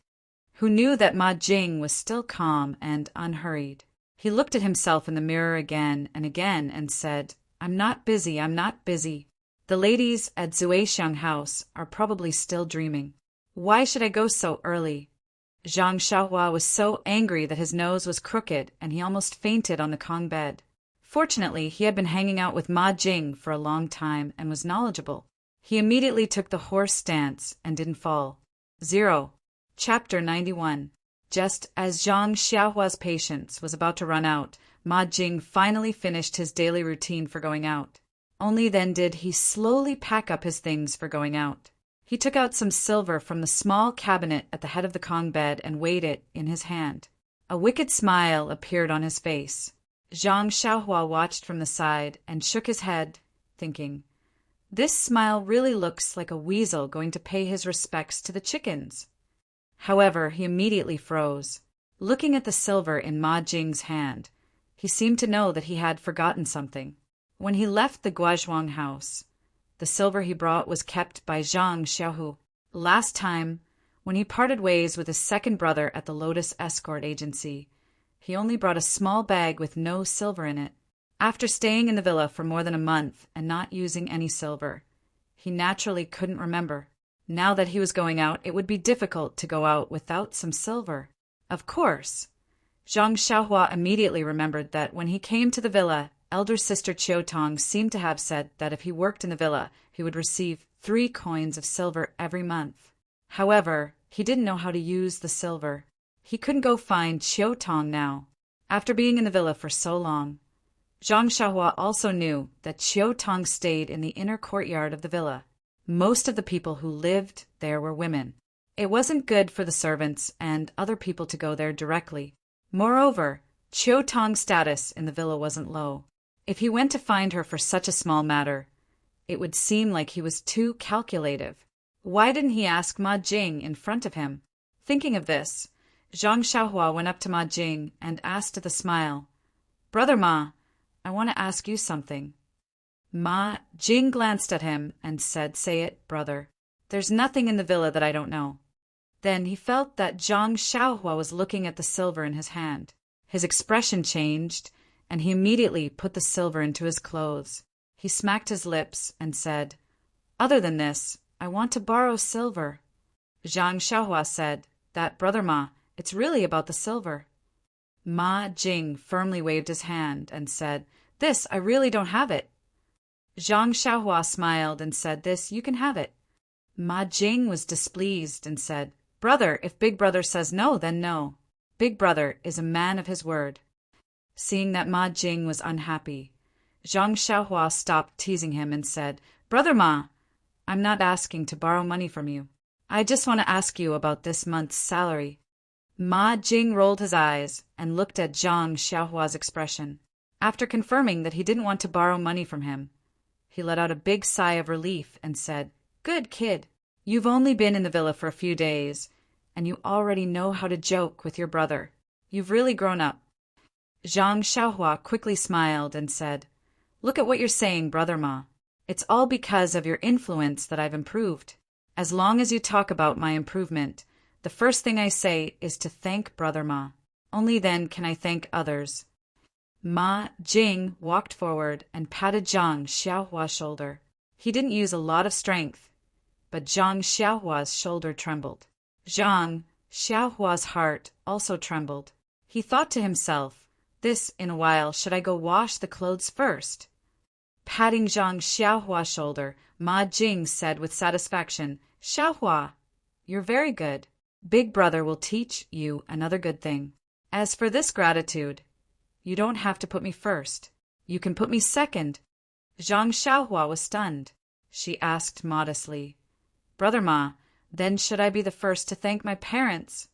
Who knew that Ma Jing was still calm and unhurried. He looked at himself in the mirror again and said, I'm not busy. The ladies at Zuishan House are probably still dreaming. Why should I go so early?" Zhang Xiaohua was so angry that his nose was crooked and he almost fainted on the Kong bed. Fortunately, he had been hanging out with Ma Jing for a long time and was knowledgeable. He immediately took the horse stance and didn't fall. 0. Chapter 91. Just as Zhang Xiaohua's patience was about to run out, Ma Jing finally finished his daily routine for going out. Only then did he slowly pack up his things for going out. He took out some silver from the small cabinet at the head of the Kong bed and weighed it in his hand. A wicked smile appeared on his face. Zhang Xiaohua watched from the side and shook his head, thinking, "This smile really looks like a weasel going to pay his respects to the chickens." However, he immediately froze. Looking at the silver in Ma Jing's hand, he seemed to know that he had forgotten something. When he left the Guozhuang house, the silver he brought was kept by Zhang Xiaohu. Last time, when he parted ways with his second brother at the Lotus Escort Agency, he only brought a small bag with no silver in it. After staying in the villa for more than a month and not using any silver, he naturally couldn't remember. Now that he was going out, it would be difficult to go out without some silver. Of course, Zhang Xiaohua immediately remembered that when he came to the villa, elder sister Qiutong seemed to have said that if he worked in the villa, he would receive 3 coins of silver every month. However, he didn't know how to use the silver. He couldn't go find Qiutong now. After being in the villa for so long, Zhang Xiaohua also knew that Qiutong stayed in the inner courtyard of the villa. Most of the people who lived there were women. It wasn't good for the servants and other people to go there directly. Moreover, Qiutong's status in the villa wasn't low. If he went to find her for such a small matter, it would seem like he was too calculative. Why didn't he ask Ma Jing in front of him? Thinking of this, Zhang Xiaohua went up to Ma Jing and asked with a smile, "Brother Ma, I want to ask you something." Ma Jing glanced at him and said, "Say it, brother. There's nothing in the villa that I don't know." Then he felt that Zhang Xiaohua was looking at the silver in his hand. His expression changed, and he immediately put the silver into his clothes. He smacked his lips and said, "Other than this, I want to borrow silver." Zhang Xiaohua said, "That, Brother Ma, it's really about the silver." Ma Jing firmly waved his hand and said, "This, I really don't have it." Zhang Xiaohua smiled and said, "This, you can have it." Ma Jing was displeased and said, "Brother, if Big Brother says no, then no. Big Brother is a man of his word." Seeing that Ma Jing was unhappy, Zhang Xiaohua stopped teasing him and said, "Brother Ma, I'm not asking to borrow money from you. I just want to ask you about this month's salary." Ma Jing rolled his eyes and looked at Zhang Xiaohua's expression. After confirming that he didn't want to borrow money from him, he let out a big sigh of relief and said, "Good kid. You've only been in the villa for a few days, and you already know how to joke with your brother. You've really grown up." Zhang Xiaohua quickly smiled and said, "Look at what you're saying, Brother Ma. It's all because of your influence that I've improved. As long as you talk about my improvement, the first thing I say is to thank Brother Ma. Only then can I thank others." Ma Jing walked forward and patted Zhang Xiaohua's shoulder. He didn't use a lot of strength, but Zhang Xiaohua's shoulder trembled. Zhang Xiaohua's heart also trembled. He thought to himself, "This, in a while, should I go wash the clothes first?" Patting Zhang Xiaohua's shoulder, Ma Jing said with satisfaction, "Xiaohua, you're very good. Big brother will teach you another good thing. As for this gratitude, you don't have to put me first. You can put me second." Zhang Xiaohua was stunned. She asked modestly, "Brother Ma, then should I be the first to thank my parents?"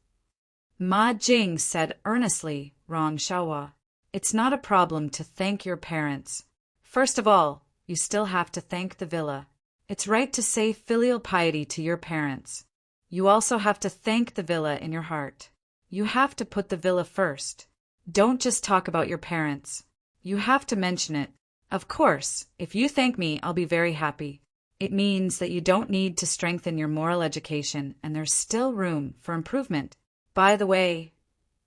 Ma Jing said earnestly, "Wrong, Xiaohua. It's not a problem to thank your parents. First of all, you still have to thank the villa. It's right to say filial piety to your parents. You also have to thank the villa in your heart. You have to put the villa first. Don't just talk about your parents. You have to mention it. Of course, if you thank me, I'll be very happy. It means that you don't need to strengthen your moral education, and there's still room for improvement. By the way,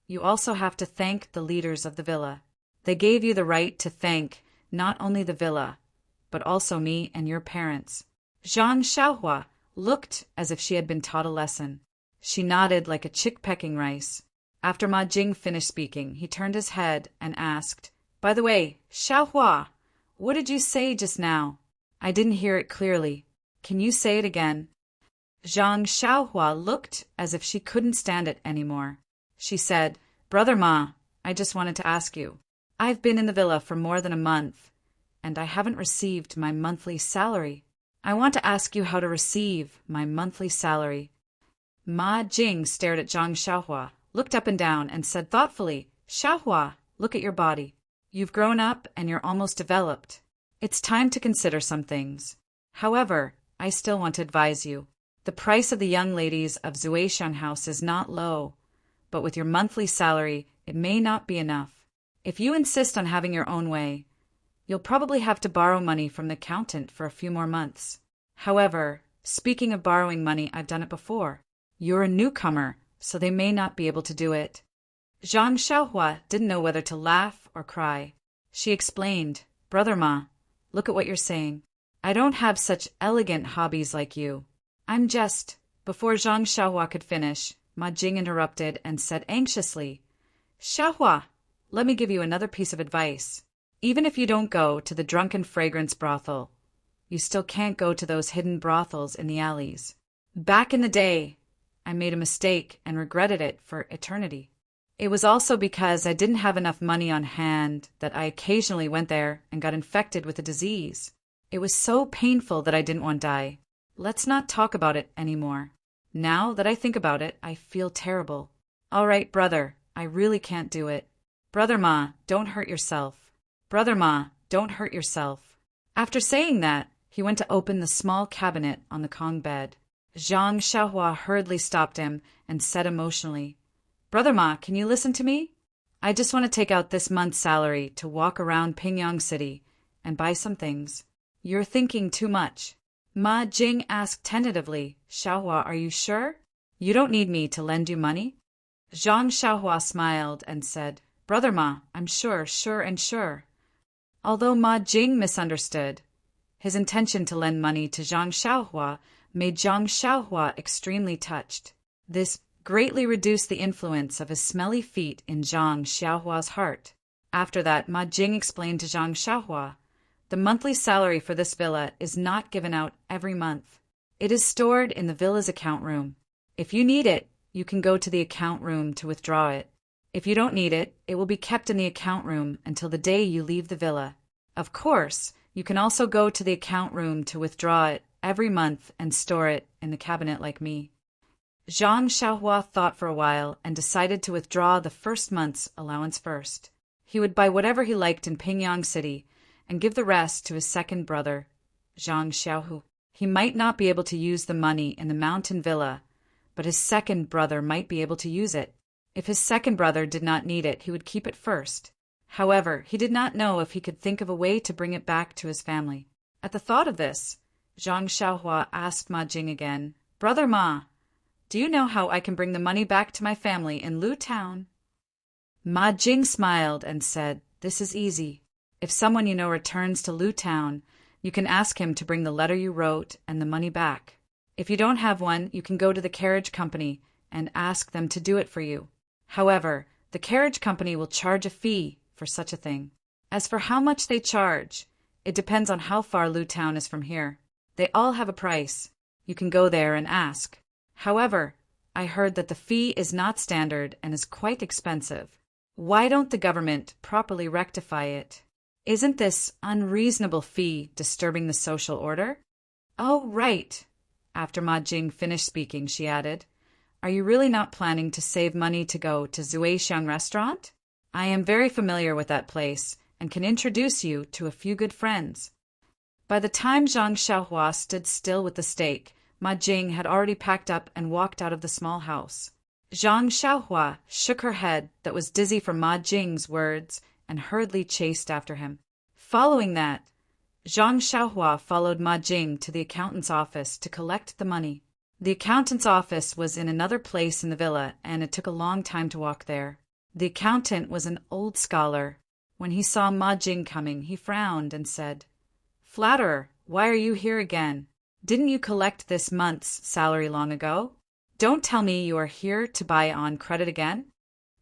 you also have to thank the leaders of the villa. They gave you the right to thank not only the villa, but also me and your parents." Zhang Xiaohua looked as if she had been taught a lesson. She nodded like a chick pecking rice. After Ma Jing finished speaking, he turned his head and asked, "By the way, Xiaohua, what did you say just now? I didn't hear it clearly. Can you say it again?" Zhang Xiaohua looked as if she couldn't stand it anymore. She said, "Brother Ma, I just wanted to ask you. I've been in the villa for more than a month, and I haven't received my monthly salary. I want to ask you how to receive my monthly salary." Ma Jing stared at Zhang Xiaohua, looked up and down, and said thoughtfully, "Xiaohua, look at your body. You've grown up and you're almost developed. It's time to consider some things. However, I still want to advise you. The price of the young ladies of Zuishan House is not low, but with your monthly salary, it may not be enough. If you insist on having your own way, you'll probably have to borrow money from the accountant for a few more months. However, speaking of borrowing money, I've done it before. You're a newcomer, so they may not be able to do it." Zhang Xiaohua didn't know whether to laugh or cry. She explained, "Brother Ma, look at what you're saying. I don't have such elegant hobbies like you. I'm just—" Before Zhang Xiaohua could finish, Ma Jing interrupted and said anxiously, "Xiaohua, let me give you another piece of advice. Even if you don't go to the drunken fragrance brothel, you still can't go to those hidden brothels in the alleys. Back in the day, I made a mistake and regretted it for eternity. It was also because I didn't have enough money on hand that I occasionally went there and got infected with a disease. It was so painful that I didn't want to die. Let's not talk about it anymore. Now that I think about it, I feel terrible. All right, brother, I really can't do it. Brother Ma, don't hurt yourself. Brother Ma, don't hurt yourself." After saying that, he went to open the small cabinet on the Kong bed. Zhang Xiaohua hurriedly stopped him and said emotionally, "Brother Ma, can you listen to me? I just want to take out this month's salary to walk around Pingyang City and buy some things." "You're thinking too much." Ma Jing asked tentatively, "Xiaohua, are you sure? You don't need me to lend you money?" Zhang Xiaohua smiled and said, "Brother Ma, I'm sure, sure and sure." Although Ma Jing misunderstood, his intention to lend money to Zhang Xiaohua made Zhang Xiaohua extremely touched. This greatly reduced the influence of his smelly feet in Zhang Xiaohua's heart. After that, Ma Jing explained to Zhang Xiaohua, "The monthly salary for this villa is not given out every month. It is stored in the villa's account room. If you need it, you can go to the account room to withdraw it. If you don't need it, it will be kept in the account room until the day you leave the villa. Of course, you can also go to the account room to withdraw it every month and store it in the cabinet like me. Zhang Xiaohua thought for a while and decided to withdraw the first month's allowance first. He would buy whatever he liked in Pingyang City and give the rest to his second brother, Zhang Xiaohu. He might not be able to use the money in the mountain villa, but his second brother might be able to use it. If his second brother did not need it, he would keep it first. However, he did not know if he could think of a way to bring it back to his family. At the thought of this, Zhang Xiaohua asked Ma Jing again, "Brother Ma, do you know how I can bring the money back to my family in Lu Town?" Ma Jing smiled and said, "This is easy. If someone you know returns to Lu Town, you can ask him to bring the letter you wrote and the money back. If you don't have one, you can go to the carriage company and ask them to do it for you. However, the carriage company will charge a fee for such a thing. As for how much they charge, it depends on how far Lu Town is from here. They all have a price. You can go there and ask. However, I heard that the fee is not standard and is quite expensive. Why don't the government properly rectify it? Isn't this unreasonable fee disturbing the social order?" "Oh, right." After Ma Jing finished speaking, she added, "Are you really not planning to save money to go to Zuixiang restaurant? I am very familiar with that place and can introduce you to a few good friends." By the time Zhang Xiaohua stood still with the steak, Ma Jing had already packed up and walked out of the small house. Zhang Xiaohua shook her head that was dizzy from Ma Jing's words and hurriedly chased after him. Following that, Zhang Xiaohua followed Ma Jing to the accountant's office to collect the money. The accountant's office was in another place in the villa, and it took a long time to walk there. The accountant was an old scholar. When he saw Ma Jing coming, he frowned and said, "Flatterer, why are you here again? Didn't you collect this month's salary long ago? Don't tell me you are here to buy on credit again,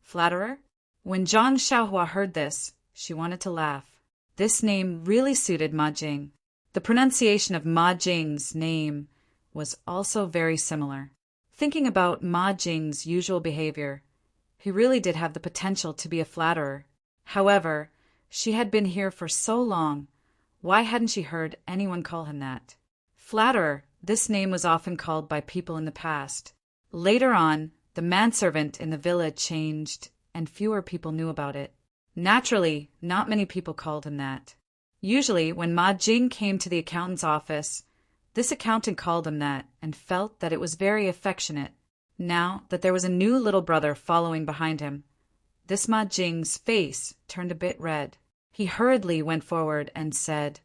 flatterer?" When Zhang Xiaohua heard this, she wanted to laugh. This name really suited Ma Jing. The pronunciation of Ma Jing's name was also very similar. Thinking about Ma Jing's usual behavior, he really did have the potential to be a flatterer. However, she had been here for so long, why hadn't she heard anyone call him that? Flatterer, this name was often called by people in the past. Later on, the manservant in the villa changed, and fewer people knew about it. Naturally, not many people called him that. Usually, when Ma Jing came to the accountant's office, this accountant called him that and felt that it was very affectionate. Now that there was a new little brother following behind him, this Ma Jing's face turned a bit red. He hurriedly went forward and said,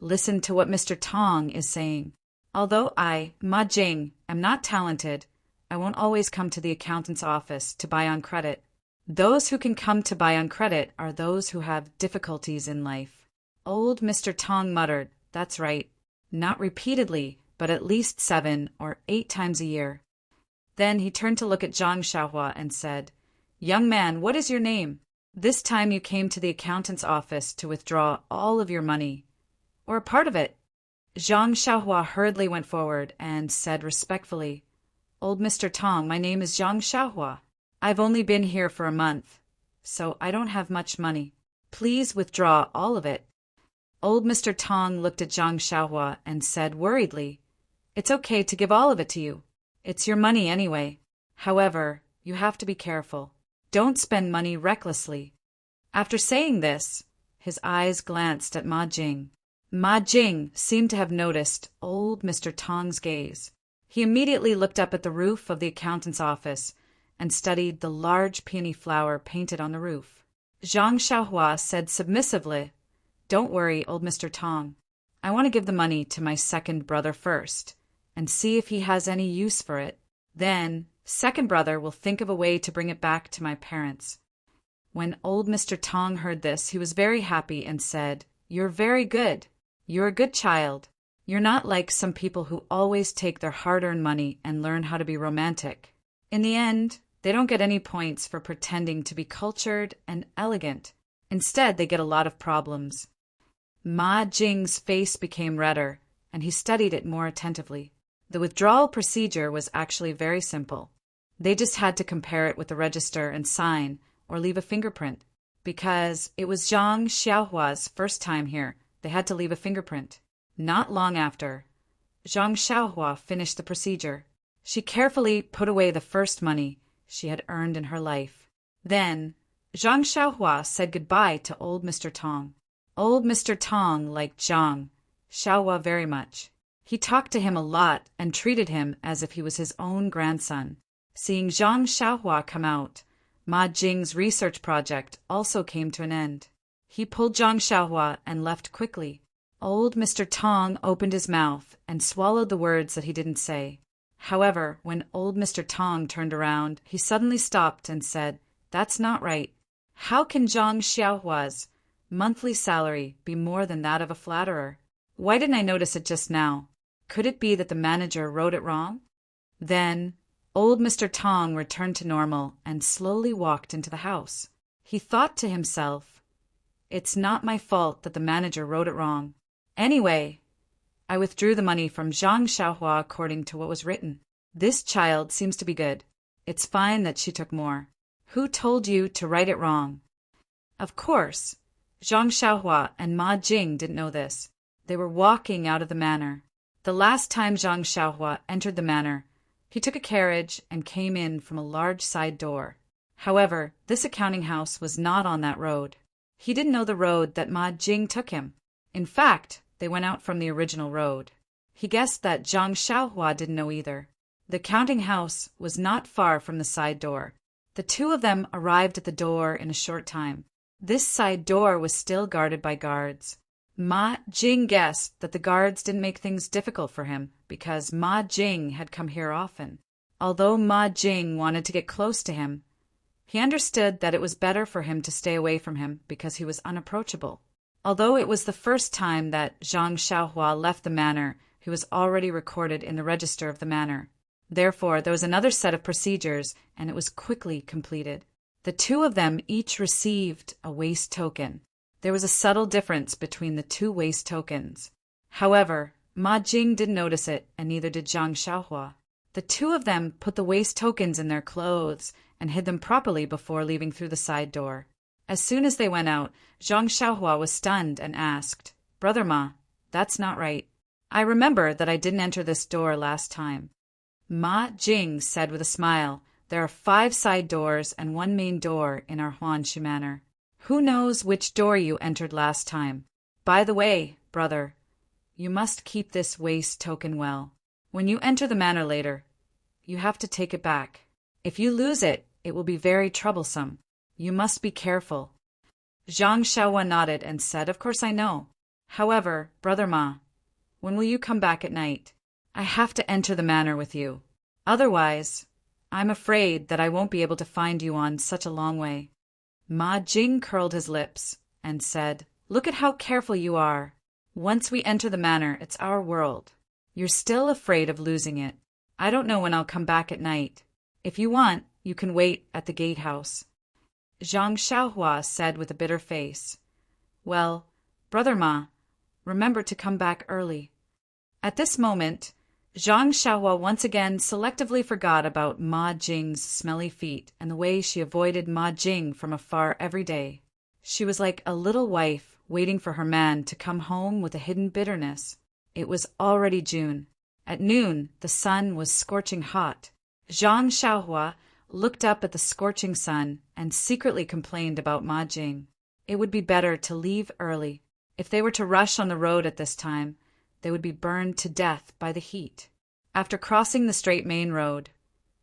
"Listen to what Mr. Tong is saying. Although I, Ma Jing, am not talented, I won't always come to the accountant's office to buy on credit. Those who can come to buy on credit are those who have difficulties in life." Old Mr. Tong muttered, "That's right." Not repeatedly, but at least 7 or 8 times a year. Then he turned to look at Zhang Xiaohua and said, "Young man, what is your name? This time you came to the accountant's office to withdraw all of your money, or a part of it." Zhang Xiaohua hurriedly went forward and said respectfully, "Old Mr. Tong, my name is Zhang Xiaohua. I've only been here for a month, so I don't have much money. Please withdraw all of it." Old Mr. Tong looked at Zhang Xiaohua and said worriedly, "It's okay to give all of it to you. It's your money anyway. However, you have to be careful. Don't spend money recklessly." After saying this, his eyes glanced at Ma Jing. Ma Jing seemed to have noticed old Mr. Tong's gaze. He immediately looked up at the roof of the accountant's office and studied the large peony flower painted on the roof. Zhang Xiaohua said submissively, "Don't worry, old Mr. Tong. I want to give the money to my second brother first, and see if he has any use for it. Then, second brother will think of a way to bring it back to my parents." When old Mr. Tong heard this, he was very happy and said, "You're very good. You're a good child. You're not like some people who always take their hard-earned money and learn how to be romantic. In the end, they don't get any points for pretending to be cultured and elegant. Instead, they get a lot of problems." Ma Jing's face became redder, and he studied it more attentively. The withdrawal procedure was actually very simple. They just had to compare it with the register and sign or leave a fingerprint. Because it was Zhang Xiaohua's first time here, they had to leave a fingerprint. Not long after, Zhang Xiaohua finished the procedure. She carefully put away the first money she had earned in her life. Then, Zhang Xiaohua said goodbye to old Mr. Tong. Old Mr. Tong liked Zhang Xiaohua very much. He talked to him a lot and treated him as if he was his own grandson. Seeing Zhang Xiaohua come out, Ma Jing's research project also came to an end. He pulled Zhang Xiaohua and left quickly. Old Mr. Tong opened his mouth and swallowed the words that he didn't say. However, when old Mr. Tong turned around, he suddenly stopped and said, "That's not right. How can Zhang Xiaohua's monthly salary be more than that of a flatterer? Why didn't I notice it just now? Could it be that the manager wrote it wrong?" Then, old Mr. Tong returned to normal and slowly walked into the house. He thought to himself, "It's not my fault that the manager wrote it wrong. Anyway, I withdrew the money from Zhang Xiaohua according to what was written. This child seems to be good. It's fine that she took more. Who told you to write it wrong?" Of course, Zhang Xiaohua and Ma Jing didn't know this. They were walking out of the manor. The last time Zhang Xiaohua entered the manor, he took a carriage and came in from a large side door. However, this accounting house was not on that road. He didn't know the road that Ma Jing took him. In fact, they went out from the original road. He guessed that Zhang Xiaohua didn't know either. The counting house was not far from the side door. The two of them arrived at the door in a short time. This side door was still guarded by guards. Ma Jing guessed that the guards didn't make things difficult for him because Ma Jing had come here often. Although Ma Jing wanted to get close to him, he understood that it was better for him to stay away from him because he was unapproachable. Although it was the first time that Zhang Xiaohua left the manor, he was already recorded in the register of the manor. Therefore, there was another set of procedures, and it was quickly completed. The two of them each received a waste token. There was a subtle difference between the two waste tokens. However, Ma Jing didn't notice it, and neither did Zhang Xiaohua. The two of them put the waste tokens in their clothes and hid them properly before leaving through the side door. As soon as they went out, Zhang Xiaohua was stunned and asked, "Brother Ma, that's not right. I remember that I didn't enter this door last time." Ma Jing said with a smile, "There are 5 side doors and 1 main door in our Huanshu manor. Who knows which door you entered last time? By the way, brother, you must keep this waste token well. When you enter the manor later, you have to take it back. If you lose it, it will be very troublesome. You must be careful." Zhang Xiaohua nodded and said, "Of course I know. However, Brother Ma, when will you come back at night? I have to enter the manor with you. Otherwise, I'm afraid that I won't be able to find you on such a long way." Ma Jing curled his lips and said, "Look at how careful you are. Once we enter the manor, it's our world. You're still afraid of losing it. I don't know when I'll come back at night. If you want, you can wait at the gatehouse." Zhang Xiaohua said with a bitter face, "Well, Brother Ma, remember to come back early." At this moment, Zhang Xiaohua once again selectively forgot about Ma Jing's smelly feet and the way she avoided Ma Jing from afar every day. She was like a little wife waiting for her man to come home with a hidden bitterness. It was already June. At noon, the sun was scorching hot. Zhang Xiaohua looked up at the scorching sun and secretly complained about Ma Jing. It would be better to leave early. If they were to rush on the road at this time, they would be burned to death by the heat. After crossing the straight main road,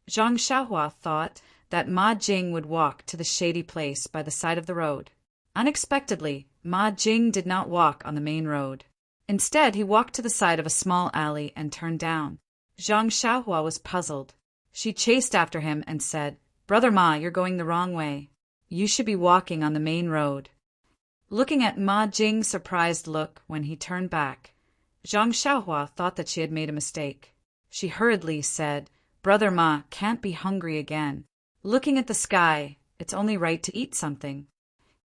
Zhang Xiaohua thought that Ma Jing would walk to the shady place by the side of the road. Unexpectedly, Ma Jing did not walk on the main road. Instead, he walked to the side of a small alley and turned down. Zhang Xiaohua was puzzled. She chased after him and said, "Brother Ma, you're going the wrong way. You should be walking on the main road." Looking at Ma Jing's surprised look when he turned back, Zhang Xiaohua thought that she had made a mistake. She hurriedly said, "Brother Ma can't be hungry again. Looking at the sky, it's only right to eat something."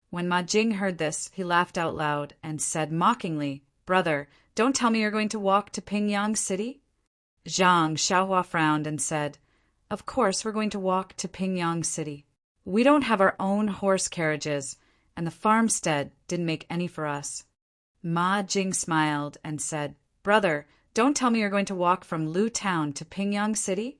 When Ma Jing heard this, he laughed out loud and said mockingly, "Brother, don't tell me you're going to walk to Pingyang City?" Zhang Xiaohua frowned and said, "Of course we're going to walk to Pingyang City. We don't have our own horse carriages, and the farmstead didn't make any for us. Ma Jing smiled and said, Brother, don't tell me you're going to walk from Lu Town to Pingyang City?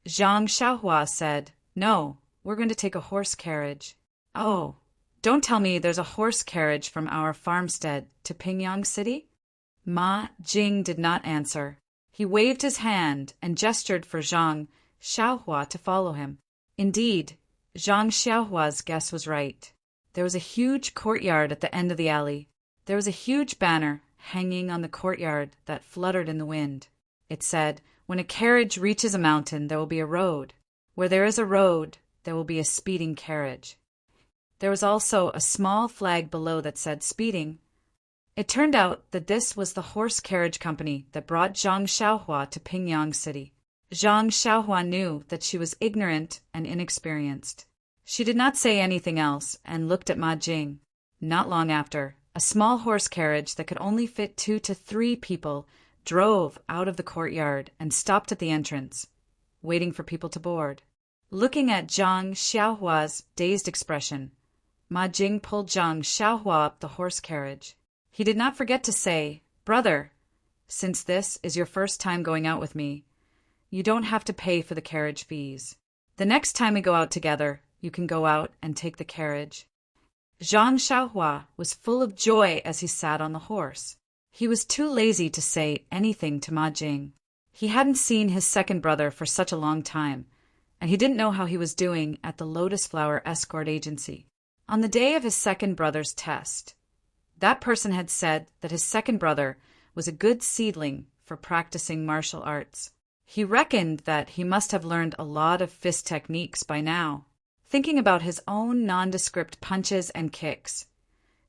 Zhang Xiaohua said, No, we're going to take a horse carriage. Oh, don't tell me there's a horse carriage from our farmstead to Pingyang City? Ma Jing did not answer. He waved his hand and gestured for Zhang Xiaohua to follow him. Indeed, Zhang Xiaohua's guess was right. There was a huge courtyard at the end of the alley. There was a huge banner hanging on the courtyard that fluttered in the wind. It said, When a carriage reaches a mountain, there will be a road. Where there is a road, there will be a speeding carriage. There was also a small flag below that said speeding. It turned out that this was the horse carriage company that brought Zhang Xiaohua to Pingyang City. Zhang Xiaohua knew that she was ignorant and inexperienced. She did not say anything else and looked at Ma Jing. Not long after, a small horse carriage that could only fit 2 to 3 people drove out of the courtyard and stopped at the entrance, waiting for people to board. Looking at Zhang Xiaohua's dazed expression, Ma Jing pulled Zhang Xiaohua up the horse carriage. He did not forget to say, Brother, since this is your first time going out with me, you don't have to pay for the carriage fees. The next time we go out together, you can go out and take the carriage. Zhang Xiaohua was full of joy as he sat on the horse. He was too lazy to say anything to Ma Jing. He hadn't seen his second brother for such a long time, and he didn't know how he was doing at the Lotus Flower Escort Agency. On the day of his second brother's test, that person had said that his second brother was a good seedling for practicing martial arts. He reckoned that he must have learned a lot of fist techniques by now. Thinking about his own nondescript punches and kicks,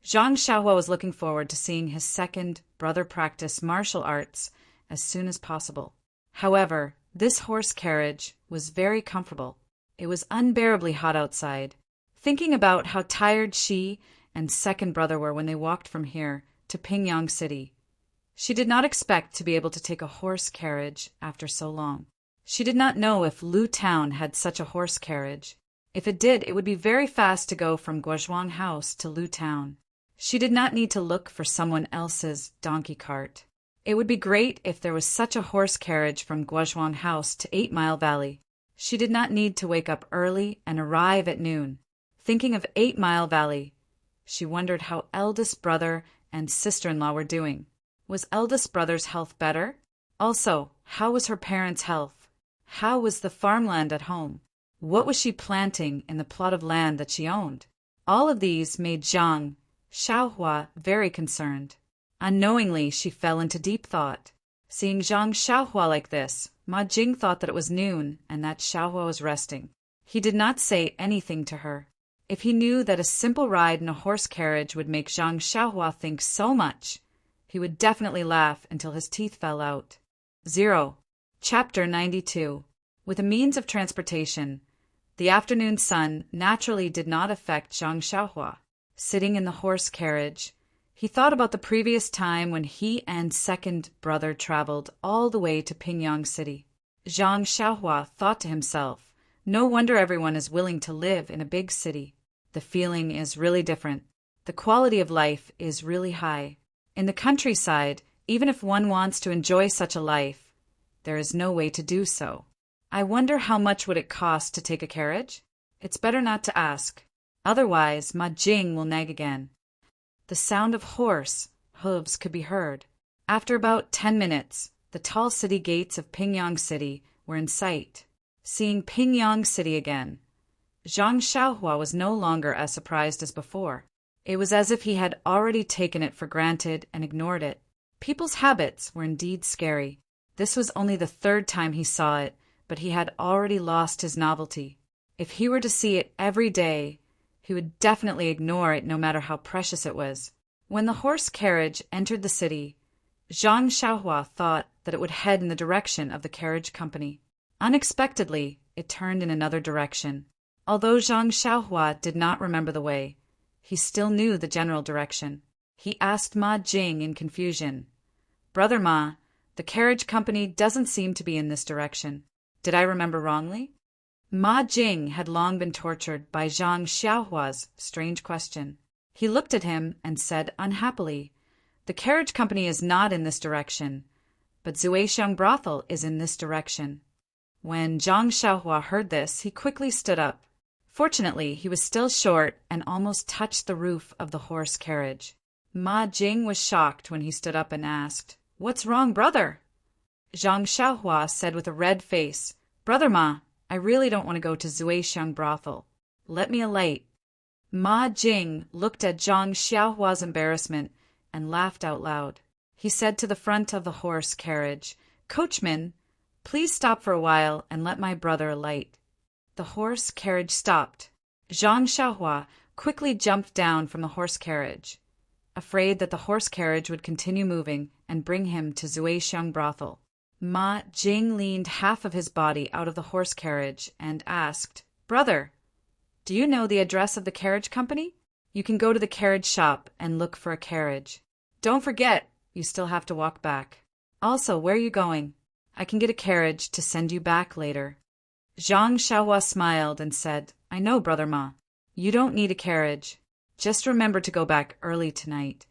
Zhang Xiaohua was looking forward to seeing his second brother practice martial arts as soon as possible. However, this horse carriage was very comfortable. It was unbearably hot outside. Thinking about how tired she and second brother were when they walked from here to Pingyang City, she did not expect to be able to take a horse carriage after so long. She did not know if Lu Town had such a horse carriage. If it did, it would be very fast to go from Guozhuang House to Lu Town. She did not need to look for someone else's donkey cart. It would be great if there was such a horse carriage from Guozhuang House to 8 Mile Valley. She did not need to wake up early and arrive at noon. Thinking of 8 Mile Valley, she wondered how eldest brother and sister-in-law were doing. Was eldest brother's health better? Also, how was her parents' health? How was the farmland at home? What was she planting in the plot of land that she owned? All of these made Zhang Xiaohua very concerned. Unknowingly, she fell into deep thought. Seeing Zhang Xiaohua like this, Ma Jing thought that it was noon and that Xiaohua was resting. He did not say anything to her. If he knew that a simple ride in a horse carriage would make Zhang Xiaohua think so much, he would definitely laugh until his teeth fell out. 0. Chapter 92. With a means of transportation, the afternoon sun naturally did not affect Zhang Xiaohua. Sitting in the horse carriage, he thought about the previous time when he and second brother traveled all the way to Pingyang City. Zhang Xiaohua thought to himself, no wonder everyone is willing to live in a big city. The feeling is really different. The quality of life is really high. In the countryside, even if one wants to enjoy such a life, there is no way to do so. I wonder how much would it cost to take a carriage? It's better not to ask. Otherwise, Ma Jing will nag again. The sound of horse hooves could be heard. After about 10 minutes, the tall city gates of Pingyang City were in sight. Seeing Pingyang City again, Zhang Xiaohua was no longer as surprised as before. It was as if he had already taken it for granted and ignored it. People's habits were indeed scary. This was only the 3rd time he saw it, but he had already lost his novelty. If he were to see it every day, he would definitely ignore it no matter how precious it was. When the horse carriage entered the city, Zhang Xiaohua thought that it would head in the direction of the carriage company. Unexpectedly, it turned in another direction. Although Zhang Xiaohua did not remember the way, he still knew the general direction. He asked Ma Jing in confusion, Brother Ma, the carriage company doesn't seem to be in this direction. Did I remember wrongly? Ma Jing had long been tortured by Zhang Xiaohua's strange question. He looked at him and said unhappily, "The carriage company is not in this direction, but Zuixiang brothel is in this direction." When Zhang Xiaohua heard this, he quickly stood up. Fortunately, he was still short and almost touched the roof of the horse carriage. Ma Jing was shocked when he stood up and asked, "What's wrong, brother?" Zhang Xiaohua said with a red face, "Brother Ma, I really don't want to go to Zuixiang brothel. Let me alight." Ma Jing looked at Zhang Xiaohua's embarrassment and laughed out loud. He said to the front of the horse carriage, "Coachman, please stop for a while and let my brother alight." The horse carriage stopped. Zhang Xiaohua quickly jumped down from the horse carriage, afraid that the horse carriage would continue moving and bring him to Zuixiang brothel. Ma Jing leaned half of his body out of the horse carriage and asked, "Brother, do you know the address of the carriage company? You can go to the carriage shop and look for a carriage. Don't forget, you still have to walk back. Also, where are you going? I can get a carriage to send you back later." Zhang Xiaohua smiled and said, "I know, Brother Ma. You don't need a carriage. Just remember to go back early tonight."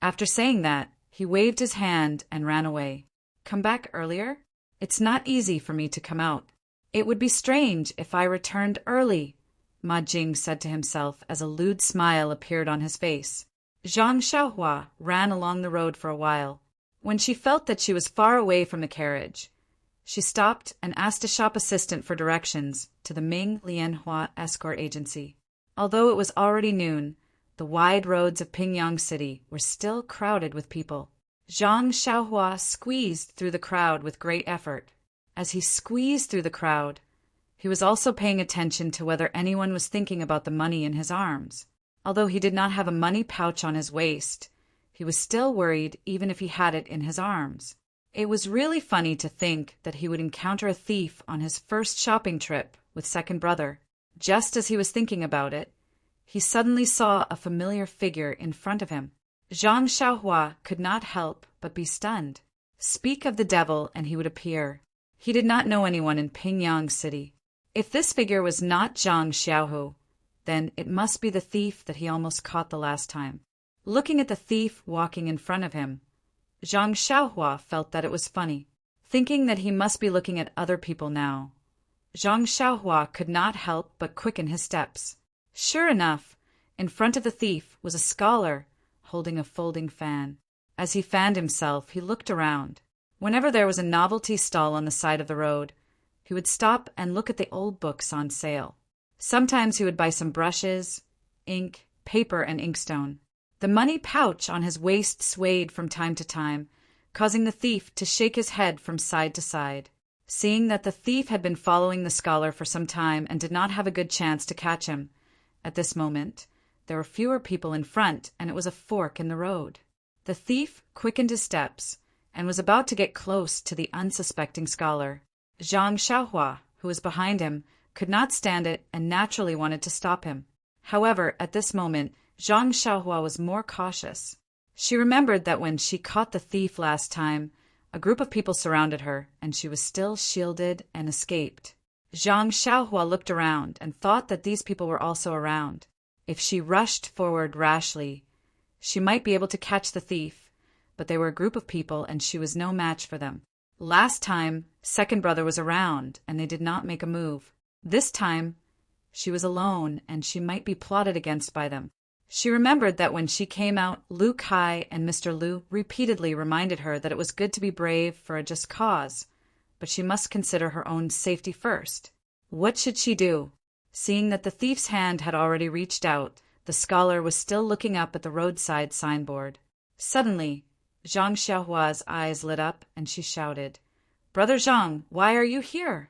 After saying that, he waved his hand and ran away. "Come back earlier? It's not easy for me to come out. It would be strange if I returned early," Ma Jing said to himself as a lewd smile appeared on his face. Zhang Xiaohua ran along the road for a while. When she felt that she was far away from the carriage, she stopped and asked a shop assistant for directions to the Ming Lianhua escort agency. Although it was already noon, the wide roads of Pingyang City were still crowded with people. Zhang Xiaohua squeezed through the crowd with great effort. As he squeezed through the crowd, he was also paying attention to whether anyone was thinking about the money in his arms. Although he did not have a money pouch on his waist, he was still worried even if he had it in his arms. It was really funny to think that he would encounter a thief on his first shopping trip with second brother. Just as he was thinking about it, he suddenly saw a familiar figure in front of him. Zhang Xiaohua could not help but be stunned. Speak of the devil and he would appear. He did not know anyone in Pingyang City. If this figure was not Zhang Xiaohu, then it must be the thief that he almost caught the last time. Looking at the thief walking in front of him, Zhang Xiaohua felt that it was funny. Thinking that he must be looking at other people now, Zhang Xiaohua could not help but quicken his steps. Sure enough, in front of the thief was a scholar holding a folding fan. As he fanned himself, he looked around. Whenever there was a novelty stall on the side of the road, he would stop and look at the old books on sale. Sometimes he would buy some brushes, ink, paper, and inkstone. The money pouch on his waist swayed from time to time, causing the thief to shake his head from side to side. Seeing that the thief had been following the scholar for some time and did not have a good chance to catch him, at this moment, there were fewer people in front and it was a fork in the road. The thief quickened his steps and was about to get close to the unsuspecting scholar. Zhang Xiaohua, who was behind him, could not stand it and naturally wanted to stop him. However, at this moment, Zhang Xiaohua was more cautious. She remembered that when she caught the thief last time, a group of people surrounded her and she was still shielded and escaped. Zhang Xiaohua looked around and thought that these people were also around. If she rushed forward rashly, she might be able to catch the thief, but they were a group of people and she was no match for them. Last time, second brother was around and they did not make a move. This time, she was alone and she might be plotted against by them. She remembered that when she came out, Lu Kai and Mr. Lu repeatedly reminded her that it was good to be brave for a just cause, but she must consider her own safety first. What should she do? Seeing that the thief's hand had already reached out, the scholar was still looking up at the roadside signboard. Suddenly, Zhang Xiaohua's eyes lit up and she shouted, "Brother Zhang, why are you here?"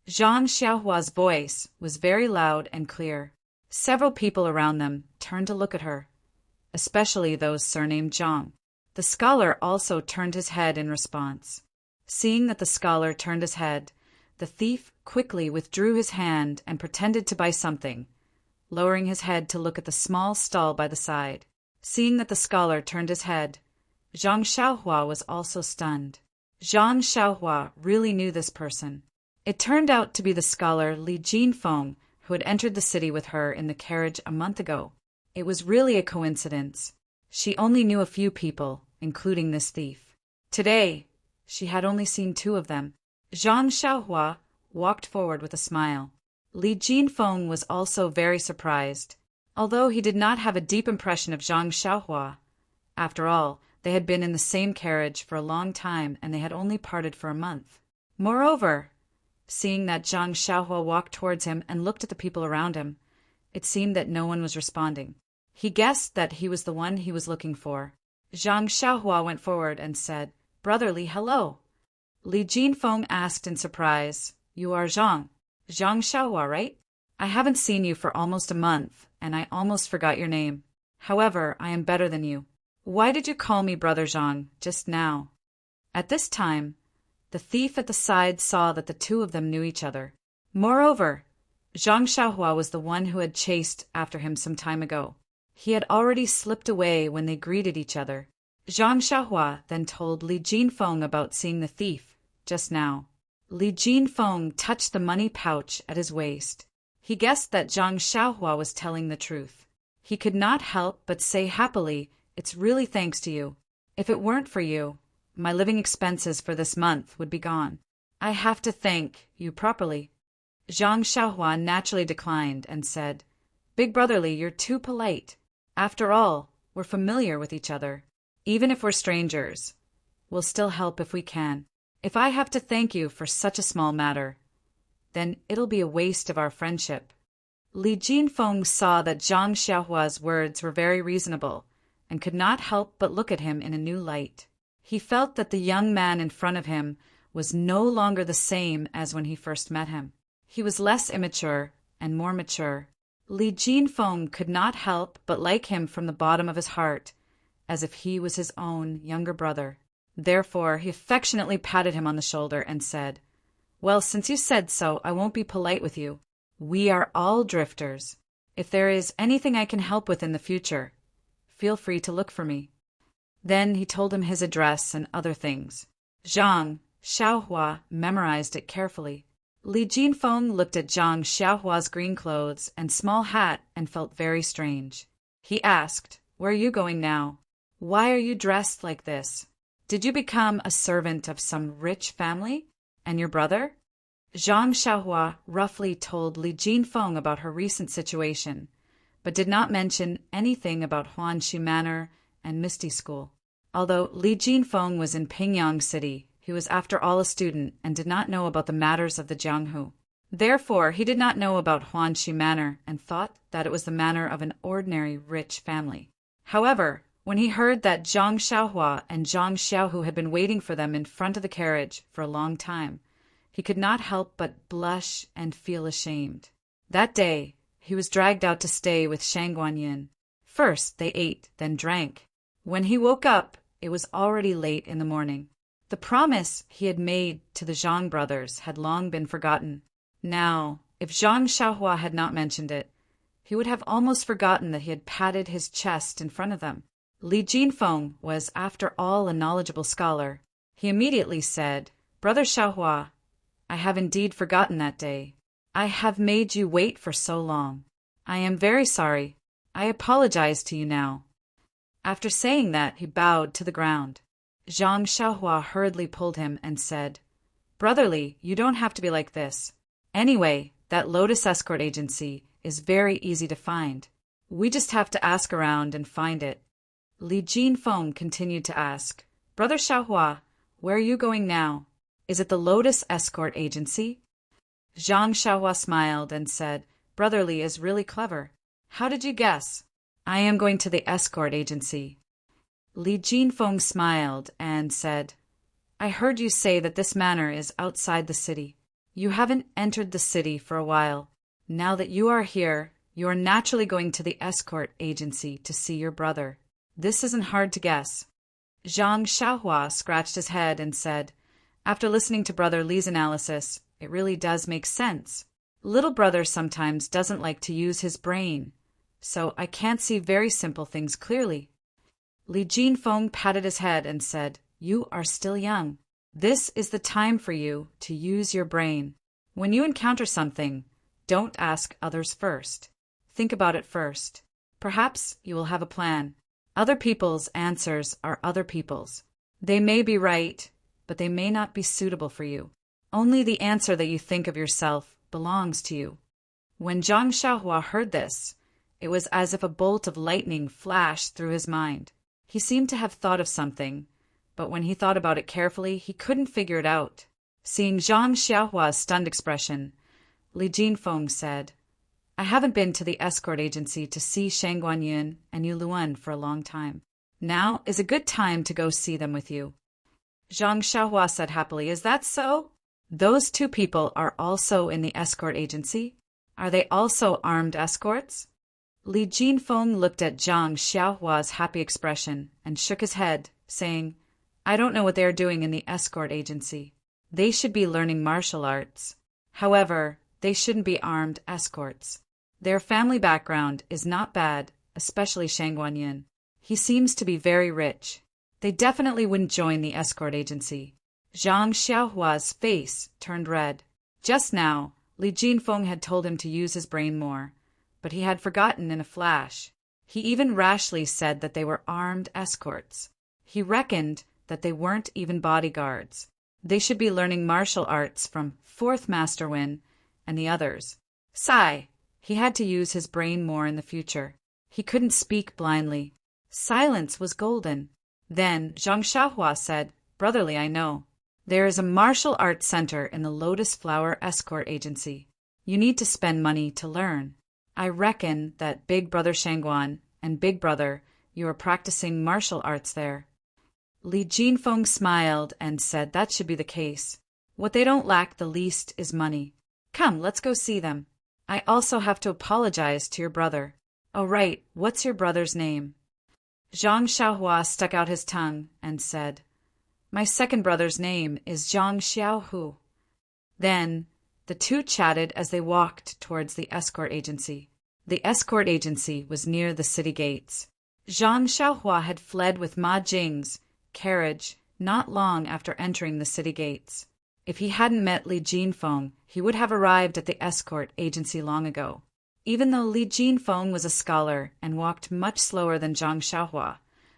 Zhang Xiaohua's voice was very loud and clear. Several people around them turned to look at her, especially those surnamed Zhang. The scholar also turned his head in response. Seeing that the scholar turned his head, the thief quickly withdrew his hand and pretended to buy something, lowering his head to look at the small stall by the side. Seeing that the scholar turned his head, Zhang Xiaohua was also stunned. Zhang Xiaohua really knew this person. It turned out to be the scholar Li Jinfeng who had entered the city with her in the carriage a month ago. It was really a coincidence. She only knew a few people, including this thief. Today, she had only seen two of them. Zhang Xiaohua walked forward with a smile. Li Jinfeng was also very surprised, although he did not have a deep impression of Zhang Xiaohua. After all, they had been in the same carriage for a long time and they had only parted for a month. Moreover, seeing that Zhang Xiaohua walked towards him and looked at the people around him, it seemed that no one was responding. He guessed that he was the one he was looking for. Zhang Xiaohua went forward and said, "Brotherly, hello." Li Jinfeng asked in surprise, "You are Zhang Xiaohua, right? I haven't seen you for almost a month, and I almost forgot your name. However, I am better than you. Why did you call me Brother Zhang just now?" At this time, the thief at the side saw that the two of them knew each other. Moreover, Zhang Xiaohua was the one who had chased after him some time ago. He had already slipped away when they greeted each other. Zhang Xiaohua then told Li Jinfeng about seeing the thief just now. Li Jinfeng touched the money pouch at his waist. He guessed that Zhang Xiaohua was telling the truth. He could not help but say happily, "It's really thanks to you. If it weren't for you, my living expenses for this month would be gone. I have to thank you properly." Zhang Xiaohua naturally declined and said, "Big brotherly, you're too polite. After all, we're familiar with each other. Even if we're strangers, we'll still help if we can. If I have to thank you for such a small matter, then it'll be a waste of our friendship." Li Jinfeng saw that Zhang Xiaohua's words were very reasonable and could not help but look at him in a new light. He felt that the young man in front of him was no longer the same as when he first met him. He was less immature and more mature. Li Jinfeng could not help but like him from the bottom of his heart, as if he was his own younger brother. Therefore, he affectionately patted him on the shoulder and said, "Well, since you said so, I won't be polite with you. We are all drifters. If there is anything I can help with in the future, feel free to look for me." Then he told him his address and other things. Zhang Xiaohua memorized it carefully. Li Jinfeng looked at Zhang Xiaohua's green clothes and small hat and felt very strange. He asked, "Where are you going now? Why are you dressed like this? Did you become a servant of some rich family? And your brother?" Zhang Xiaohua roughly told Li Jinfeng about her recent situation, but did not mention anything about Huanxi Manor and Misty School. Although Li Jinfeng was in Pingyang City, he was after all a student and did not know about the matters of the Jianghu. Therefore, he did not know about Huanxi Manor and thought that it was the manor of an ordinary rich family. However, when he heard that Zhang Xiaohua and Zhang Xiaohu had been waiting for them in front of the carriage for a long time, he could not help but blush and feel ashamed. That day, he was dragged out to stay with Shang Guanyin. First, they ate, then drank. When he woke up, it was already late in the morning. The promise he had made to the Zhang brothers had long been forgotten. Now, if Zhang Xiaohua had not mentioned it, he would have almost forgotten that he had patted his chest in front of them. Li Jinfeng was, after all, a knowledgeable scholar. He immediately said, "Brother Xiaohua, I have indeed forgotten that day. I have made you wait for so long. I am very sorry. I apologize to you now." After saying that, he bowed to the ground. Zhang Xiaohua hurriedly pulled him and said, "Brotherly, you don't have to be like this. Anyway, that Lotus Escort Agency is very easy to find. We just have to ask around and find it." Li Jinfeng continued to ask, "Brother Xiaohua, where are you going now? Is it the Lotus Escort Agency?" Zhang Xiaohua smiled and said, "Brotherly is really clever. How did you guess? I am going to the escort agency." Li Jinfeng smiled and said, "I heard you say that this manor is outside the city. You haven't entered the city for a while. Now that you are here, you are naturally going to the escort agency to see your brother. This isn't hard to guess." Zhang Xiaohua scratched his head and said, "After listening to Brother Li's analysis, it really does make sense. Little brother sometimes doesn't like to use his brain, so I can't see very simple things clearly." Li Jinfeng patted his head and said, "You are still young. This is the time for you to use your brain. When you encounter something, don't ask others first. Think about it first. Perhaps you will have a plan. Other people's answers are other people's. They may be right, but they may not be suitable for you. Only the answer that you think of yourself belongs to you. When Zhang Xiaohua heard this, it was as if a bolt of lightning flashed through his mind. He seemed to have thought of something, but when he thought about it carefully, he couldn't figure it out. Seeing Zhang Xiaohua's stunned expression, Li Jinfeng said, I haven't been to the escort agency to see Shang Guanyin and Yu Luan for a long time. Now is a good time to go see them with you. Zhang Xiaohua said happily, Is that so? Those two people are also in the escort agency? Are they also armed escorts? Li Jinfeng looked at Zhang Xiaohua's happy expression and shook his head, saying, I don't know what they are doing in the escort agency. They should be learning martial arts. However, they shouldn't be armed escorts. Their family background is not bad, especially Shang Guanyin. He seems to be very rich. They definitely wouldn't join the escort agency. Zhang Xiaohua's face turned red. Just now, Li Jinfeng had told him to use his brain more, but he had forgotten in a flash. He even rashly said that they were armed escorts. He reckoned that they weren't even bodyguards. They should be learning martial arts from Fourth Master Wen and the others. Sigh. He had to use his brain more in the future. He couldn't speak blindly. Silence was golden. Then Zhang Xiaohua said, Brotherly, I know. There is a martial arts center in the Lotus Flower Escort Agency. You need to spend money to learn. I reckon that Big Brother Shangguan and Big Brother, you are practicing martial arts there. Li Jinfeng smiled and said that should be the case. What they don't lack the least is money. Come, let's go see them. I also have to apologize to your brother. Oh right, what's your brother's name? Zhang Xiaohua stuck out his tongue and said, My second brother's name is Zhang Xiaohu. Then the two chatted as they walked towards the escort agency. The escort agency was near the city gates. Zhang Xiaohua had fled with Ma Jing's carriage not long after entering the city gates. If he hadn't met Li Jinfeng, he would have arrived at the escort agency long ago. Even though Li Jinfeng was a scholar and walked much slower than Zhang Xiaohua,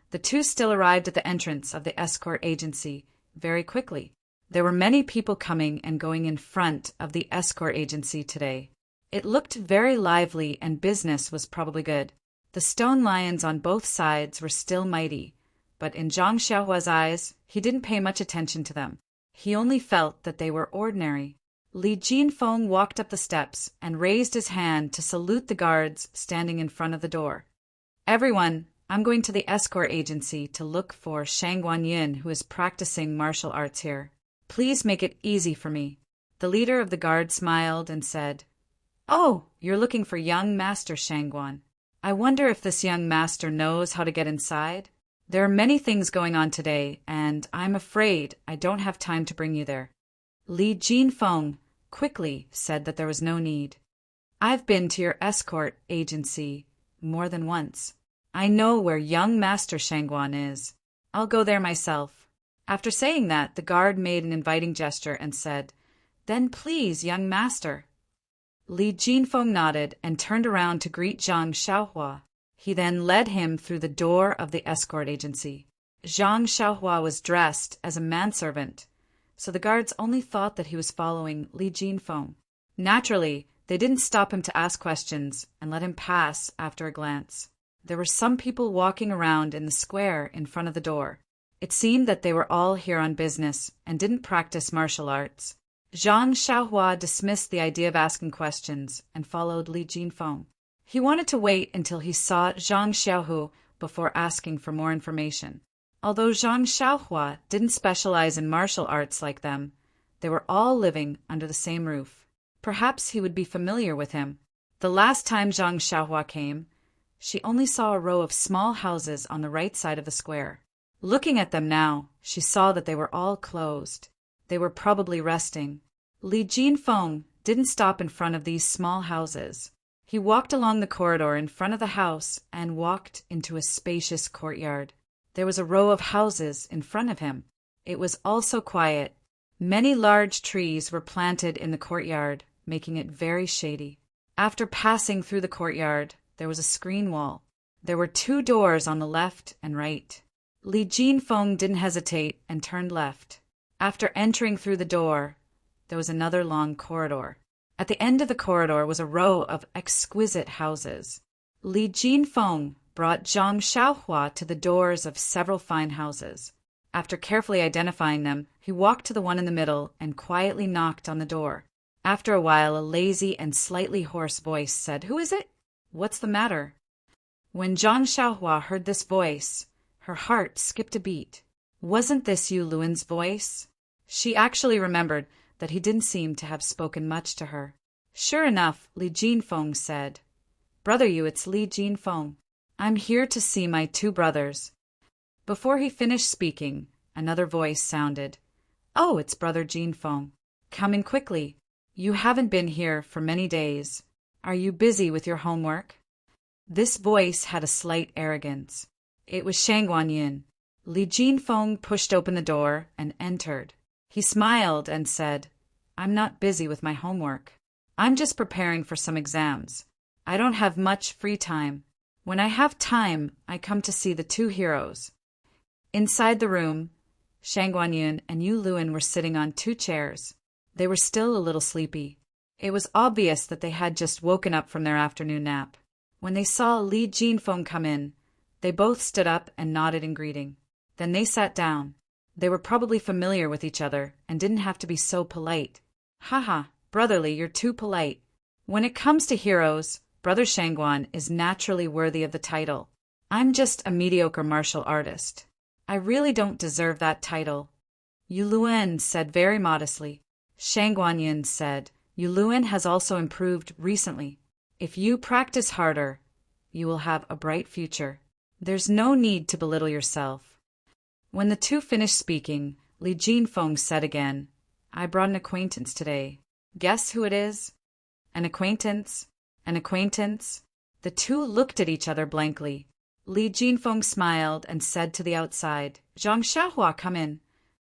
the two still arrived at the entrance of the escort agency very quickly. There were many people coming and going in front of the escort agency today. It looked very lively and business was probably good. The stone lions on both sides were still mighty, but in Zhang Xiaohua's eyes, he didn't pay much attention to them. He only felt that they were ordinary. Li Jinfeng walked up the steps and raised his hand to salute the guards standing in front of the door. Everyone, I'm going to the escort agency to look for Shang Guanyin, who is practicing martial arts here. Please make it easy for me. The leader of the guard smiled and said, Oh, you're looking for young Master Shangguan. I wonder if this young master knows how to get inside? There are many things going on today, and I'm afraid I don't have time to bring you there. Li Jinfeng quickly said that there was no need. I've been to your escort agency more than once. I know where young Master Shangguan is. I'll go there myself. After saying that, the guard made an inviting gesture and said, Then please, young master. Li Jinfeng nodded and turned around to greet Zhang Xiaohua. He then led him through the door of the escort agency. Zhang Xiaohua was dressed as a manservant, so the guards only thought that he was following Li Jinfeng. Naturally, they didn't stop him to ask questions and let him pass after a glance. There were some people walking around in the square in front of the door. It seemed that they were all here on business and didn't practice martial arts. Zhang Xiaohua dismissed the idea of asking questions and followed Li Jinfeng. He wanted to wait until he saw Zhang Xiaohu before asking for more information. Although Zhang Xiaohua didn't specialize in martial arts like them, they were all living under the same roof. Perhaps he would be familiar with him. The last time Zhang Xiaohua came, she only saw a row of small houses on the right side of the square. Looking at them now, she saw that they were all closed. They were probably resting. Li Jinfeng didn't stop in front of these small houses. He walked along the corridor in front of the house and walked into a spacious courtyard. There was a row of houses in front of him. It was all so quiet. Many large trees were planted in the courtyard, making it very shady. After passing through the courtyard, there was a screen wall. There were 2 doors on the left and right. Li Jinfeng didn't hesitate and turned left. After entering through the door, there was another long corridor. At the end of the corridor was a row of exquisite houses. Li Jinfeng brought Zhang Xiaohua to the doors of several fine houses. After carefully identifying them, he walked to the one in the middle and quietly knocked on the door. After a while, a lazy and slightly hoarse voice said, "Who is it? What's the matter?" When Zhang Xiaohua heard this voice, her heart skipped a beat. Wasn't this Yu Luan's voice? She actually remembered that he didn't seem to have spoken much to her. Sure enough, Li Jinfeng said, "Brother Yu, it's Li Jinfeng. I'm here to see my 2 brothers." Before he finished speaking, another voice sounded. "Oh, it's Brother Jinfeng. Come in quickly. You haven't been here for many days. Are you busy with your homework?" This voice had a slight arrogance. It was Shang Guanyin. Li Jinfeng pushed open the door and entered. He smiled and said, "I'm not busy with my homework. I'm just preparing for some exams. I don't have much free time. When I have time, I come to see the 2 heroes." Inside the room, Shang Guanyin and Yu Luan were sitting on 2 chairs. They were still a little sleepy. It was obvious that they had just woken up from their afternoon nap. When they saw Li Jinfeng come in, they both stood up and nodded in greeting. Then they sat down. They were probably familiar with each other and didn't have to be so polite. "Haha, brotherly, you're too polite. When it comes to heroes, Brother Shangguan is naturally worthy of the title. I'm just a mediocre martial artist. I really don't deserve that title." Yu Luan said very modestly. Shang Guanyin said, "Yu Luan has also improved recently. If you practice harder, you will have a bright future. There's no need to belittle yourself." When the 2 finished speaking, Li Jinfeng said again, "I brought an acquaintance today. Guess who it is?" "An acquaintance? An acquaintance?" The 2 looked at each other blankly. Li Jinfeng smiled and said to the outside, "Zhang Xiaohua, come in."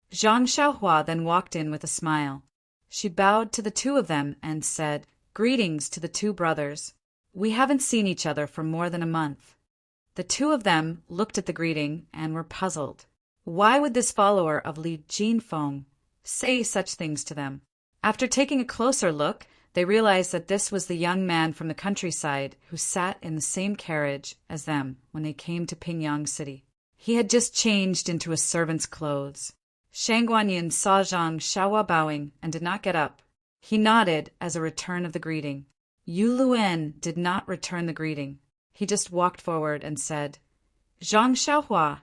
Zhang Xiaohua then walked in with a smile. She bowed to the 2 of them and said, "Greetings to the 2 brothers. We haven't seen each other for more than a month." The 2 of them looked at the greeting and were puzzled. Why would this follower of Li Jinfeng say such things to them? After taking a closer look, they realized that this was the young man from the countryside who sat in the same carriage as them when they came to Pingyang City. He had just changed into a servant's clothes. Shang Guanyin saw Zhang Xiaohua bowing and did not get up. He nodded as a return of the greeting. Yu Luan did not return the greeting. He just walked forward and said, "Zhang Xiaohua,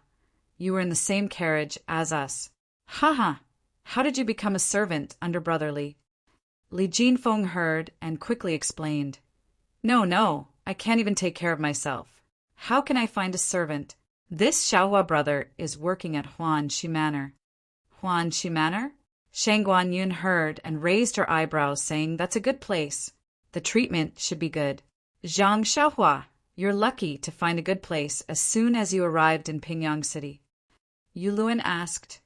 you were in the same carriage as us. Haha, how did you become a servant under Brother Li?" Li Jinfeng heard and quickly explained, No, I can't even take care of myself. How can I find a servant? This Xiaohua brother is working at Huanxi Manor." "Huanxi Manor?" Shang Guanyin heard and raised her eyebrows, saying, "That's a good place. The treatment should be good. Zhang Xiaohua, you're lucky to find a good place as soon as you arrived in Pingyang City." Yu Luan asked,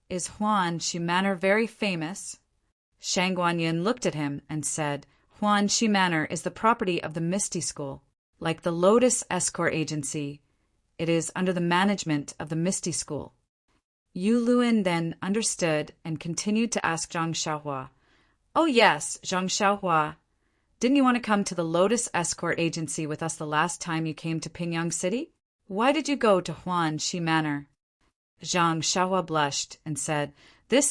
"Is Huanxi Manor very famous?" Shang Guanyin looked at him and said, "Huanxi Manor is the property of the Misty School. Like the Lotus Escort Agency, it is under the management of the Misty School." Yu Luan then understood and continued to ask Zhang Xiaohua, "Oh yes, Zhang Xiaohua, didn't you want to come to the Lotus Escort Agency with us the last time you came to Pingyang City? Why did you go to Huanxi Manor?" Zhang Xiaohua blushed and said,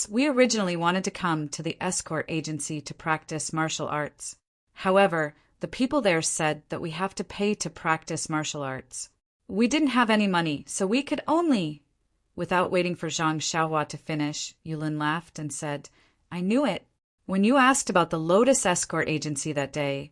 We originally wanted to come to the escort agency to practice martial arts. However, the people there said that we have to pay to practice martial arts. We didn't have any money, so we could only..." Without waiting for Zhang Xiaohua to finish, Yulin laughed and said, "I knew it. When you asked about the Lotus Escort Agency that day,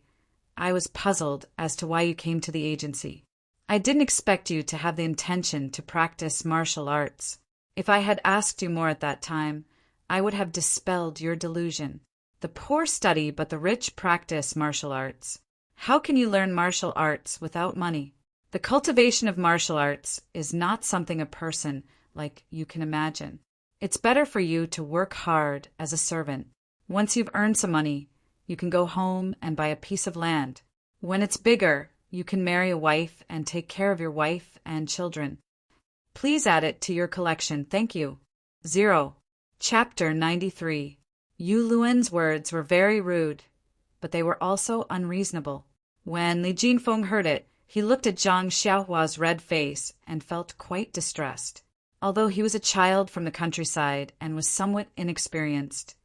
I was puzzled as to why you came to the agency. I didn't expect you to have the intention to practice martial arts. If I had asked you more at that time, I would have dispelled your delusion. The poor study, but the rich practice martial arts. How can you learn martial arts without money? The cultivation of martial arts is not something a person like you can imagine. It's better for you to work hard as a servant. Once you've earned some money, you can go home and buy a piece of land. When it's bigger, you can marry a wife and take care of your wife and children. Please add it to your collection, thank you. 0. Chapter 93. Yu Luan's words were very rude, but they were also unreasonable. When Li Jinfeng heard it, he looked at Zhang Xiaohua's red face and felt quite distressed. Although he was a child from the countryside and was somewhat inexperienced,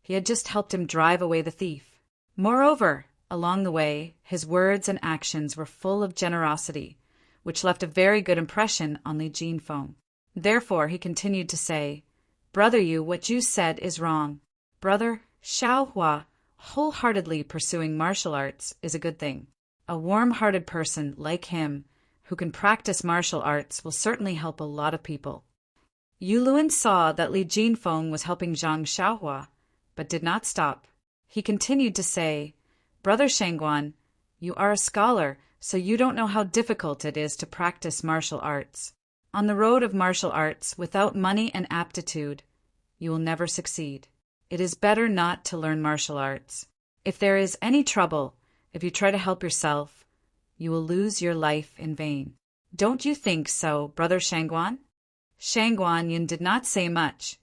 he had just helped him drive away the thief. Moreover, along the way, his words and actions were full of generosity, which left a very good impression on Li Jinfeng. Therefore, he continued to say, "Brother Yu, what you said is wrong. Brother Xiaohua, wholeheartedly pursuing martial arts is a good thing. A warm-hearted person like him who can practice martial arts will certainly help a lot of people." Yu Luan saw that Li Jinfeng was helping Zhang Xiaohua, but did not stop. He continued to say, "Brother Shangguan, you are a scholar, so you don't know how difficult it is to practice martial arts. On the road of martial arts, without money and aptitude, you will never succeed. It is better not to learn martial arts. If there is any trouble, if you try to help yourself, you will lose your life in vain. Don't you think so, Brother Shangguan?" Shangguan Yin did not say much,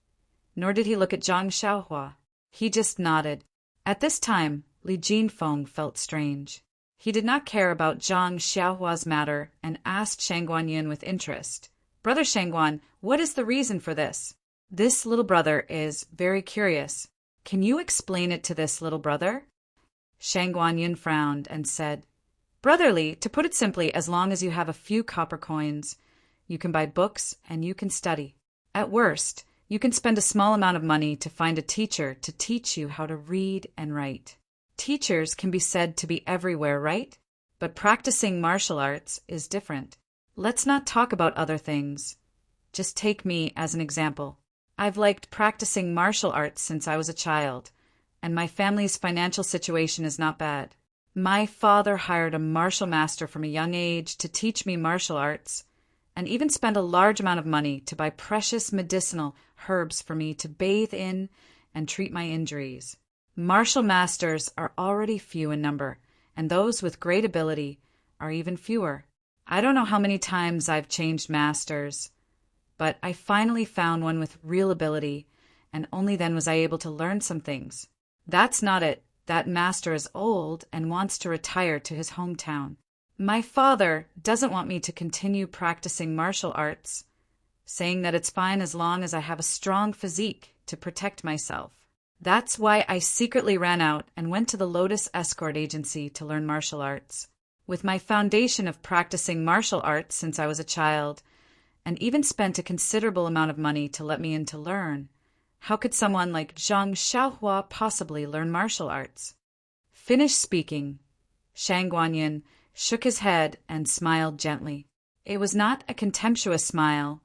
nor did he look at Zhang Xiaohua. He just nodded. At this time, Li Jinfeng felt strange. He did not care about Zhang Xiaohua's matter and asked Shangguan Yin with interest, "Brother Shangguan, what is the reason for this? This little brother is very curious. Can you explain it to this little brother?" Shangguan Yin frowned and said, "Brother Li, to put it simply, as long as you have a few copper coins, you can buy books and you can study. At worst, you can spend a small amount of money to find a teacher to teach you how to read and write. Teachers can be said to be everywhere, right? But practicing martial arts is different. Let's not talk about other things. Just take me as an example. I've liked practicing martial arts since I was a child, and my family's financial situation is not bad. My father hired a martial master from a young age to teach me martial arts, and even spent a large amount of money to buy precious medicinal herbs for me to bathe in and treat my injuries. Martial masters are already few in number, and those with great ability are even fewer. I don't know how many times I've changed masters, but I finally found one with real ability, and only then was I able to learn some things. That's not it. That master is old and wants to retire to his hometown. My father doesn't want me to continue practicing martial arts, saying that it's fine as long as I have a strong physique to protect myself. That's why I secretly ran out and went to the Lotus Escort Agency to learn martial arts. With my foundation of practicing martial arts since I was a child, and even spent a considerable amount of money to let me in to learn, how could someone like Zhang Xiaohua possibly learn martial arts?" Finished speaking, Shangguan Yin shook his head and smiled gently. It was not a contemptuous smile,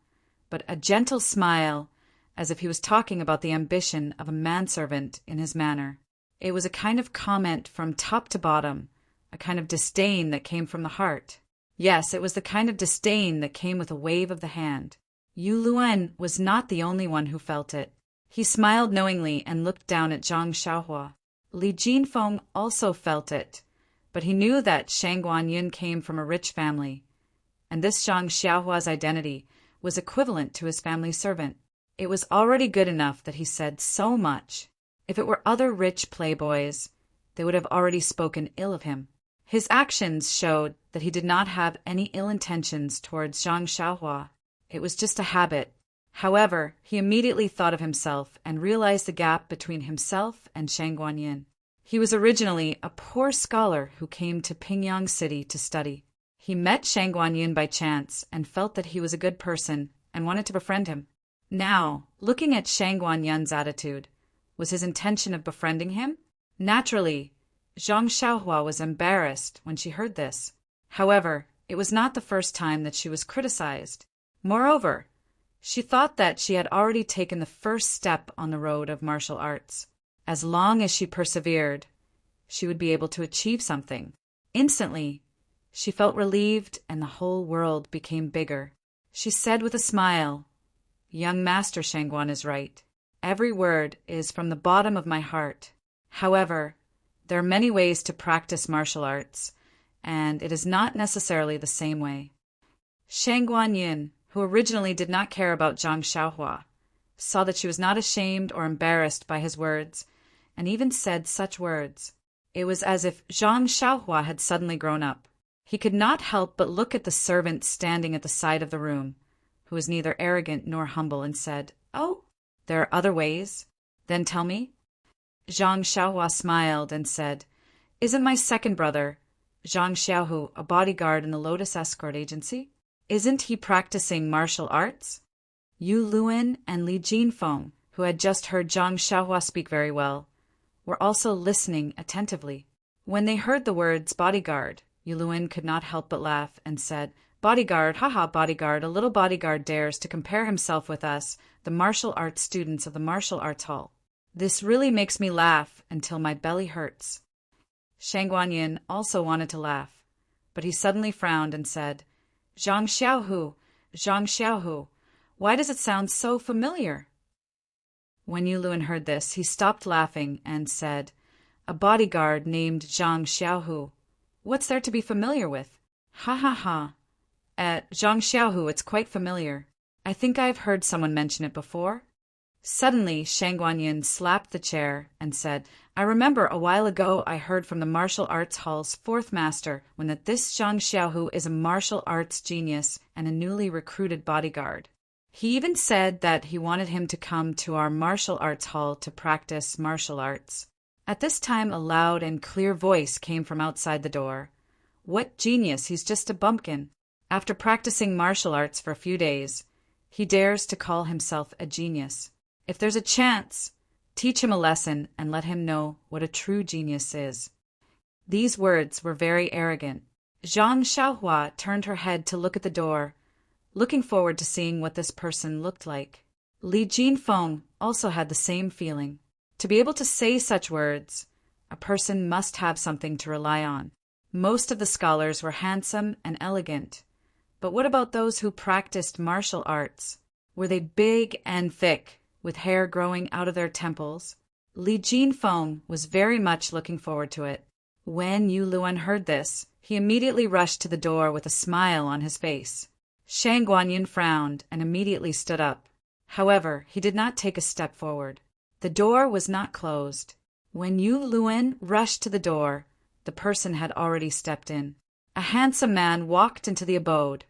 but a gentle smile, as if he was talking about the ambition of a manservant in his manner. It was a kind of comment from top to bottom, a kind of disdain that came from the heart. Yes, it was the kind of disdain that came with a wave of the hand. Yu Luan was not the only one who felt it. He smiled knowingly and looked down at Zhang Xiaohua. Li Jinfeng also felt it, but he knew that Shangguan Yin came from a rich family, and this Zhang Xiaohua's identity was equivalent to his family servant. It was already good enough that he said so much. If it were other rich playboys, they would have already spoken ill of him. His actions showed that he did not have any ill intentions towards Zhang Xiaohua. It was just a habit. However, he immediately thought of himself and realized the gap between himself and Shangguan Yin. He was originally a poor scholar who came to Pingyang City to study. He met Shangguan Yin by chance and felt that he was a good person and wanted to befriend him. Now, looking at Shangguan Yin's attitude, was his intention of befriending him? Naturally, Zhang Xiaohua was embarrassed when she heard this. However, it was not the first time that she was criticized. Moreover, she thought that she had already taken the first step on the road of martial arts. As long as she persevered, she would be able to achieve something. Instantly, she felt relieved and the whole world became bigger. She said with a smile, Young Master Shangguan is right. Every word is from the bottom of my heart. However, there are many ways to practice martial arts, and it is not necessarily the same way. Shangguan Yin, who originally did not care about Zhang Xiaohua, saw that she was not ashamed or embarrassed by his words, and even said such words. It was as if Zhang Xiaohua had suddenly grown up. He could not help but look at the servant standing at the side of the room, who was neither arrogant nor humble, and said, "Oh, there are other ways? Then tell me." Zhang Xiaohua smiled and said, "Isn't my second brother, Zhang Xiaohu, a bodyguard in the Lotus Escort Agency? Isn't he practicing martial arts?" Yu Luan and Li Jinfeng, who had just heard Zhang Xiaohua speak very well, were also listening attentively. When they heard the words bodyguard, Yu Luan could not help but laugh and said, "Bodyguard, haha, bodyguard, a little bodyguard dares to compare himself with us, the martial arts students of the martial arts hall. This really makes me laugh until my belly hurts." Shangguan Yin also wanted to laugh, but he suddenly frowned and said, Zhang Xiaohu, why does it sound so familiar?" When Yu Luan heard this, he stopped laughing and said, "A bodyguard named Zhang Xiaohu. What's there to be familiar with? Ha ha ha. Zhang Xiaohu, it's quite familiar. I think I've heard someone mention it before." Suddenly, Shangguan Yin slapped the chair and said, "I remember a while ago I heard from the martial arts hall's fourth master that this Zhang Xiaohu is a martial arts genius and a newly recruited bodyguard. He even said that he wanted him to come to our martial arts hall to practice martial arts." At this time, a loud and clear voice came from outside the door. "What genius? He's just a bumpkin. After practicing martial arts for a few days, he dares to call himself a genius. If there's a chance, teach him a lesson and let him know what a true genius is." These words were very arrogant. Zhang Xiaohua turned her head to look at the door, looking forward to seeing what this person looked like. Li Jinfeng also had the same feeling. To be able to say such words, a person must have something to rely on. Most of the scholars were handsome and elegant, but what about those who practiced martial arts? Were they big and thick, with hair growing out of their temples? Li Jinfeng was very much looking forward to it. When Yu Luan heard this, he immediately rushed to the door with a smile on his face. Shangguan Yin frowned and immediately stood up. However, he did not take a step forward. The door was not closed. When Yu Luan rushed to the door, the person had already stepped in. A handsome man walked into the abode,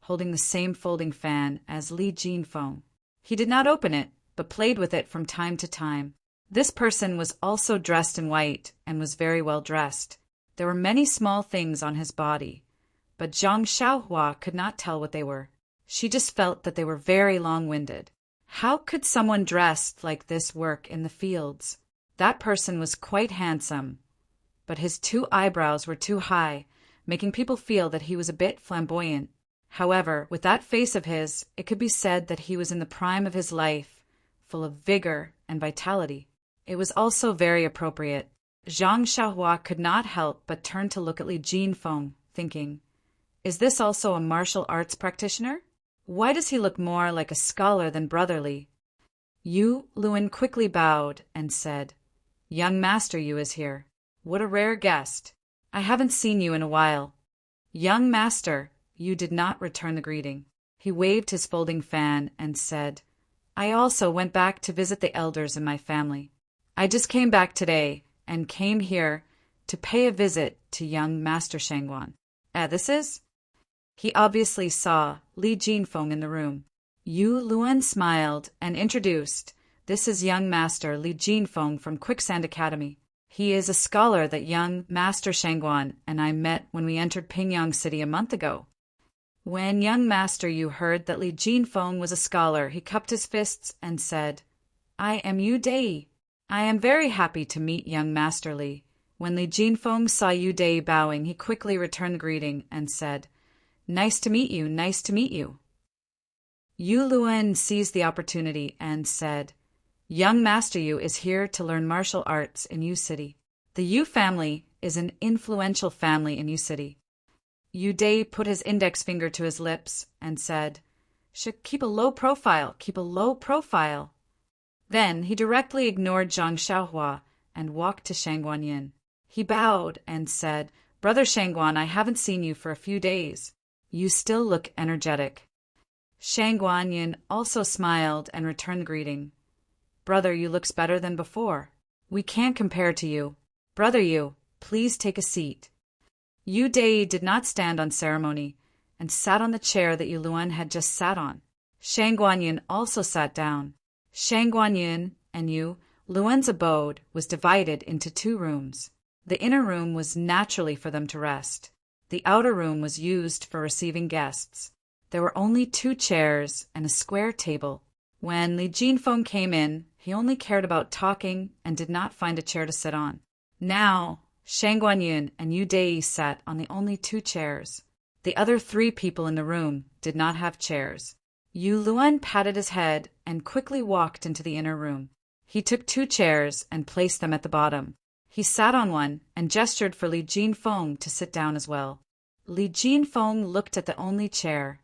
holding the same folding fan as Li Jinfeng. He did not open it, but played with it from time to time. This person was also dressed in white and was very well dressed. There were many small things on his body, but Zhang Xiaohua could not tell what they were. She just felt that they were very long-winded. How could someone dressed like this work in the fields? That person was quite handsome, but his two eyebrows were too high, making people feel that he was a bit flamboyant. However, with that face of his, it could be said that he was in the prime of his life, full of vigor and vitality. It was also very appropriate. Zhang Xiaohua could not help but turn to look at Li Jinfeng, thinking, "Is this also a martial arts practitioner? Why does he look more like a scholar than brotherly?" Yu Luan quickly bowed and said, "Young Master Yu is here. What a rare guest. I haven't seen you in a while." "Young Master," Yu did not return the greeting. He waved his folding fan and said, "I also went back to visit the elders in my family. I just came back today and came here to pay a visit to young Master Shangguan." This is? He obviously saw Li Jinfeng in the room. Yu Luan smiled and introduced, "This is young Master Li Jinfeng from Quicksand Academy. He is a scholar that young Master Shangguan and I met when we entered Pingyang City a month ago." When young Master Yu heard that Li Jinfeng was a scholar, he cupped his fists and said, "I am Yu Deity. I am very happy to meet young Master Li." When Li Jinfeng saw Yu Deity bowing, he quickly returned the greeting and said, "Nice to meet you, nice to meet you." Yu Luan seized the opportunity and said, "Young Master Yu is here to learn martial arts in Yu City. The Yu family is an influential family in Yu City." Yu Deity put his index finger to his lips and said, Should keep a low profile, keep a low profile. Then he directly ignored Zhang Xiaohua and walked to Shang Guanyin. He bowed and said, "Brother Shangguan, I haven't seen you for a few days. You still look energetic." Shang Guanyin also smiled and returned the greeting. "Brother, you looks better than before. We can't compare to you. Brother you, please take a seat." Yu Dei did not stand on ceremony and sat on the chair that Yu Luan had just sat on. Shang Guanyin also sat down. Shang Guanyin and Yu Luan's abode was divided into 2 rooms. The inner room was naturally for them to rest. The outer room was used for receiving guests. There were only 2 chairs and a square table. When Li Jinfeng came in, he only cared about talking and did not find a chair to sit on. Now, Shang Guanyin and Yu Dei sat on the only 2 chairs. The other 3 people in the room did not have chairs. Yu Luan patted his head and quickly walked into the inner room. He took 2 chairs and placed them at the bottom. He sat on one and gestured for Li Jinfeng to sit down as well. Li Jinfeng looked at the only chair,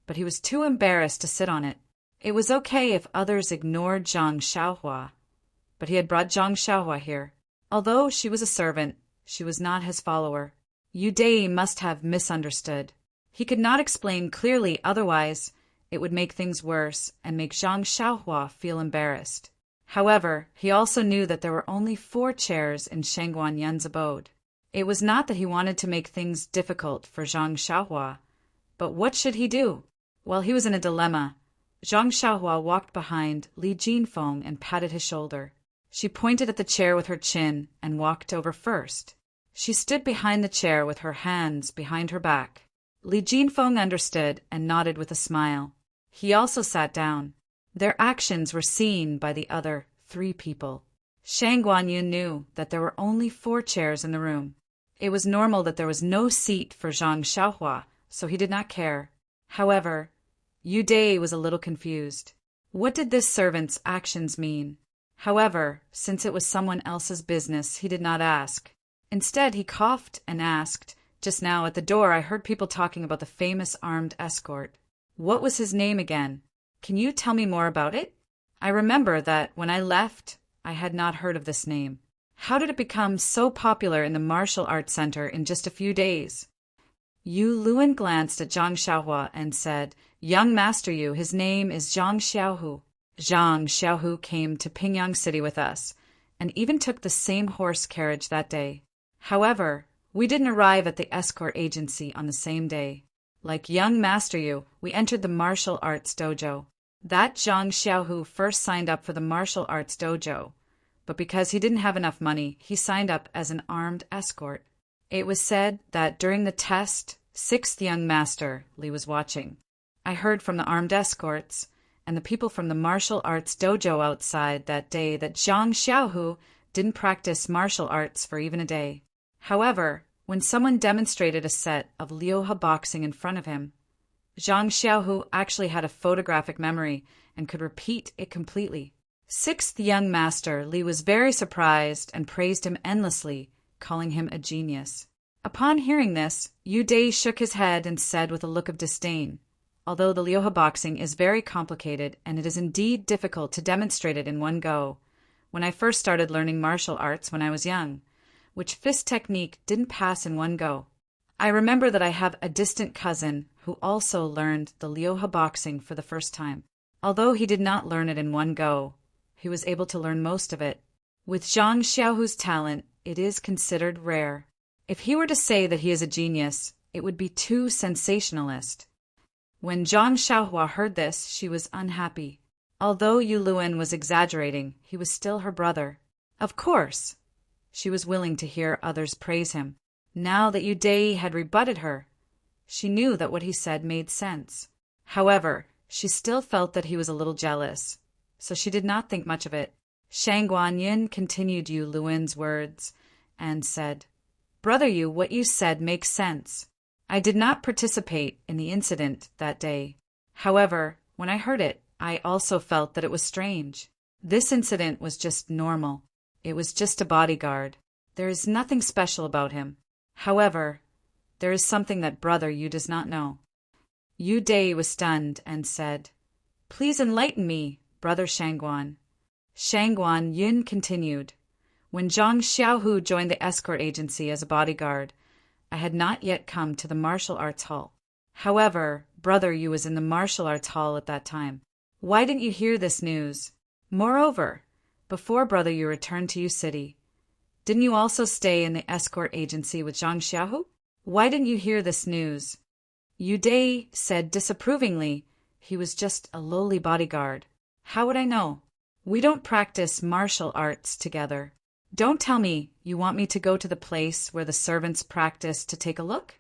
but he was too embarrassed to sit on it. It was okay if others ignored Zhang Xiaohua, but he had brought Zhang Xiaohua here. Although she was a servant, she was not his follower. Yu Dei must have misunderstood. He could not explain clearly, otherwise it would make things worse and make Zhang Xiaohua feel embarrassed. However, he also knew that there were only 4 chairs in Shang Guanyin's abode. It was not that he wanted to make things difficult for Zhang Xiaohua, but what should he do? While he was in a dilemma, Zhang Xiaohua walked behind Li Jinfeng and patted his shoulder. She pointed at the chair with her chin and walked over first. She stood behind the chair with her hands behind her back. Li Jinfeng understood and nodded with a smile. He also sat down. Their actions were seen by the other 3 people. Shang Guanyin knew that there were only 4 chairs in the room. It was normal that there was no seat for Zhang Xiaohua, so he did not care. However, Yu Dei was a little confused. What did this servant's actions mean? However, since it was someone else's business, he did not ask. Instead, he coughed and asked, "Just now at the door I heard people talking about the famous armed escort. What was his name again? Can you tell me more about it? I remember that when I left, I had not heard of this name. How did it become so popular in the martial arts center in just a few days?" Yu Luan glanced at Zhang Xiaohua and said, "Young master Yu, his name is Zhang Xiaohu. Zhang Xiaohu came to Pingyang City with us, and even took the same horse carriage that day. However, we didn't arrive at the escort agency on the same day. Like young master Yu, we entered the martial arts dojo. That Zhang Xiaohu first signed up for the martial arts dojo, but because he didn't have enough money, he signed up as an armed escort. It was said that during the test, 6th young master Li was watching. I heard from the armed escorts and the people from the martial arts dojo outside that day that Zhang Xiaohu didn't practice martial arts for even a day. However, when someone demonstrated a set of Liuha boxing in front of him, Zhang Xiaohu actually had a photographic memory and could repeat it completely. 6th young master Li was very surprised and praised him endlessly, calling him a genius. Upon hearing this, Yu Dei shook his head and said with a look of disdain, "Although the Liuha boxing is very complicated and it is indeed difficult to demonstrate it in one go, when I first started learning martial arts when I was young, which fist technique didn't pass in one go. I remember that I have a distant cousin who also learned the Liuha boxing for the first time. Although he did not learn it in one go, he was able to learn most of it. With Zhang Xiaohu's talent, it is considered rare. If he were to say that he is a genius, it would be too sensationalist." When Zhang Xiaohua heard this, she was unhappy. Although Yu Luan was exaggerating, he was still her brother. Of course, she was willing to hear others praise him. Now that Yu Dei had rebutted her, she knew that what he said made sense. However, she still felt that he was a little jealous, so she did not think much of it. Shang Guanyin continued Yu Luan's words and said, "Brother Yu, what you said makes sense. I did not participate in the incident that day. However, when I heard it, I also felt that it was strange. This incident was just normal. It was just a bodyguard. There is nothing special about him. However, there is something that Brother Yu does not know." Yu Dai was stunned and said, "Please enlighten me, Brother Shangguan." Shangguan Yin continued, "When Zhang Xiaohu joined the escort agency as a bodyguard, I had not yet come to the martial arts hall. However, Brother Yu was in the martial arts hall at that time. Why didn't you hear this news? Moreover, before Brother Yu returned to Yu City, didn't you also stay in the escort agency with Zhang Xiaohu? Why didn't you hear this news?" Yu Dai said disapprovingly, "He was just a lowly bodyguard. How would I know? We don't practice martial arts together. Don't tell me you want me to go to the place where the servants practice to take a look?"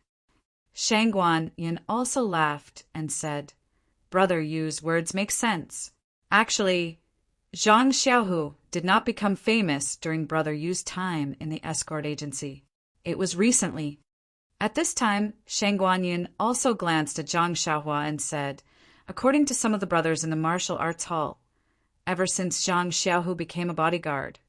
Shangguan Yin also laughed and said, "Brother Yu's words make sense. Actually, Zhang Xiaohu did not become famous during Brother Yu's time in the escort agency. It was recently." At this time, Shangguan Yin also glanced at Zhang Xiaohua and said, "According to some of the brothers in the martial arts hall, ever since Zhang Xiaohu became a bodyguard,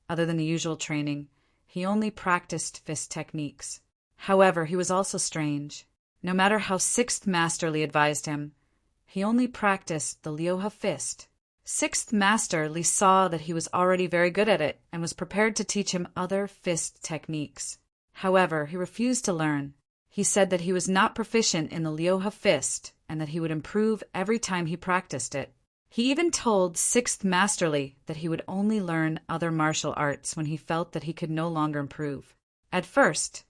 other than the usual training, he only practiced fist techniques. However, he was also strange. No matter how Sixth Master Li advised him, he only practiced the Liuha fist. Sixth Master Li saw that he was already very good at it and was prepared to teach him other fist techniques. However, he refused to learn. He said that he was not proficient in the Liuha fist and that he would improve every time he practiced it. He even told Sixth Master Li that he would only learn other martial arts when he felt that he could no longer improve. At first,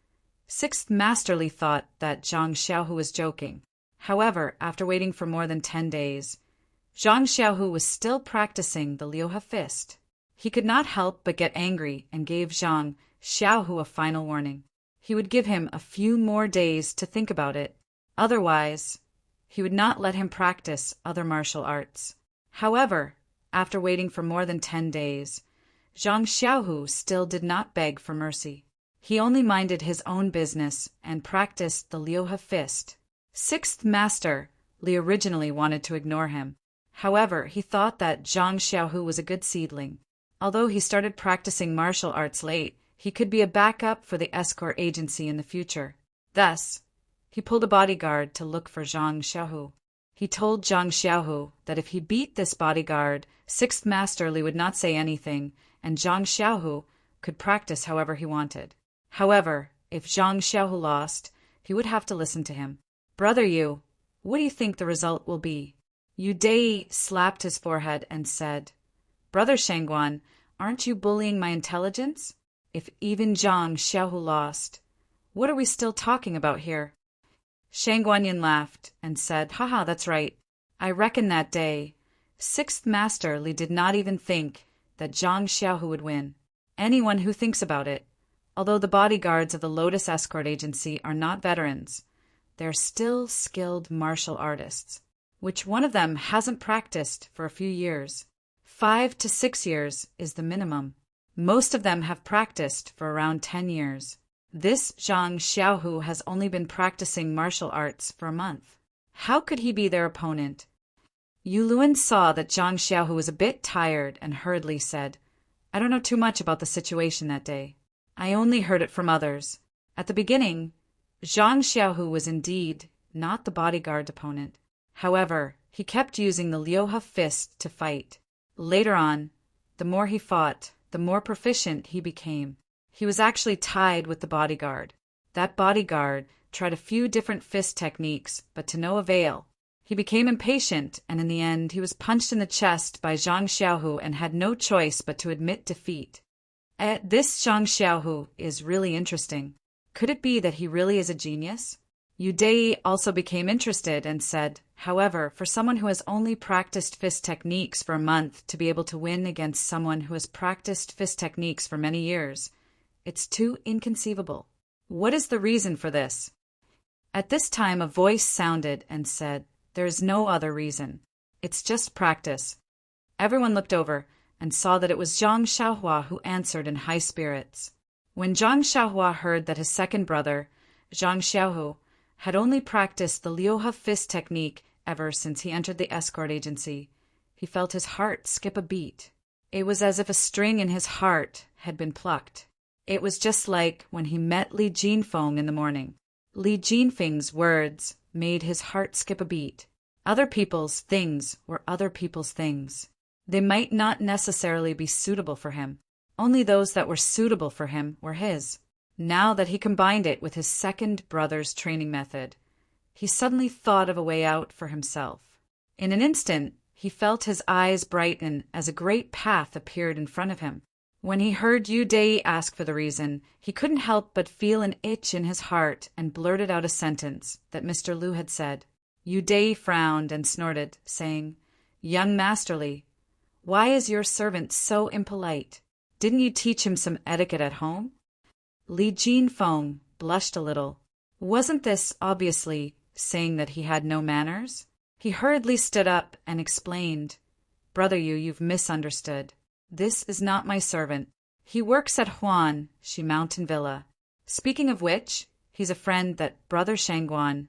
Sixth Master Li thought that Zhang Xiaohu was joking. However, after waiting for more than 10 days, Zhang Xiaohu was still practicing the Liuha fist. He could not help but get angry and gave Zhang Xiaohu a final warning. He would give him a few more days to think about it. Otherwise, he would not let him practice other martial arts. However, after waiting for more than 10 days, Zhang Xiaohu still did not beg for mercy. He only minded his own business and practiced the Liuha fist. Sixth Master Li originally wanted to ignore him. However, he thought that Zhang Xiaohu was a good seedling. Although he started practicing martial arts late, he could be a backup for the escort agency in the future. Thus, he pulled a bodyguard to look for Zhang Xiaohu. He told Zhang Xiaohu that if he beat this bodyguard, Sixth Master Li would not say anything, and Zhang Xiaohu could practice however he wanted. However, if Zhang Xiaohu lost, he would have to listen to him. "Brother Yu, what do you think the result will be?" Yu Dai slapped his forehead and said, "Brother Shangguan, aren't you bullying my intelligence? If even Zhang Xiaohu lost, what are we still talking about here?" Shangguan Yin laughed and said, "Haha, that's right. I reckon that day, Sixth Master Li did not even think that Zhang Xiaohu would win. Anyone who thinks about it, although the bodyguards of the Lotus Escort Agency are not veterans, they're still skilled martial artists. Which one of them hasn't practiced for a few years? 5 to 6 years is the minimum. Most of them have practiced for around 10 years. This Zhang Xiaohu has only been practicing martial arts for a month. How could he be their opponent?" Yu Luan saw that Zhang Xiaohu was a bit tired and hurriedly said, "I don't know too much about the situation that day. I only heard it from others. At the beginning, Zhang Xiaohu was indeed not the bodyguard opponent. However, he kept using the Liuha fist to fight. Later on, the more he fought, the more proficient he became. He was actually tied with the bodyguard. That bodyguard tried a few different fist techniques, but to no avail. He became impatient, and in the end he was punched in the chest by Zhang Xiaohu and had no choice but to admit defeat. This Zhang Xiaohu is really interesting. Could it be that he really is a genius?" Yu Dai also became interested and said, "However, for someone who has only practiced fist techniques for a month to be able to win against someone who has practiced fist techniques for many years, it's too inconceivable. What is the reason for this?" At this time a voice sounded and said, "There is no other reason. It's just practice." Everyone looked over and saw that it was Zhang Xiaohua who answered in high spirits. When Zhang Xiaohua heard that his second brother, Zhang Xiaohu, had only practiced the Liuha fist technique ever since he entered the escort agency, he felt his heart skip a beat. It was as if a string in his heart had been plucked. It was just like when he met Li Jinfeng in the morning. Li Jinfeng's words made his heart skip a beat. Other people's things were other people's things. They might not necessarily be suitable for him. Only those that were suitable for him were his. Now that he combined it with his second brother's training method, he suddenly thought of a way out for himself. In an instant, he felt his eyes brighten as a great path appeared in front of him. When he heard Deity ask for the reason, he couldn't help but feel an itch in his heart and blurted out a sentence that Mr. Liu had said. Deity frowned and snorted, saying, "Young Masterly, why is your servant so impolite? Didn't you teach him some etiquette at home?" Li Jinfeng blushed a little. Wasn't this obviously saying that he had no manners? He hurriedly stood up and explained, "Brother Yu, you've misunderstood. This is not my servant. He works at Shi Mountain Villa. Speaking of which, he's a friend that Brother Shangguan,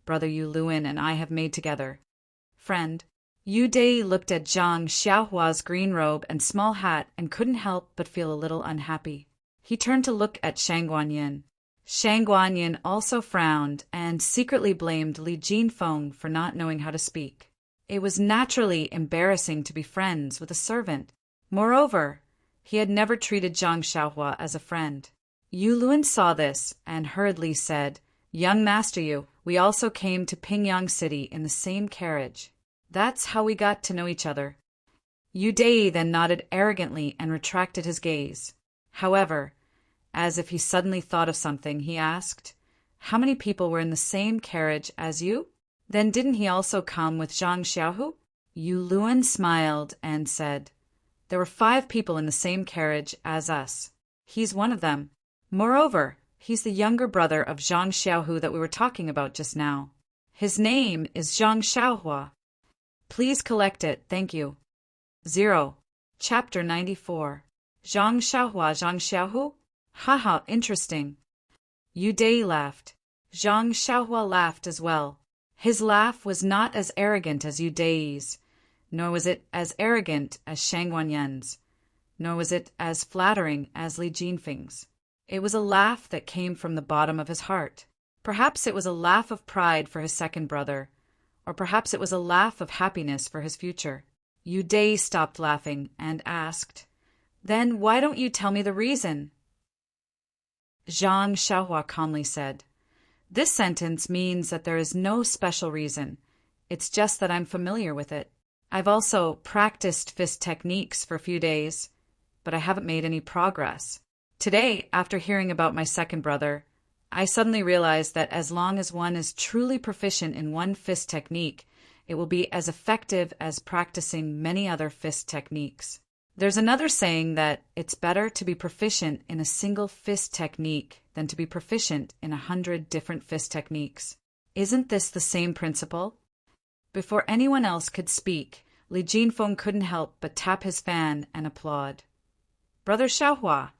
Brother Yu Luin, and I have made together." Friend. Deity looked at Zhang Xiaohua's green robe and small hat and couldn't help but feel a little unhappy. He turned to look at Shangguan Yin. Shangguan Yin also frowned and secretly blamed Li Jinfeng for not knowing how to speak. It was naturally embarrassing to be friends with a servant. Moreover, he had never treated Zhang Xiaohua as a friend. Yu Luin saw this and hurriedly said, "Young Master Yu, we also came to Pingyang City in the same carriage. That's how we got to know each other." Deity then nodded arrogantly and retracted his gaze. However, as if he suddenly thought of something, he asked, "How many people were in the same carriage as you? Then didn't he also come with Zhang Xiaohu?" Yu Luin smiled and said, "There were 5 people in the same carriage as us. He's one of them. Moreover, he's the younger brother of Zhang Xiaohu that we were talking about just now. His name is Zhang Xiaohua. Please collect it, thank you." 0. Chapter 94. Zhang Xiaohua, Zhang Xiaohu? Haha, interesting. Deity laughed. Zhang Xiaohua laughed as well. His laugh was not as arrogant as Deity's, nor was it as arrogant as Shangguan Yin's, nor was it as flattering as Li Jinfeng's. It was a laugh that came from the bottom of his heart. Perhaps it was a laugh of pride for his second brother, or perhaps it was a laugh of happiness for his future. Deity stopped laughing and asked, "Then why don't you tell me the reason?" Zhang Xiaohua calmly said, "This sentence means that there is no special reason. It's just that I'm familiar with it. I've also practiced fist techniques for a few days, but I haven't made any progress. Today, after hearing about my second brother, I suddenly realized that as long as one is truly proficient in one fist technique, it will be as effective as practicing many other fist techniques. There's another saying that it's better to be proficient in a single fist technique than to be proficient in 100 different fist techniques. Isn't this the same principle?" Before anyone else could speak, Li Jinfeng couldn't help but tap his fan and applaud. "Brother Xiaohua,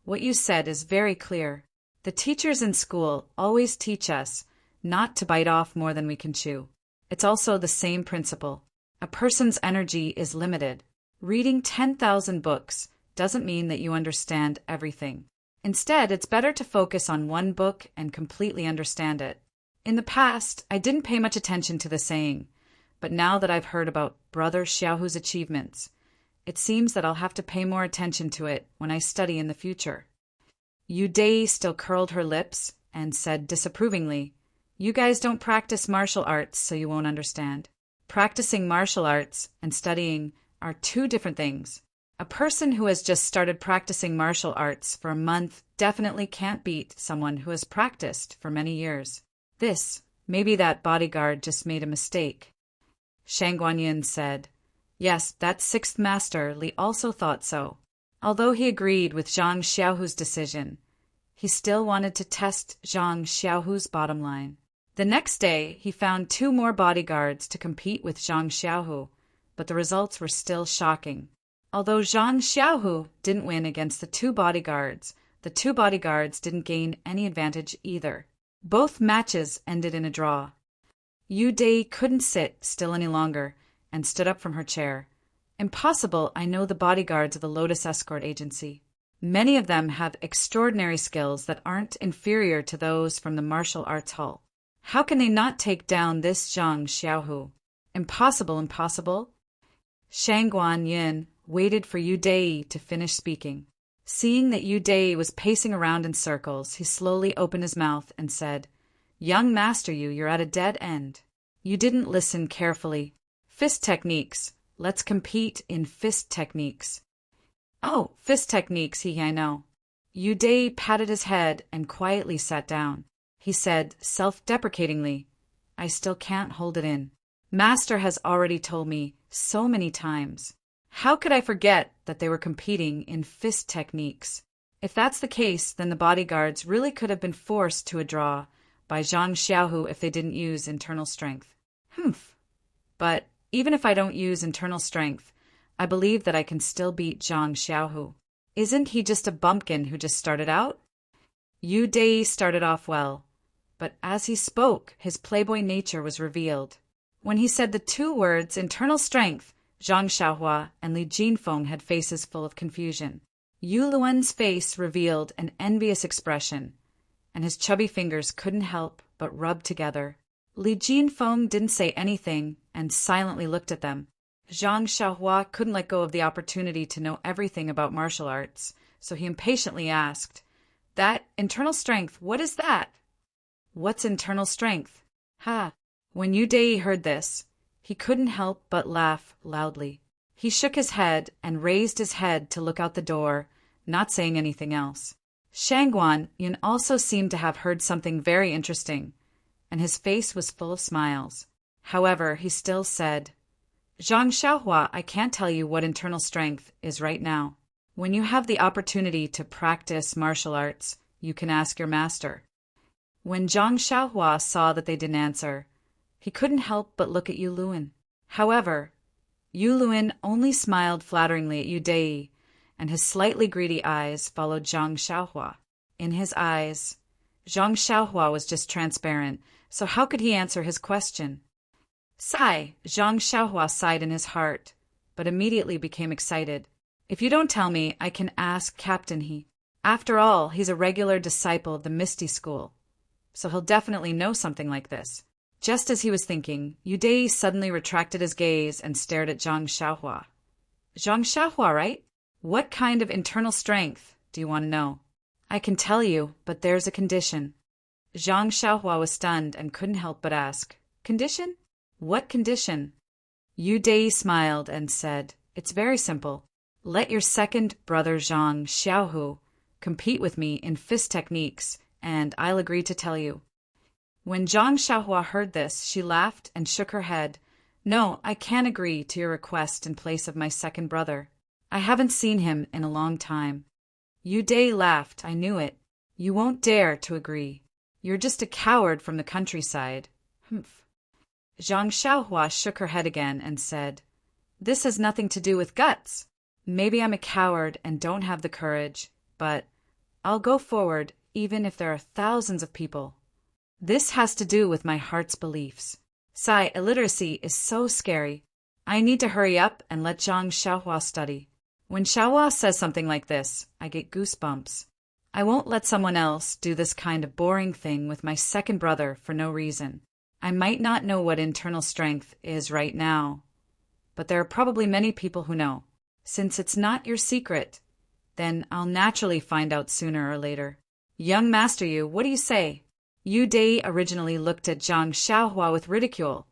what you said is very clear. The teachers in school always teach us not to bite off more than we can chew. It's also the same principle. A person's energy is limited. Reading 10,000 books doesn't mean that you understand everything. Instead, it's better to focus on one book and completely understand it. In the past, I didn't pay much attention to the saying, but now that I've heard about Brother Xiaohu's achievements, it seems that I'll have to pay more attention to it when I study in the future." Deity still curled her lips and said disapprovingly, "You guys don't practice martial arts, so you won't understand. Practicing martial arts and studying are 2 different things. A person who has just started practicing martial arts for a month definitely can't beat someone who has practiced for many years. Maybe that bodyguard just made a mistake." Shangguan Yin said, "Yes, that 6th master Li also thought so." Although he agreed with Zhang Xiaohu's decision, he still wanted to test Zhang Xiaohu's bottom line. The next day, he found 2 more bodyguards to compete with Zhang Xiaohu, but the results were still shocking. Although Zhang Xiaohu didn't win against the 2 bodyguards, the 2 bodyguards didn't gain any advantage either. Both matches ended in a draw. Deity couldn't sit still any longer and stood up from her chair. "Impossible, I know the bodyguards of the Lotus Escort Agency. Many of them have extraordinary skills that aren't inferior to those from the martial arts hall. How can they not take down this Zhang Xiaohu? Impossible, impossible. Shangguan Yin waited for Yu Dai to finish speaking. Seeing that Yu Dai was pacing around in circles, he slowly opened his mouth and said, "Young Master Yu, you're at a dead end. You didn't listen carefully. Fist techniques. Let's compete in fist techniques." "Oh, fist techniques, I know." Yu Dai patted his head and quietly sat down. He said, self-deprecatingly, "I still can't hold it in. Master has already told me so many times. How could I forget that they were competing in fist techniques? If that's the case, then the bodyguards really could have been forced to a draw by Zhang Xiaohu if they didn't use internal strength. Humph. But even if I don't use internal strength, I believe that I can still beat Zhang Xiaohu. Isn't he just a bumpkin who just started out?" Yu Dai started off well, but as he spoke, his playboy nature was revealed. When he said the two words internal strength, Zhang Xiaohua and Li Jinfeng had faces full of confusion. Yu Luen's face revealed an envious expression, and his chubby fingers couldn't help but rub together. Li Jinfeng didn't say anything and silently looked at them. Zhang Xiaohua couldn't let go of the opportunity to know everything about martial arts, so he impatiently asked, "That internal strength, what is that?" "What's internal strength?" "Ha!" When Yu Dai heard this, he couldn't help but laugh loudly. He shook his head and raised his head to look out the door, not saying anything else. Shangguan Yin also seemed to have heard something very interesting, and his face was full of smiles. However, he still said, "Zhang Xiaohua, I can't tell you what internal strength is right now. When you have the opportunity to practice martial arts, you can ask your master." When Zhang Xiaohua saw that they didn't answer, he couldn't help but look at Yu Luen. However, Yu Luen only smiled flatteringly at Yu Dai, and his slightly greedy eyes followed Zhang Xiaohua. In his eyes, Zhang Xiaohua was just transparent, so how could he answer his question? "Sigh," Zhang Xiaohua sighed in his heart, but immediately became excited. "If you don't tell me, I can ask Captain He. After all, he's a regular disciple of the Misty School, so he'll definitely know something like this." Just as he was thinking, Yu Dai suddenly retracted his gaze and stared at Zhang Xiaohua. "Zhang Xiaohua, right? What kind of internal strength do you want to know?" "I can tell you, but there's a condition." Zhang Xiaohua was stunned and couldn't help but ask, "Condition? What condition?" Yu Dai smiled and said, "It's very simple. Let your second brother Zhang Xiaohu compete with me in fist techniques, and I'll agree to tell you." When Zhang Xiaohua heard this, she laughed and shook her head. "No, I can't agree to your request in place of my second brother. I haven't seen him in a long time." Yu Dai laughed. "I knew it. You won't dare to agree. You're just a coward from the countryside." "Humph." Zhang Xiaohua shook her head again and said, "This has nothing to do with guts. Maybe I'm a coward and don't have the courage, but I'll go forward even if there are thousands of people. This has to do with my heart's beliefs. Sai, illiteracy is so scary. I need to hurry up and let Zhang Xiaohua study. When Xiaohua says something like this, I get goosebumps. I won't let someone else do this kind of boring thing with my second brother for no reason. I might not know what internal strength is right now, but there are probably many people who know. Since it's not your secret, then I'll naturally find out sooner or later. Young Master Yu, what do you say?" Yu Dai originally looked at Zhang Xiaohua with ridicule,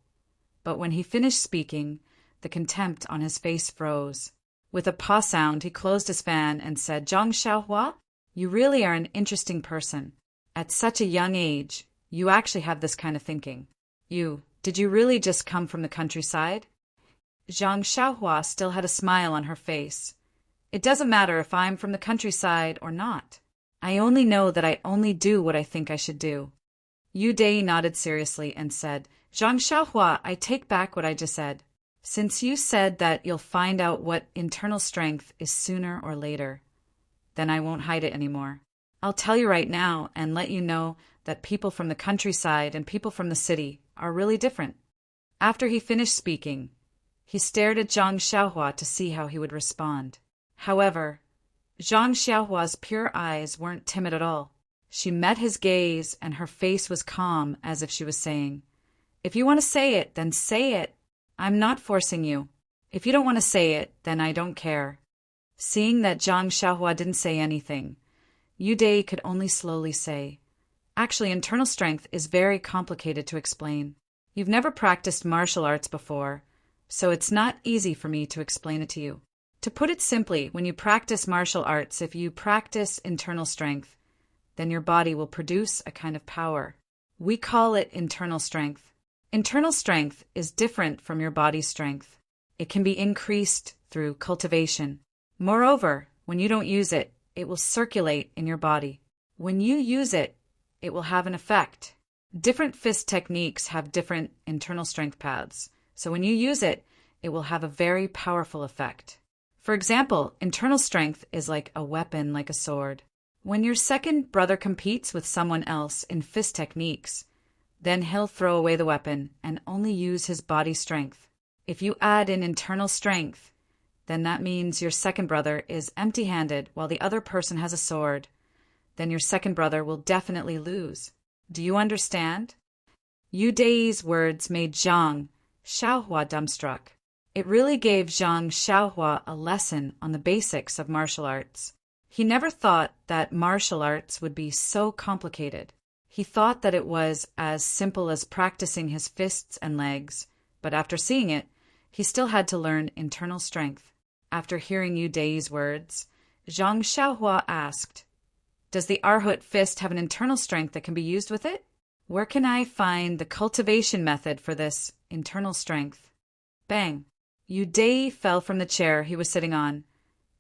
but when he finished speaking, the contempt on his face froze. With a paw sound, he closed his fan and said, "Zhang Xiaohua, you really are an interesting person. At such a young age, you actually have this kind of thinking. Did you really just come from the countryside?" Zhang Xiaohua still had a smile on her face. "It doesn't matter if I'm from the countryside or not. I only know that I only do what I think I should do." Yu Dai nodded seriously and said, "Zhang Xiaohua, I take back what I just said. Since you said that you'll find out what internal strength is sooner or later, then I won't hide it anymore. I'll tell you right now and let you know that people from the countryside and people from the city are really different." After he finished speaking, he stared at Zhang Xiaohua to see how he would respond. However, Zhang Xiaohua's pure eyes weren't timid at all. She met his gaze, and her face was calm, as if she was saying, "If you want to say it, then say it. I'm not forcing you. If you don't want to say it, then I don't care." Seeing that Zhang Xiaohua didn't say anything, Yu Dei could only slowly say, "Actually, internal strength is very complicated to explain. You've never practiced martial arts before, so it's not easy for me to explain it to you. To put it simply, when you practice martial arts, if you practice internal strength, then your body will produce a kind of power. We call it internal strength. Internal strength is different from your body's strength. It can be increased through cultivation. Moreover, when you don't use it, it will circulate in your body. When you use it, it will have an effect. Different fist techniques have different internal strength paths, so when you use it, it will have a very powerful effect. For example, internal strength is like a weapon, like a sword. When your second brother competes with someone else in fist techniques, then he'll throw away the weapon and only use his body strength. If you add in internal strength, then that means your second brother is empty-handed while the other person has a sword. Then your second brother will definitely lose. Do you understand? Yu Dei's words made Zhang Xiaohua dumbstruck. It really gave Zhang Xiaohua a lesson on the basics of martial arts. He never thought that martial arts would be so complicated. He thought that it was as simple as practicing his fists and legs, but after seeing it, he still had to learn internal strength. After hearing Yu Dei's words, Zhang Xiaohua asked, "Does the Arhut fist have an internal strength that can be used with it? Where can I find the cultivation method for this internal strength?" Bang! Yu Dei fell from the chair he was sitting on,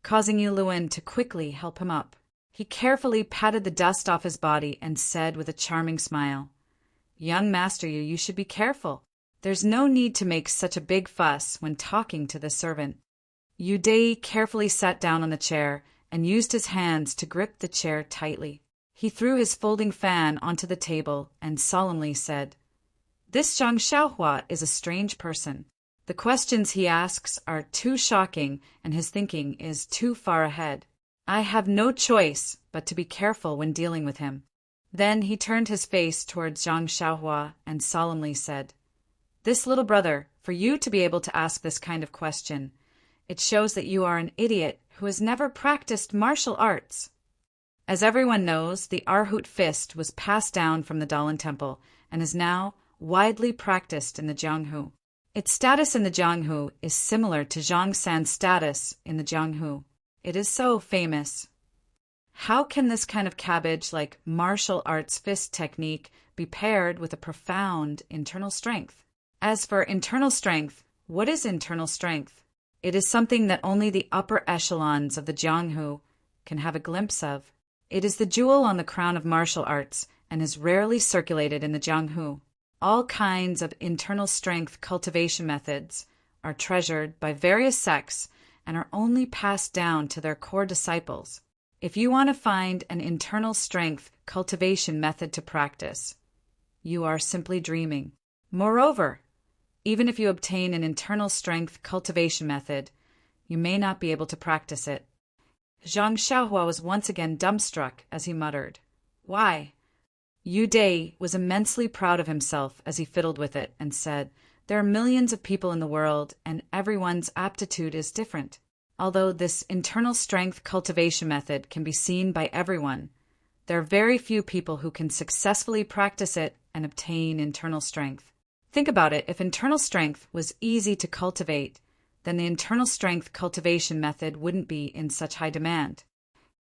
causing Yu Luan to quickly help him up. He carefully patted the dust off his body and said with a charming smile, "Young Master Yu, you should be careful. There's no need to make such a big fuss when talking to the servant." Yu Dei carefully sat down on the chair and used his hands to grip the chair tightly. He threw his folding fan onto the table and solemnly said, "This Zhang Xiaohua is a strange person. The questions he asks are too shocking and his thinking is too far ahead. I have no choice but to be careful when dealing with him." Then he turned his face towards Zhang Xiaohua and solemnly said, "This little brother, for you to be able to ask this kind of question, it shows that you are an idiot who has never practiced martial arts." As everyone knows, the Arhut fist was passed down from the Dalan Temple and is now widely practiced in the Jianghu. Its status in the Jianghu is similar to Zhang San's status in the Jianghu. It is so famous. How can this kind of cabbage like martial arts fist technique be paired with a profound internal strength? As for internal strength, what is internal strength? It is something that only the upper echelons of the Jianghu can have a glimpse of. It is the jewel on the crown of martial arts and is rarely circulated in the Jianghu. All kinds of internal strength cultivation methods are treasured by various sects and are only passed down to their core disciples. If you want to find an internal strength cultivation method to practice, you are simply dreaming. Moreover, even if you obtain an internal strength cultivation method, you may not be able to practice it. Zhang Xiaohua was once again dumbstruck as he muttered, "Why?" Yu Dei was immensely proud of himself as he fiddled with it and said, "There are millions of people in the world, and everyone's aptitude is different. Although this internal strength cultivation method can be seen by everyone, there are very few people who can successfully practice it and obtain internal strength. Think about it, if internal strength was easy to cultivate, then the internal strength cultivation method wouldn't be in such high demand."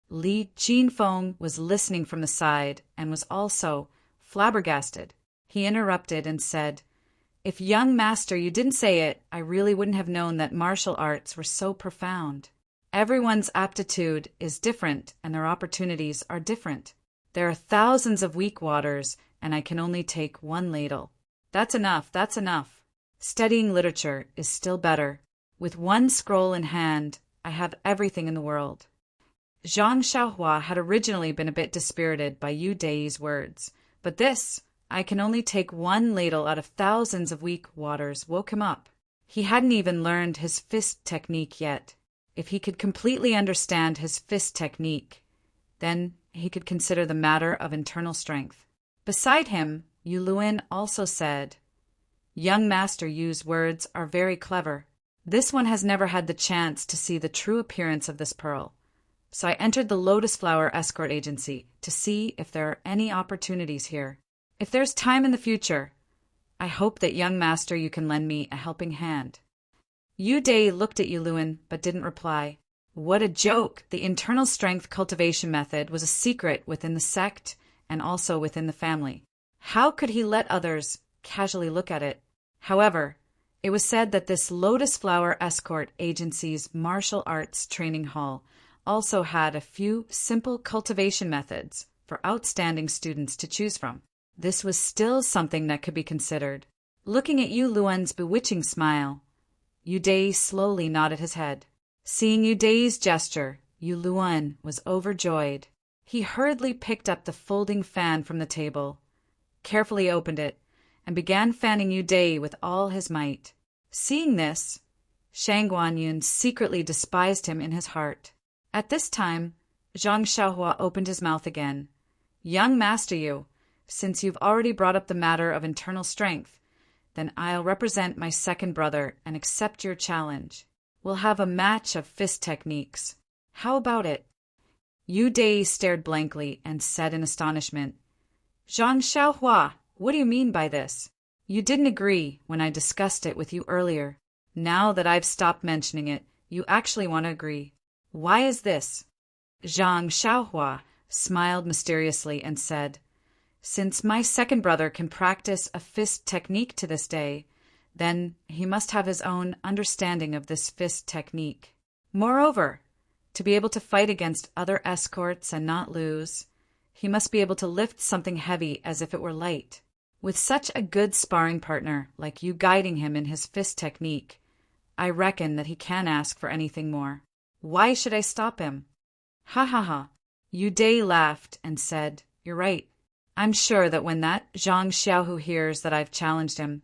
Li Jinfeng was listening from the side and was also flabbergasted. He interrupted and said, "If young master you didn't say it, I really wouldn't have known that martial arts were so profound. Everyone's aptitude is different and their opportunities are different. There are thousands of weak waters and I can only take one ladle. That's enough, that's enough. Studying literature is still better. With one scroll in hand, I have everything in the world." Zhang Xiaohua had originally been a bit dispirited by Yu Dei's words, but this, "I can only take one ladle out of thousands of weak waters," woke him up. He hadn't even learned his fist technique yet. If he could completely understand his fist technique, then he could consider the matter of internal strength. Beside him, Yu Luan also said, "Young master Yu's words are very clever. This one has never had the chance to see the true appearance of this pearl. So I entered the Lotus Flower Escort Agency to see if there are any opportunities here. If there's time in the future, I hope that young master you can lend me a helping hand." Yu Dai looked at Yu Luan but didn't reply. What a joke! The internal strength cultivation method was a secret within the sect and also within the family. How could he let others casually look at it? However, it was said that this Lotus Flower Escort Agency's martial arts training hall also had a few simple cultivation methods for outstanding students to choose from. This was still something that could be considered. Looking at Yu Luan's bewitching smile, Yu Dai slowly nodded his head. Seeing Yu Dai's gesture, Yu Luan was overjoyed. He hurriedly picked up the folding fan from the table, carefully opened it, and began fanning Yu Dai with all his might. Seeing this, Shang Guanyun secretly despised him in his heart. At this time, Zhang Xiaohua opened his mouth again. "Young Master Yu, since you've already brought up the matter of internal strength, then I'll represent my second brother and accept your challenge. We'll have a match of fist techniques. How about it?" Yu Dai stared blankly and said in astonishment, "Zhang Xiaohua, what do you mean by this? You didn't agree when I discussed it with you earlier. Now that I've stopped mentioning it, you actually want to agree. Why is this?" Zhang Xiaohua smiled mysteriously and said, "Since my second brother can practice a fist technique to this day, then he must have his own understanding of this fist technique. Moreover, to be able to fight against other escorts and not lose, he must be able to lift something heavy as if it were light. With such a good sparring partner like you guiding him in his fist technique, I reckon that he can't ask for anything more. Why should I stop him?" "Ha ha ha." Yu Dai laughed and said, "You're right. I'm sure that when that Zhang Xiaohu hears that I've challenged him,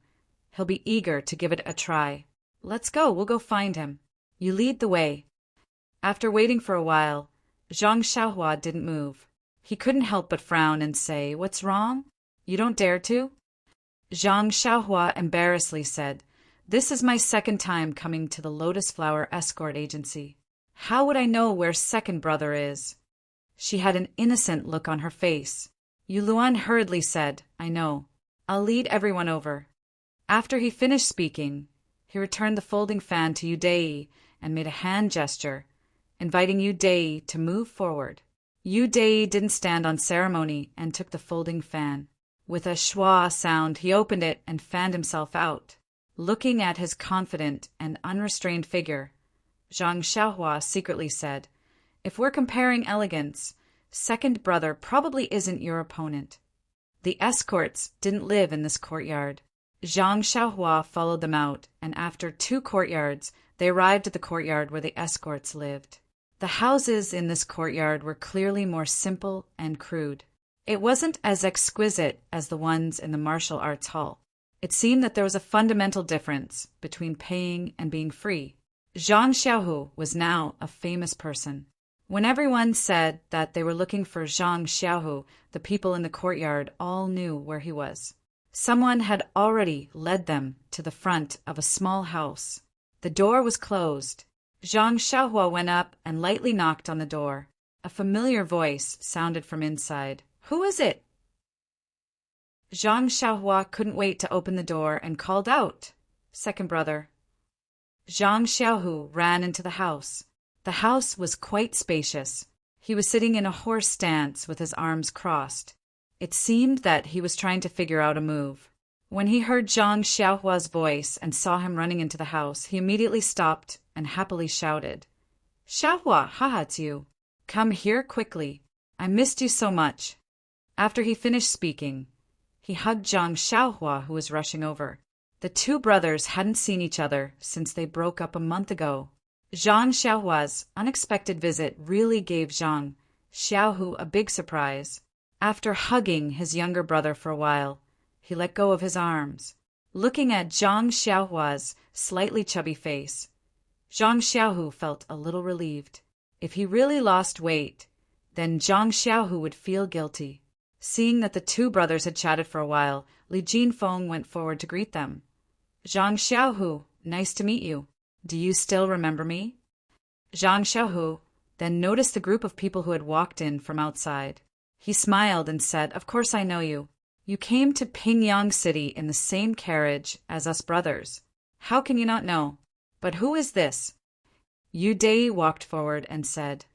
he'll be eager to give it a try. Let's go, we'll go find him. You lead the way." After waiting for a while, Zhang Xiaohua didn't move. He couldn't help but frown and say, "What's wrong? You don't dare to?" Zhang Xiaohua embarrassedly said, "This is my second time coming to the Lotus Flower Escort Agency. How would I know where second brother is?" She had an innocent look on her face. Yu Luan hurriedly said, "I know. I'll lead everyone over." After he finished speaking, he returned the folding fan to Yu Dai and made a hand gesture, inviting Yu Dai to move forward. Yu Dai didn't stand on ceremony and took the folding fan. With a schwa sound, he opened it and fanned himself out. Looking at his confident and unrestrained figure, Zhang Xiaohua secretly said, "If we're comparing elegance, second brother probably isn't your opponent." The escorts didn't live in this courtyard. Zhang Xiaohua followed them out, and after 2 courtyards, they arrived at the courtyard where the escorts lived. The houses in this courtyard were clearly more simple and crude. It wasn't as exquisite as the ones in the martial arts hall. It seemed that there was a fundamental difference between paying and being free. Zhang Xiaohu was now a famous person. When everyone said that they were looking for Zhang Xiaohu, the people in the courtyard all knew where he was. Someone had already led them to the front of a small house. The door was closed. Zhang Xiaohua went up and lightly knocked on the door. A familiar voice sounded from inside. "Who is it?" Zhang Xiaohua couldn't wait to open the door and called out, "Second brother." Zhang Xiaohu ran into the house. The house was quite spacious. He was sitting in a horse stance with his arms crossed. It seemed that he was trying to figure out a move. When he heard Zhang Xiaohua's voice and saw him running into the house, he immediately stopped and happily shouted, "Xiaohua, haha, it's you. Come here quickly. I missed you so much." After he finished speaking, he hugged Zhang Xiaohua, who was rushing over. The 2 brothers hadn't seen each other since they broke up a month ago. Zhang Xiaohua's unexpected visit really gave Zhang Xiaohu a big surprise. After hugging his younger brother for a while, he let go of his arms. Looking at Zhang Xiaohua's slightly chubby face, Zhang Xiaohu felt a little relieved. If he really lost weight, then Zhang Xiaohu would feel guilty. Seeing that the two brothers had chatted for a while, Li Jinfeng went forward to greet them. Zhang Xiaohu, nice to meet you. Do you still remember me? Zhang Xiaohu then noticed the group of people who had walked in from outside. He smiled and said, Of course I know you. You came to Pingyang City in the same carriage as us brothers. How can you not know? But who is this? Yu Dei walked forward and said,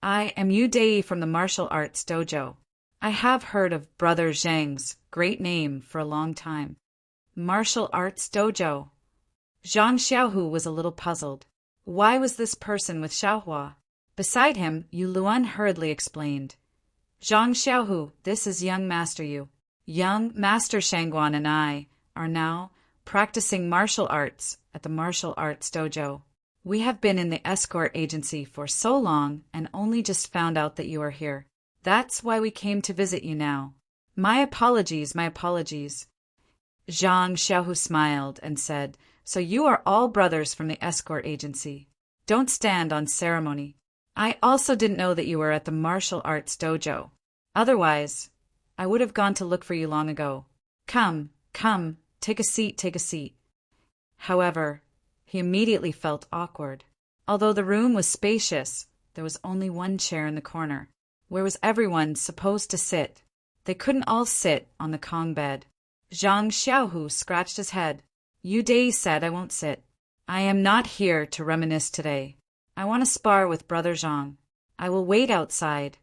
I am Yu Dei from the martial arts dojo. I have heard of Brother Zhang's great name for a long time. Martial arts dojo. Zhang Xiaohu was a little puzzled. Why was this person with Xiaohua? Beside him, Yu Luan hurriedly explained. Zhang Xiaohu, this is young Master Yu. Young Master Shangguan and I are now practicing martial arts at the martial arts dojo. We have been in the escort agency for so long and only just found out that you are here. That's why we came to visit you now. My apologies, my apologies. Zhang Xiaohu smiled and said, So you are all brothers from the escort agency. Don't stand on ceremony. I also didn't know that you were at the martial arts dojo. Otherwise, I would have gone to look for you long ago. Come, come, take a seat, take a seat. However, he immediately felt awkward. Although the room was spacious, there was only one chair in the corner. Where was everyone supposed to sit? They couldn't all sit on the Kong bed. Zhang Xiaohu scratched his head. Yu Dei said, I won't sit. I am not here to reminisce today. I want to spar with Brother Zhang. I will wait outside.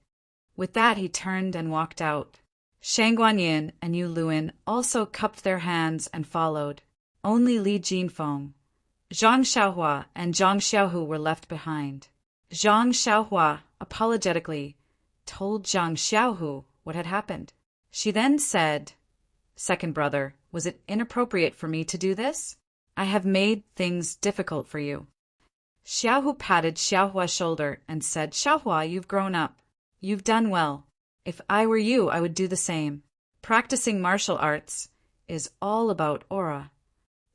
With that he turned and walked out. Shang Guanyin and Yu Luan also cupped their hands and followed. Only Li Jinfeng, Zhang Xiaohua, and Zhang Xiaohu were left behind. Zhang Xiaohua apologetically told Zhang Xiaohu what had happened. She then said, Second brother, was it inappropriate for me to do this? I have made things difficult for you. Xiaohu patted Xiaohua's shoulder and said, Xiaohua, you've grown up. You've done well. If I were you, I would do the same. Practicing martial arts is all about aura.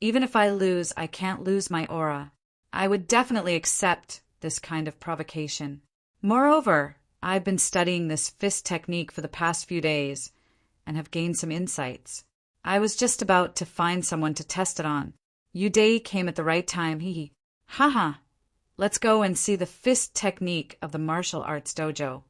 Even if I lose, I can't lose my aura. I would definitely accept this kind of provocation. Moreover, I've been studying this fist technique for the past few days and have gained some insights. I was just about to find someone to test it on. Yu Dei came at the right time. Hee. Haha. Let's go and see the fist technique of the martial arts dojo.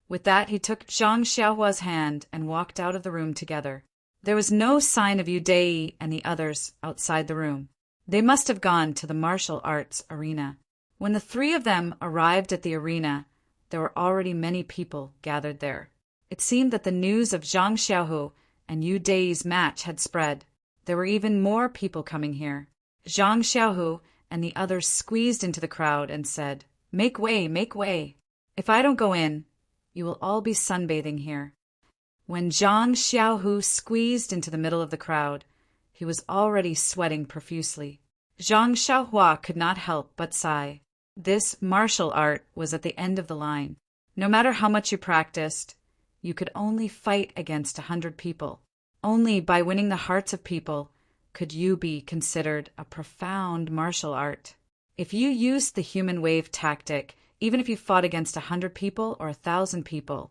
With that, he took Zhang Xiaohua's hand and walked out of the room together. There was no sign of Yu Dei and the others outside the room. They must have gone to the martial arts arena. When the three of them arrived at the arena, there were already many people gathered there. It seemed that the news of Zhang Xiaohu and Yu Dei's match had spread. There were even more people coming here. Zhang Xiaohu and the others squeezed into the crowd and said, Make way, make way. If I don't go in, you will all be sunbathing here. When Zhang Xiaohu squeezed into the middle of the crowd, he was already sweating profusely. Zhang Xiaohua could not help but sigh. This martial art was at the end of the line. No matter how much you practiced, you could only fight against 100 people. Only by winning the hearts of people could you be considered a profound martial art. If you used the human wave tactic, even if you fought against 100 people or 1,000 people,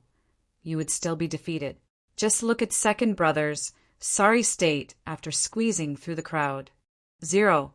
you would still be defeated. Just look at second brother's sorry state after squeezing through the crowd. 0.